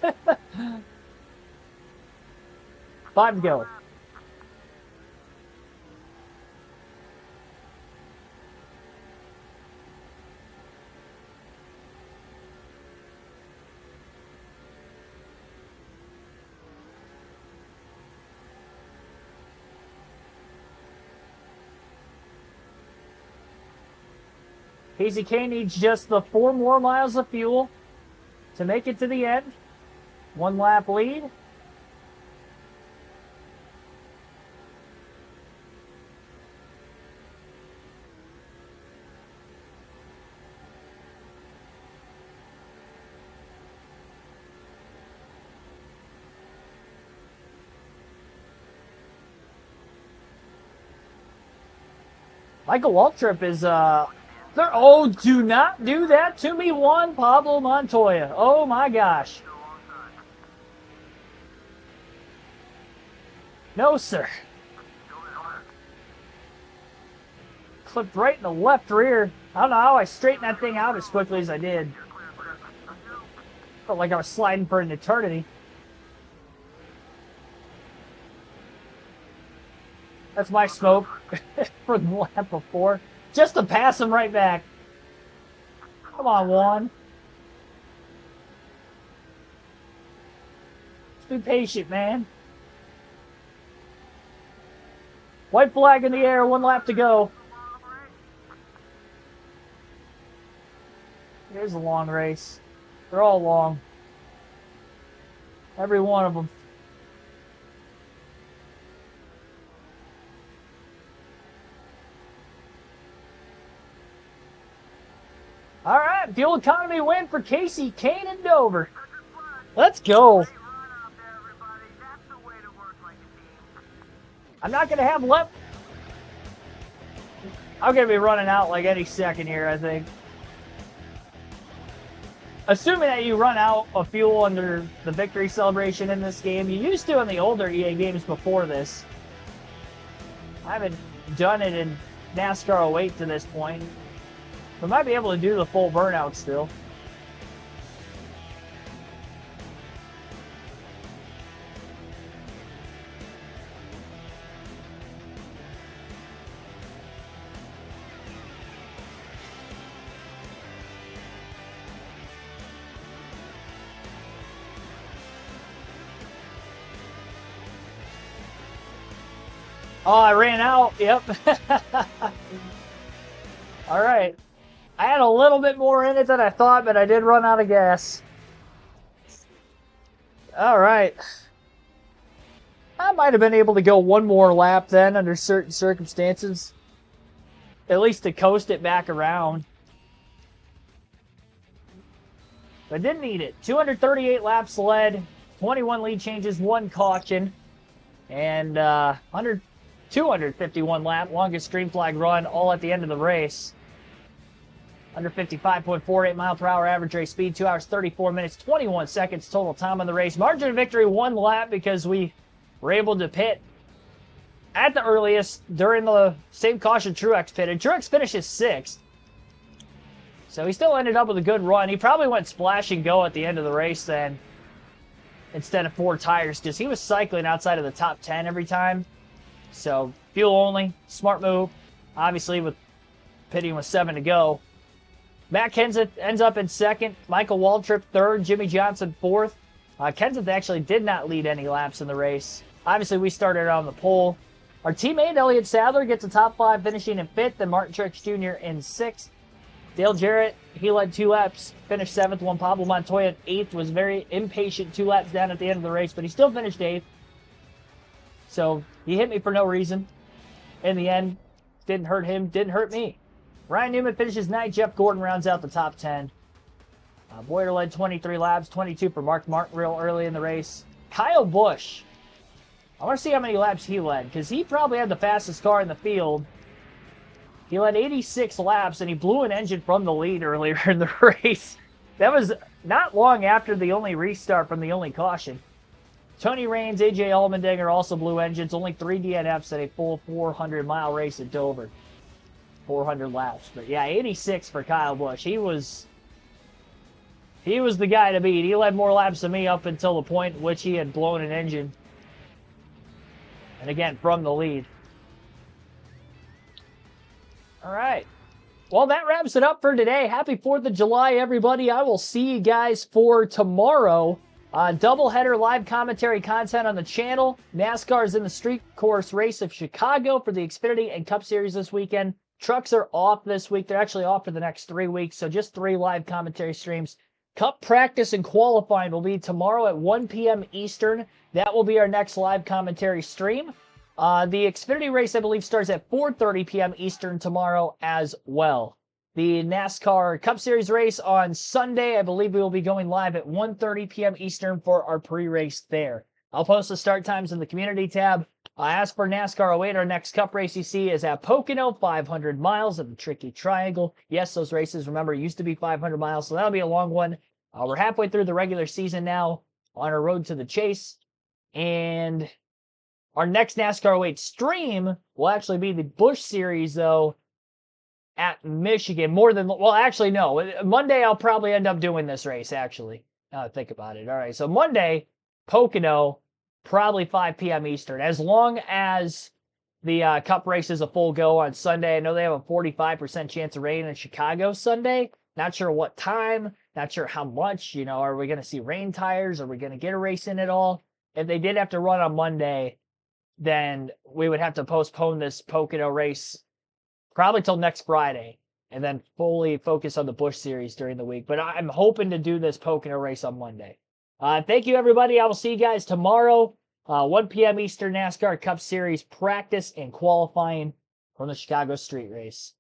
5 to go. Casey K needs just the 4 more miles of fuel to make it to the end. 1 lap lead. Michael Waltrip is there. Oh, do not do that to me, Juan Pablo Montoya. Oh my gosh. No, sir. Clipped right in the left rear. I don't know how I straightened that thing out as quickly as I did. Felt like I was sliding for an eternity. That's my smoke for the lap before. Just to pass him right back. Come on, Juan. Just be patient, man. White flag in the air, 1 lap to go. Here's a long race. They're all long. Every one of them. All right, fuel economy win for Casey Kane and Dover. Let's go. I'm not going to have left. I'm going to be running out like any second here, I think. Assuming that you run out of fuel under the victory celebration in this game. You used to in the older EA games before this. I haven't done it in NASCAR 08 to this point. We might be able to do the full burnout still. Oh, I ran out. Yep. All right. I had a little bit more in it than I thought, but I did run out of gas. All right. I might have been able to go 1 more lap then under certain circumstances. At least to coast it back around. But didn't need it. 238 laps led, 21 lead changes, 1 caution, and 251 lap, longest green flag run, all at the end of the race. Under 55.48 mile per hour average race speed, 2 hours 34 minutes 21 seconds total time on the race. Margin of victory 1 lap because we were able to pit at the earliest during the same caution Truex pitted. Truex finishes 6th. So he still ended up with a good run. He probably went splash and go at the end of the race then instead of 4 tires because he was cycling outside of the top 10 every time. So fuel only, smart move. Obviously with pitting with 7 to go. Matt Kenseth ends up in 2nd. Michael Waltrip 3rd. Jimmy Johnson 4th. Kenseth actually did not lead any laps in the race. Obviously, we started on the pole. Our teammate, Elliott Sadler, gets a top 5, finishing in 5th, and Martin Truex Jr. in 6th. Dale Jarrett, he led 2 laps, finished 7th. Juan Pablo Montoya in 8th, was very impatient 2 laps down at the end of the race, but he still finished 8th. So he hit me for no reason. In the end, didn't hurt him, didn't hurt me. Ryan Newman finishes 9th. Jeff Gordon rounds out the top 10. Boyer led 23 laps, 22 for Mark Martin real early in the race. Kyle Busch. I want to see how many laps he led, because he probably had the fastest car in the field. He led 86 laps, and he blew an engine from the lead earlier in the race. That was not long after the only restart from the only caution. Tony Raines, AJ Allmendinger also blew engines. Only 3 DNFs at a full 400-mile race at Dover. 400 laps. But yeah, 86 for Kyle Busch. He was He was the guy to beat. He led more laps than me up until the point in which he had blown an engine. And again, from the lead. All right. Well, that wraps it up for today. Happy 4th of July, everybody. I will see you guys for tomorrow. Doubleheader live commentary content on the channel. NASCAR is in the street course race of Chicago for the Xfinity and Cup Series this weekend. Trucks are off this week. They're actually off for the next 3 weeks, so just 3 live commentary streams. Cup practice and qualifying will be tomorrow at 1 p.m. Eastern. That will be our next live commentary stream. The Xfinity race, I believe, starts at 4:30 p.m. Eastern tomorrow as well. The NASCAR Cup Series race on Sunday, I believe we will be going live at 1:30 p.m. Eastern for our pre-race there. I'll post the start times in the community tab. As for NASCAR 08, our next Cup race you see is at Pocono, 500 miles of the Tricky Triangle. Yes, those races, remember, used to be 500 miles, so that'll be a long one. We're halfway through the regular season now on our road to the chase. And our next NASCAR 08 stream will actually be the Busch Series, though, at Michigan. Well, actually, no. Monday, I'll probably end up doing this race, actually. Now that I think about it. All right, so Monday, Pocono, probably 5 p.m. Eastern. As long as the Cup race is a full go on Sunday. I know they have a 45% chance of rain in Chicago Sunday. Not sure what time. Not sure how much. You know, are we going to see rain tires? Are we going to get a race in at all? If they did have to run on Monday, then we would have to postpone this Pocono race probably till next Friday and then fully focus on the Busch Series during the week. But I'm hoping to do this Pocono race on Monday. Thank you, everybody. I will see you guys tomorrow, 1 p.m. Eastern NASCAR Cup Series practice and qualifying from the Chicago Street Race.